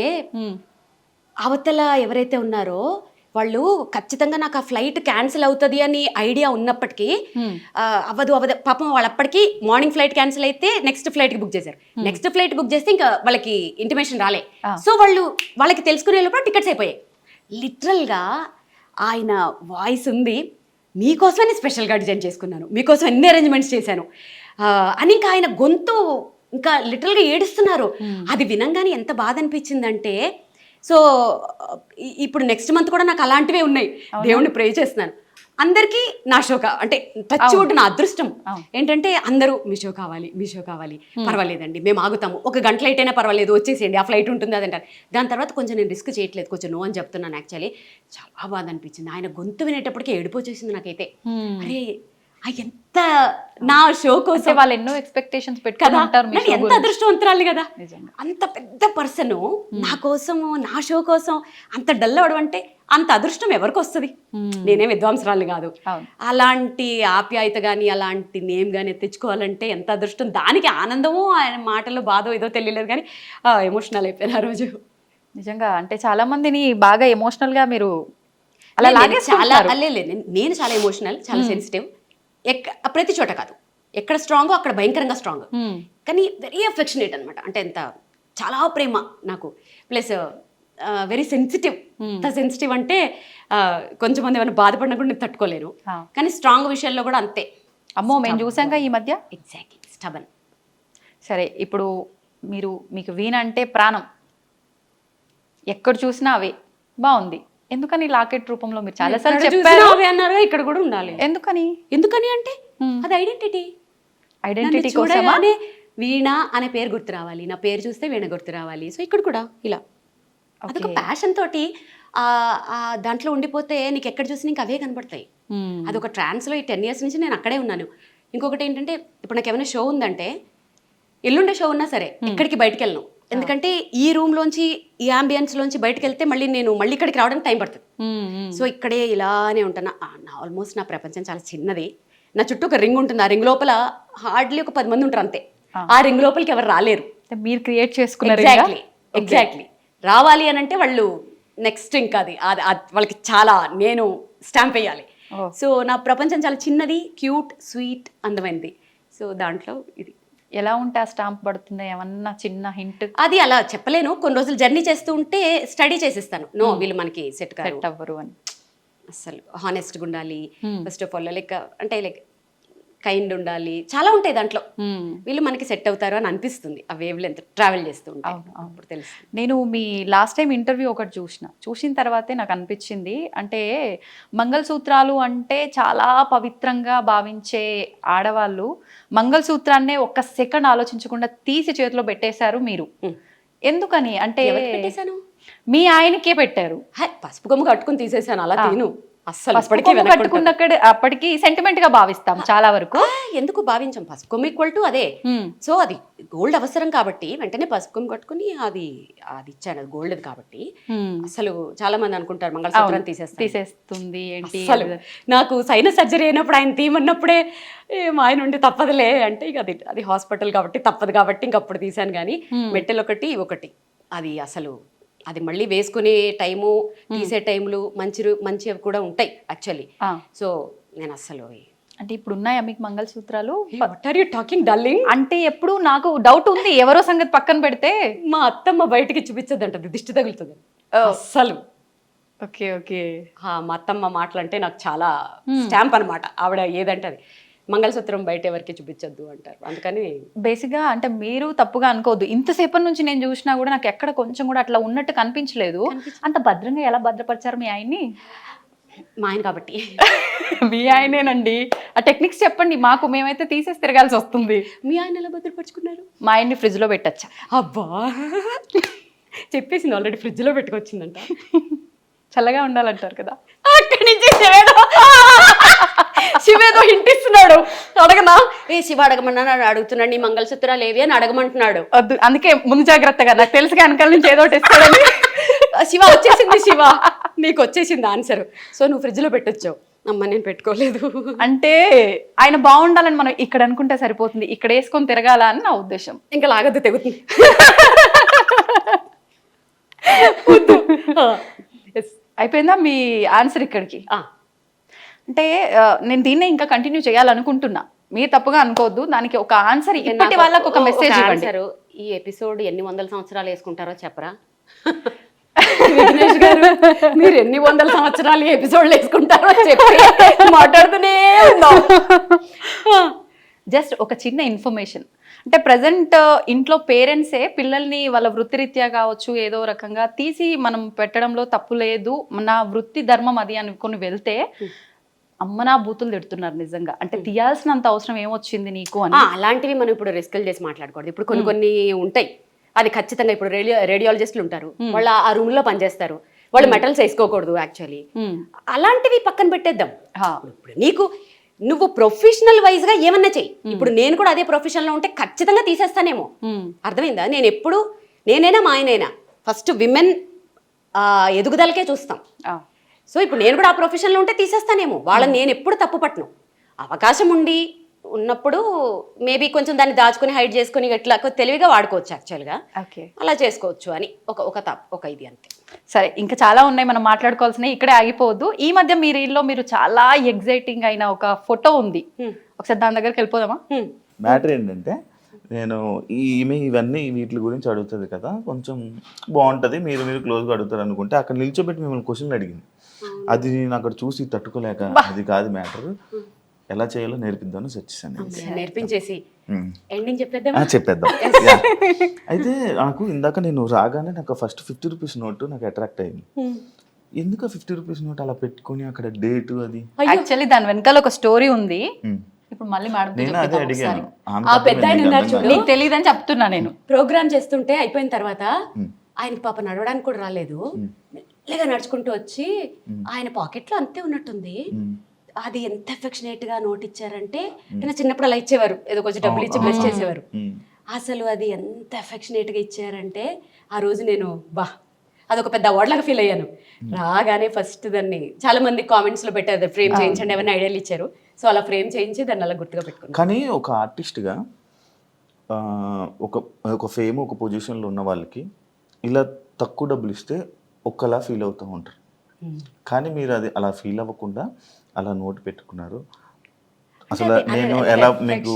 అవతల ఎవరైతే ఉన్నారో వాళ్ళు ఖచ్చితంగా నాకు ఆ ఫ్లైట్ క్యాన్సిల్ అవుతుంది అని ఐడియా ఉన్నప్పటికీ అవ్వదు పాపం. వాళ్ళు అప్పటికి మార్నింగ్ ఫ్లైట్ క్యాన్సిల్ అయితే నెక్స్ట్ ఫ్లైట్కి బుక్ చేశారు. నెక్స్ట్ ఫ్లైట్ బుక్ చేస్తే ఇంకా వాళ్ళకి ఇంటిమేషన్ రాలే. సో వాళ్ళకి తెలుసుకునే లోపల టికెట్స్ అయిపోయాయి. లిటరల్గా ఆయన వాయిస్ ఉంది, మీకోసమని స్పెషల్గా డిజైన్ చేసుకున్నాను, మీకోసం ఎన్ని అరేంజ్మెంట్స్ చేశాను అని ఇంకా ఆయన గొంతు ఇంకా లిటరల్గా ఏడుస్తున్నారు. అది వినంగానే ఎంత బాధ అనిపించిందంటే, సో ఇప్పుడు నెక్స్ట్ మంత్ కూడా నాకు అలాంటివే ఉన్నాయి. దేవుణ్ణి ప్రే చేస్తున్నాను, అందరికీ నా షో అంటే టచ్ వుడ్ నా అదృష్టం ఏంటంటే అందరూ మీ షో కావాలి పర్వాలేదండి మేము ఆగుతాము, ఒక గంట లేట్ అయినా పర్వాలేదు వచ్చేసేయండి, ఆ ఫ్లైట్ ఉంటుంది అదంటారు. దాని తర్వాత కొంచెం నేను రిస్క్ చేయట్లేదు, కొంచెం నో అని చెప్తున్నాను. యాక్చువల్లీ చాలా బాధ అనిపించింది. ఆయన గొంతు వినేటప్పటికే ఏడుపు వచ్చేసింది నాకైతే. అరే ఎంత నా షో కోసం వాళ్ళు ఎన్నో ఎక్స్పెక్టేషన్స్ కదా, పెట్టుకుంటారు. నేను ఎంత అదృష్టవంతురాలు కదా, అంత పెద్ద పర్సన్ నా కోసం నా షో కోసం అంత డల్ అవడం అంటే అంత అదృష్టం ఎవరికి వస్తుంది? నేనే విద్వాంసరాలు కాదు. అలాంటి ఆప్యాయత కానీ అలాంటి నేమ్ కానీ తెచ్చుకోవాలంటే ఎంత అదృష్టం. దానికి ఆనందము ఆయన మాటలు బాధో ఏదో తెలియలేదు కానీ ఎమోషనల్ అయిపోయిన ఆ రోజు. నిజంగా అంటే చాలా మందిని బాగా ఎమోషనల్ గా మీరు అలా చాలా నేను చాలా ఎమోషనల్, చాలా సెన్సిటివ్. ప్రతి చోట కాదు, ఎక్కడ స్ట్రాంగో అక్కడ భయంకరంగా స్ట్రాంగ్, కానీ వెరీ అఫెక్షనేట్ అనమాట. అంటే ఎంత చాలా ప్రేమ నాకు, ప్లస్ వెరీ సెన్సిటివ్. ఎంత సెన్సిటివ్ అంటే కొంచెంమంది ఏమైనా బాధపడినా కూడా నేను తట్టుకోలేను, కానీ స్ట్రాంగ్ విషయాల్లో కూడా అంతే. అమ్మో మేము చూసాంగా ఈ మధ్య. Exactly, stubborn. సరే, ఇప్పుడు మీకు వీణ అంటే ప్రాణం, ఎక్కడ చూసినా అవే బాగుంది. ఎందుకని లాకెట్ రూపంలో మీరు చాలా సార్లు చెప్పారు అన్నారు, ఇక్కడ కూడా ఉండాలి. ఎందుకని అంటే అది ఐడెంటిటీ కోసమే. వీణ అనే పేరు గుర్తు రావాలి, నా పేరు చూస్తే వీణ గుర్తు రావాలి. సో ఇక్కడ కూడా ఇలా అదొక ప్యాషన్ తోటి దాంట్లో ఉండిపోతే నీకు ఎక్కడ చూసి నీకు అవే కనబడతాయి. అదొక ట్రాన్స్లో ఈ 10 years నుంచి నేను అక్కడే ఉన్నాను. ఇంకొకటి ఏంటంటే ఇప్పుడు నాకు ఏమైనా షో ఉందంటే, ఎల్లుండే షో ఉన్నా సరే ఎక్కడికి బయటకు వెళ్ళను. ఎందుకంటే ఈ రూమ్లోంచి ఈ అంబియన్స్లోంచి బయటకు వెళ్తే మళ్ళీ ఇక్కడికి రావడానికి టైం పడుతుంది. సో ఇక్కడే ఇలానే ఉంటాను. ఆల్మోస్ట్ నా ప్రపంచం చాలా చిన్నది. నా చుట్టూ ఒక రింగ్ ఉంటుంది, ఆ రింగ్ లోపల హార్డ్లీ ఒక 10 మంది ఉంటారు అంతే. ఆ రింగ్ లోపలికి ఎవరు రాలేరు, మీరు క్రియేట్ చేసుకున్నారు. ఎగ్జాక్ట్లీ రావాలి అని అంటే వాళ్ళు నెక్స్ట్ ఇంకా అది వాళ్ళకి చాలా నేను స్టాంప్ వేయాలి. సో నా ప్రపంచం చాలా చిన్నది, క్యూట్, స్వీట్, అందమైనది. సో దాంట్లో ఇది ఎలా ఉంటే ఆ స్టాంప్ పడుతుందా, ఏమన్నా చిన్న హింట్? అది అలా చెప్పలేను. కొన్ని రోజులు జర్నీ చేస్తూ ఉంటే స్టడీ చేసేస్తాను. నో వీళ్ళు మనకి సెట్ అవ్వరు అని. అసలు హానెస్ట్గా ఉండాలి first of all, like kind ఉండాలి, చాలా ఉంటాయి దాంట్లో. వీళ్ళు మనకి సెట్ అవుతారు అని అనిపిస్తుంది ఆ వేవ్ లెంత్ ట్రావెల్ చేస్తూ ఉంటాను. అప్పుడు తెలుసు. నేను మీ లాస్ట్ టైం ఇంటర్వ్యూ ఒకటి చూసిన తర్వాతే నాకు అనిపించింది, అంటే మంగళసూత్రాలు అంటే చాలా పవిత్రంగా భావించే ఆడవాళ్ళు మంగళసూత్రాన్నే ఒక్క సెకండ్ ఆలోచించకుండా తీసి చేతిలో పెట్టేశారు మీరు. ఎందుకని అంటే పెట్టేశాను? మీ ఆయనకే పెట్టారు. పసుపు కొమ్ము కట్టుకుని తీసేసాను, అలా తీను అస్సలు. అప్పటికి సెంటిమెంట్ గా భావిస్తాం చాలా వరకు. ఎందుకు భావించాం? పసుపు కొమ్ము ఈక్వల్ టు అదే. సో అది గోల్డ్ అవసరం కాబట్టి వెంటనే పసుపు కొమ్ము కట్టుకుని అది ఇచ్చాను, అది గోల్డ్ కాబట్టి. అసలు చాలా మంది అనుకుంటారు మంగళసూత్రం తీసేస్తుంది ఏంటి. నాకు సైనస్ సర్జరీ అయినప్పుడు ఆయన తీయమన్నప్పుడే మా ఆయన ఉండి తప్పదులే అంటే ఇక అది హాస్పిటల్ కాబట్టి తప్పదు కాబట్టి ఇంకప్పుడు తీసాను. కానీ మెట్టెలు ఒకటి అది అసలు అది మళ్ళీ వేసుకునే టైము, తీసే టైంలు మంచివి కూడా ఉంటాయి యాక్చువల్లీ. సో నేను అసలు అంటే ఇప్పుడు ఉన్నాయా మీకు మంగళసూత్రాలు? What are you talking darling? అంటే ఎప్పుడు నాకు డౌట్ ఉంది, ఎవరో సంగతి పక్కన పెడితే మా అత్తమ్మ బయటికి చూపించద్దంటది, దిష్టి తగులుతుంది అస్సలు. ఓకే మా అత్తమ్మ మాటలు అంటే నాకు చాలా స్టాంప్ అనమాట. ఆవిడ ఏదంటే అది మంగళసూత్రం బయట ఎవరికి చూపించద్దు అంటారు. అందుకని బేసిక్గా అంటే మీరు తప్పుగా అనుకోవద్దు, ఇంతసేపటి నుంచి నేను చూసినా కూడా నాకు ఎక్కడ కొంచెం కూడా అట్లా ఉన్నట్టు కనిపించలేదు. అంత భద్రంగా ఎలా భద్రపరిచారు మీ ఆయన్ని? మా ఆయన కాబట్టి. మీ ఆయనేనండి, ఆ టెక్నిక్స్ చెప్పండి మాకు, మేమైతే తీసేసి తిరగాల్సి వస్తుంది. మీ ఆయన ఎలా భద్రపరుచుకున్నారు? మా ఆయన్ని ఫ్రిడ్జ్లో పెట్టచ్చా? అబ్బా చెప్పేసింది ఆల్రెడీ, ఫ్రిడ్జ్లో పెట్టుకొచ్చిందంట. చల్లగా ఉండాలంటారు కదా. అక్కడి నుంచి శివేదో హింటిస్తున్నాడు. అడగనా? శివ అడగమన్నా అడుగుతున్నాడు, నీ మంగళసూత్రాలు ఏవి అని అడగమంటున్నాడు. వద్దు, అందుకే ముందు జాగ్రత్తగా, నాకు తెలుసు వెనకాల నుంచి ఏదో ఇస్తాడని. శివ వచ్చేసింది, శివ నీకు వచ్చేసింది ఆన్సర్. సో నువ్వు ఫ్రిడ్జ్లో పెట్టొచ్చావు. అమ్మ నేను పెట్టుకోలేదు. అంటే ఆయన బాగుండాలని మనం ఇక్కడ అనుకుంటే సరిపోతుంది, ఇక్కడ వేసుకొని తిరగాల అని నా ఉద్దేశం. ఇంకా లాగద్దు, తెగుతుంది. అయిపోయిందా మీ ఆన్సర్ ఇక్కడికి? అంటే నేను దీన్నే ఇంకా కంటిన్యూ చేయాలనుకుంటున్నా, మీరు తప్పుగా అనుకోవద్దు. దానికి ఒక ఆన్సర్ ఇప్పటి వాళ్ళకి ఒక మెసేజ్ ఇవ్వండి. ఈ ఎపిసోడ్ ఎన్ని 100 సంవత్సరాలు వేసుకుంటారో చెప్పరా విఘ్నేష్ గారు? మీరు ఎన్ని 100 సంవత్సరాలు ఎపిసోడ్లు వేసుకుంటారో చెప్పి మాట్లాడుతూనే ఉన్నాం. జస్ట్ ఒక చిన్న ఇన్ఫర్మేషన్, అంటే ప్రజెంట్ ఇంట్లో పేరెంట్సే పిల్లల్ని వాళ్ళ వృత్తిరీత్యా కావచ్చు ఏదో రకంగా తీసి మనం పెట్టడంలో తప్పు లేదు, నా వృత్తి ధర్మం అది అనుకుని వెళ్తే అమ్మనా బూతులు తిడుతున్నారు నిజంగా, అంటే తీయాల్సినంత అవసరం ఏమొచ్చింది నీకు అని. అలాంటివి మనం ఇప్పుడు రిస్కులు చేసి మాట్లాడకూడదు. ఇప్పుడు కొన్ని ఉంటాయి, అది ఖచ్చితంగా ఇప్పుడు రేడియాలజిస్టులు ఉంటారు, వాళ్ళు ఆ రూమ్ లో పనిచేస్తారు, వాళ్ళు మెటల్స్ వేసుకోకూడదు యాక్చువల్లీ. అలాంటివి పక్కన పెట్టేద్దాం. ఇప్పుడు నువ్వు ప్రొఫెషనల్ వైజ్ గా ఏమన్నా చెయ్యి. ఇప్పుడు నేను కూడా అదే ప్రొఫెషన్ లో ఉంటే ఖచ్చితంగా తీసేస్తానేమో. అర్థమైందా? నేనైనా మా ఆయనైనా ఫస్ట్ విమెన్ ఎదుగుదలకే చూస్తాం. సో ఇప్పుడు నేను కూడా ఆ ప్రొఫెషన్లో ఉంటే తీసేస్తానేమో. వాళ్ళని నేను ఎప్పుడు తప్పు పట్టను. అవకాశం ఉన్నప్పుడు మేబీ కొంచెం దాన్ని దాచుకుని హైడ్ చేసుకుని ఇట్లా తెలివిగా వాడుకోవచ్చు యాక్చువల్గా. అలా చేసుకోవచ్చు అని ఒక ఇది అంతే. సరే, ఇంకా చాలా ఉన్నాయి మనం మాట్లాడుకోవాల్సినవి, ఇక్కడే ఆగిపోవద్దు. ఈ మధ్య మీ రీల్లో మీరు చాలా ఎగ్జైటింగ్ అయిన ఒక ఫోటో ఉంది, ఒకసారి దాని దగ్గరికి వెళ్ళిపోదామా? మ్యాటర్ ఏంటంటే, నేను ఈమె ఇవన్నీ వీటి గురించి అడుగుతుంది కదా, కొంచెం బాగుంటుంది, మీరు క్లోజ్గా అడుగుతారు అనుకుంటే అక్కడ నిల్చోబెట్టి మిమ్మల్ని క్వశ్చన్లు అడిగింది. అది నేను అక్కడ చూసి తట్టుకోలేక, అది కాదు మ్యాటర్, ఎలా చేయాలో నేర్పిద్దామని వచ్చేసాను. నేర్పించేసి ఎండింగ్ చెప్పేద్దాం. అయితే నాకు ఇందాక నేను రాగానే నాకు ఫస్ట్ 50 రూపీస్ నోట్ నాకు అట్రాక్ట్ అయింది. ఎందుకు 50 రూపీస్ నోట్ అలా పెట్టుకుని అక్కడ డేట్ అది, యాక్చువల్లీ దాని వెనకాల ఒక స్టోరీ ఉంది. ఇప్పుడు మళ్ళీ నేను అదే అడిగాను. ఆ పెద్ద ఆయన ఉన్నారు చూడు, నీకు తెలియదని చెప్తున్నా నేను. ప్రోగ్రామ్ చేస్తుంటే అయిపోయిన తర్వాత ఆయనకి పాప నడవడానికి కూడా రాలేదు, మెల్లగా నడుచుకుంటూ వచ్చి ఆయన పాకెట్ లో అంతే ఉన్నట్టుంది. అది ఎంత అఫెక్షనేట్ గా నోట్ ఇచ్చారంటే, నేను చిన్నప్పుడు అలా ఇచ్చేవారు, ఏదో కొంచెం డబ్బులు ఇచ్చి బ్లెస్ చేసేవారు. అసలు అది ఎంత అఫెక్షనేట్ గా ఇచ్చారంటే ఆ రోజు నేను అదొక పెద్ద అవార్డ్ లాగా ఫీల్ అయ్యాను. రాగానే ఫస్ట్ దాన్ని చాలా మంది కామెంట్స్ లో పెట్టారు, ఫ్రేమ్ చేయించండి ఏమైనా ఐడియాలు ఇచ్చారు. సో అలా ఫ్రేమ్ చేయించి దాన్ని అలా గుర్తుగా పెట్టుకున్నాను. కానీ ఒక ఆర్టిస్ట్గా ఒక ఫేమ్ ఒక పొజిషన్లో ఉన్న వాళ్ళకి ఇలా తక్కువ డబ్బులు ఇస్తే ఒక్కలా ఫీల్ అవుతూ ఉంటారు. కానీ మీరు అది అలా ఫీల్ అవ్వకుండా అలా నోట్ పెట్టుకున్నారు. అసలు నేను ఎలా మీకు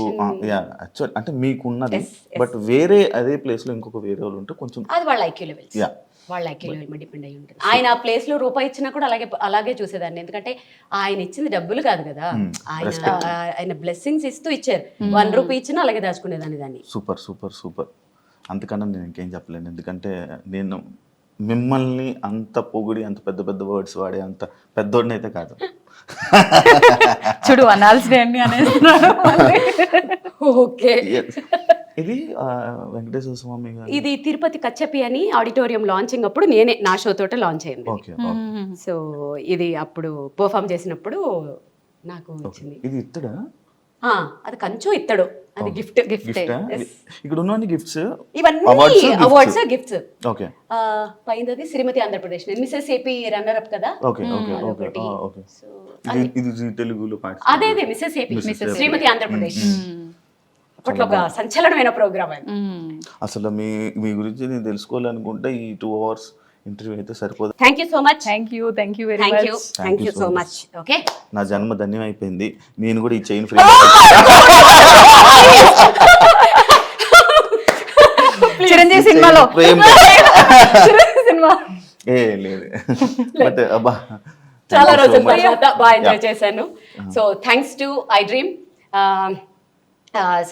యాక్చువల్ అంటే మీకున్నది, బట్ వేరే అదే ప్లేస్లో ఇంకొక వేరే వాళ్ళు ఉంటే కొంచెం అది వాళ్ళ ఐక్యూ లెవెల్స్, వాళ్ళ ఐక్యూ లెవెల్ మీద డిపెండ్ అయ్యి ఉంటుంది. ఆయన ఆ ప్లేస్ లో రూపాయి ఇచ్చినా కూడా అలాగే చూసేదాన్ని. ఎందుకంటే ఆయన ఇచ్చింది డబ్బులు కాదు కదా, ఆయన బ్లెస్సింగ్స్ ఇస్తూ ఇచ్చారు. 1 రూపీ ఇచ్చినా అలాగే దాచుకునేదాన్ని దాన్ని. Super super super. అంతకన్నా నేను ఇంకేం చెప్పలేను, ఎందుకంటే నేను మిమ్మల్ని అంత పొగిడి అంత పెద్ద పెద్ద వర్డ్స్ వాడే అంత పెద్దోడిని అయితే కాదు. చూడు అనాల్సిన అనేది. ఓకే, ఇది వెంకటేశ్వర స్వామి గారు, ఇది తిరుపతి కచ్చపి అని ఆడిటోరియం లాంచింగ్ అప్పుడు నేనే నా షో తోట లాంచ్ అయింది. సో ఇది అప్పుడు పర్ఫామ్ చేసినప్పుడు నాకు వచ్చింది. ఇది ఇత్తడా? అది కంచు ఇత్తడు, అది గిఫ్ట్. ఇక్కడ ఉన్న గిఫ్ట్స్ ఇవన్నీ అవార్డ్స్ గిఫ్ట్స్. ఓకే. పైనది Shrimati Andhra Pradesh, Mrs AP runner up కదా. Okay okay okay okay. ఇది తెలుగులో అదే మిసెస్ ఏపీ, శ్రీమతి ఆంధ్రప్రదేశ్. అప్పట్లో ఒక సంచలనమైన ప్రోగ్రామ్. అసలు మీ గురించి నేను తెలుసుకోవాలనుకుంటే ఈ 2 hours ఇంటర్వ్యూ అయితే సరిపోదు. Thank you so much. Thank you very much. Thank you so much. Okay, నా జన్మ ధన్యం అయిపోయింది. నేను కూడా ఈ చైన్ ఫ్రీ చిరంజీవి సినిమాలో సినిమా లేదు, బట్ అబ్బా చాలా రోజుల తర్వాత బాగా ఎంజాయ్ చేశాను. So thanks to I dream,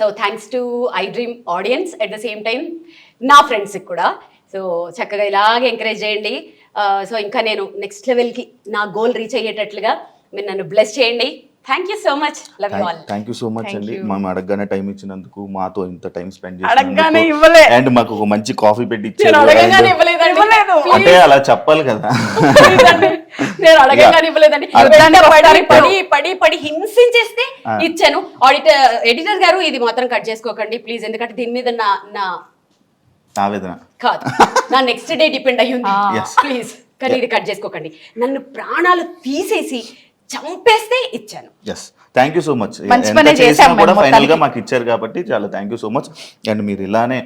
so thanks to I dream audience, at the same time నా ఫ్రెండ్స్కి కూడా. సో చక్కగా ఇలాగే ఎంకరేజ్ చేయండి. సో ఇంకా నేను నెక్స్ట్ లెవెల్కి నా గోల్ రీచ్ అయ్యేటట్లుగా మీరు నన్ను బ్లెస్ చేయండి. Thank you so much. Love you all. Thank you so much అండి. మేము అడగగానే టైం ఇచ్చినందుకు, మాతో ఇంత టైం స్పెండ్ అడగగానే చేసినందుకు, ఇవ్వలే అండ్ మాకు ఒక మంచి కాఫీ పెట్టి ఇచ్చారు. అంటే అలా చెప్పాలి కదా. నేను అడగగానే ఇవ్వలేదండి, పడి హింసించేస్తే ఇచ్చాను. ఎడిటర్ గారు ఇది మాత్రం కట్ చేసుకోకండి ప్లీజ్, ఎందుకంటే దీని మీద నా ఆవేదన కాదు, నా నెక్స్ట్ డే డిపెండ్ అయ్యి ఉంది. ప్లీజ్ కానీ ఇది కట్ చేసుకోకండి. నన్ను ప్రాణాలు తీసేసి చంపేస్తే ఇచ్చాను. Thank you so much. కూడా ఫైనల్ గా మాకు ఇచ్చారు కాబట్టి చాలా thank you so much. And మీరు ఇలానే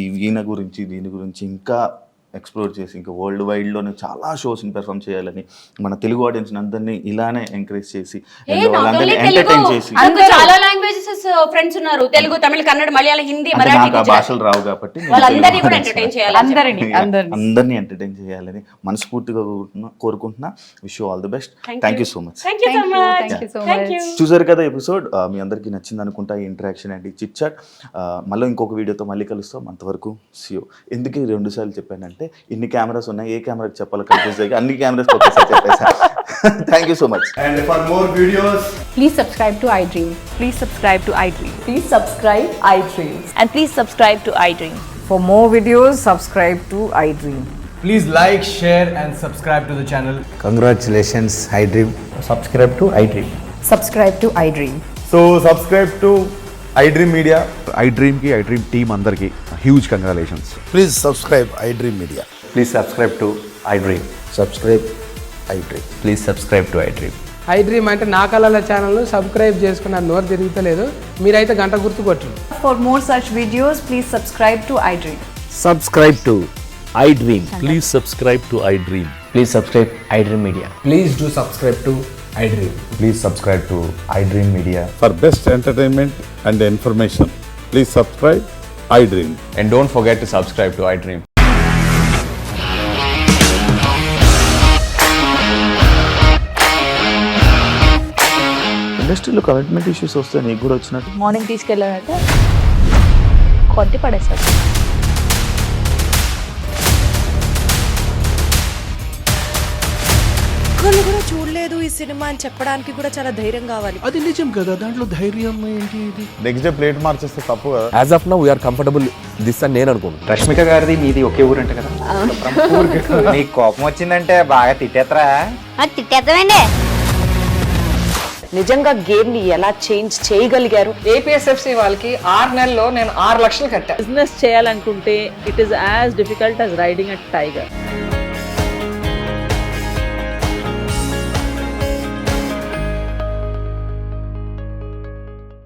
ఈ వీణ గురించి దీని గురించి ఇంకా ఎక్స్ప్లోర్ చేసి ఇంకా వరల్డ్ వైడ్లోనే చాలా షోస్ని పెర్ఫామ్ చేయాలని, మన తెలుగు ఆడియన్స్ అందరినీ ఇలానే ఎంకరేజ్ చేసి వాళ్ళందరినీ ఎంటర్టైన్ చేసి. చాలా లాంగ్వేజెస్ ఫ్రెండ్స్ ఉన్నారు, తెలుగు, తమిళ, కన్నడ, మలయాళం, హిందీ, మరాఠీ, భాషలు రావు కాబట్టి వాళ్ళందరినీ కూడా ఎంటర్టైన్ చేయాలి, అందరినీ ఎంటర్టైన్ చేయాలని మనస్ఫూర్తిగా కోరుకుంటున్నా. Wish you all the best. Thank you so much. చూసారు కదా ఎపిసోడ్, మీ అందరికీ నచ్చింది అనుకుంటా ఈ ఇంటరాక్షన్ అండ్ ఈ చిట్ చాట్. మళ్ళీ ఇంకొక వీడియోతో మళ్ళీ కలుస్తాం. అంతవరకు సీ యూ. ఎందుకు 2 సార్లు చెప్పానంటే అంటే ఇన్ని కెమెరాస్ ఉన్నాయి, ఏ కెమెరాకి చెప్పాలో కన్ఫ్యూజ్ అయ్యి అన్ని కెమెరాస్ ఒకేసారి చెప్పేసాను. Thank you so much. And for more videos, Please subscribe to iDream. Please subscribe to iDream. Please subscribe iDream. And please subscribe to iDream. For more videos, subscribe to iDream. please like, share and subscribe to the channel. Congratulations, iDream. Subscribe to iDream. Subscribe to iDream. So subscribe to iDream Media. iDream ki iDream team andarki huge congratulations. Please subscribe iDream Media. Please subscribe to iDream. Subscribe iDream. Please subscribe to iDream. iDream అంటే నా కళల channel subscribe చేసుకున్న నోరు తిరుగుతలేదు, మీరైతే గంట గుర్తు కొట్టండి. For more such videos, please subscribe to iDream. Subscribe to iDream. Please subscribe to iDream. Please subscribe iDream Media. Please do subscribe to iDream. Please subscribe to iDream Media. For best entertainment and information, please subscribe iDream. And don't forget to subscribe to iDream. ఇండస్ట్రీలో commitment issues వస్తే నీకు కూడా వచ్చినట్టు morning తీసుకెళ్ళాలంటే కొట్టి పడేస్తారు. ఒక్కళ్ళు కూడా చూడలేదు ఈ సినిమా అని చెప్పడానికి కూడా చాలా ధైర్యం కావాలి. అది నిజం కదా, దాంట్లో ధైర్యం ఏంటి? ఇది నెక్స్ట్ డే ప్లేట్ మార్చేస్తే తప్పు కదా. As of now, we are comfortable this అని నేను అనుకుంటున్నాను. రష్మిక గారిది మీది ఒకే ఊరంట కదా. నీకు కోపం వచ్చిందంటే బాగా తిట్టేత్తరా? తిట్టేద్దామండి. నిజంగా గేమ్ ని ఎలా చేంజ్ చేయగలిగారు? ఏపీఎస్ఎఫ్సి వాళ్ళకి 6 నెలల్లో నేను 6 లక్షలు కట్టా. బిజినెస్ చేయాలనుకుంటే it is as difficult as riding a tiger.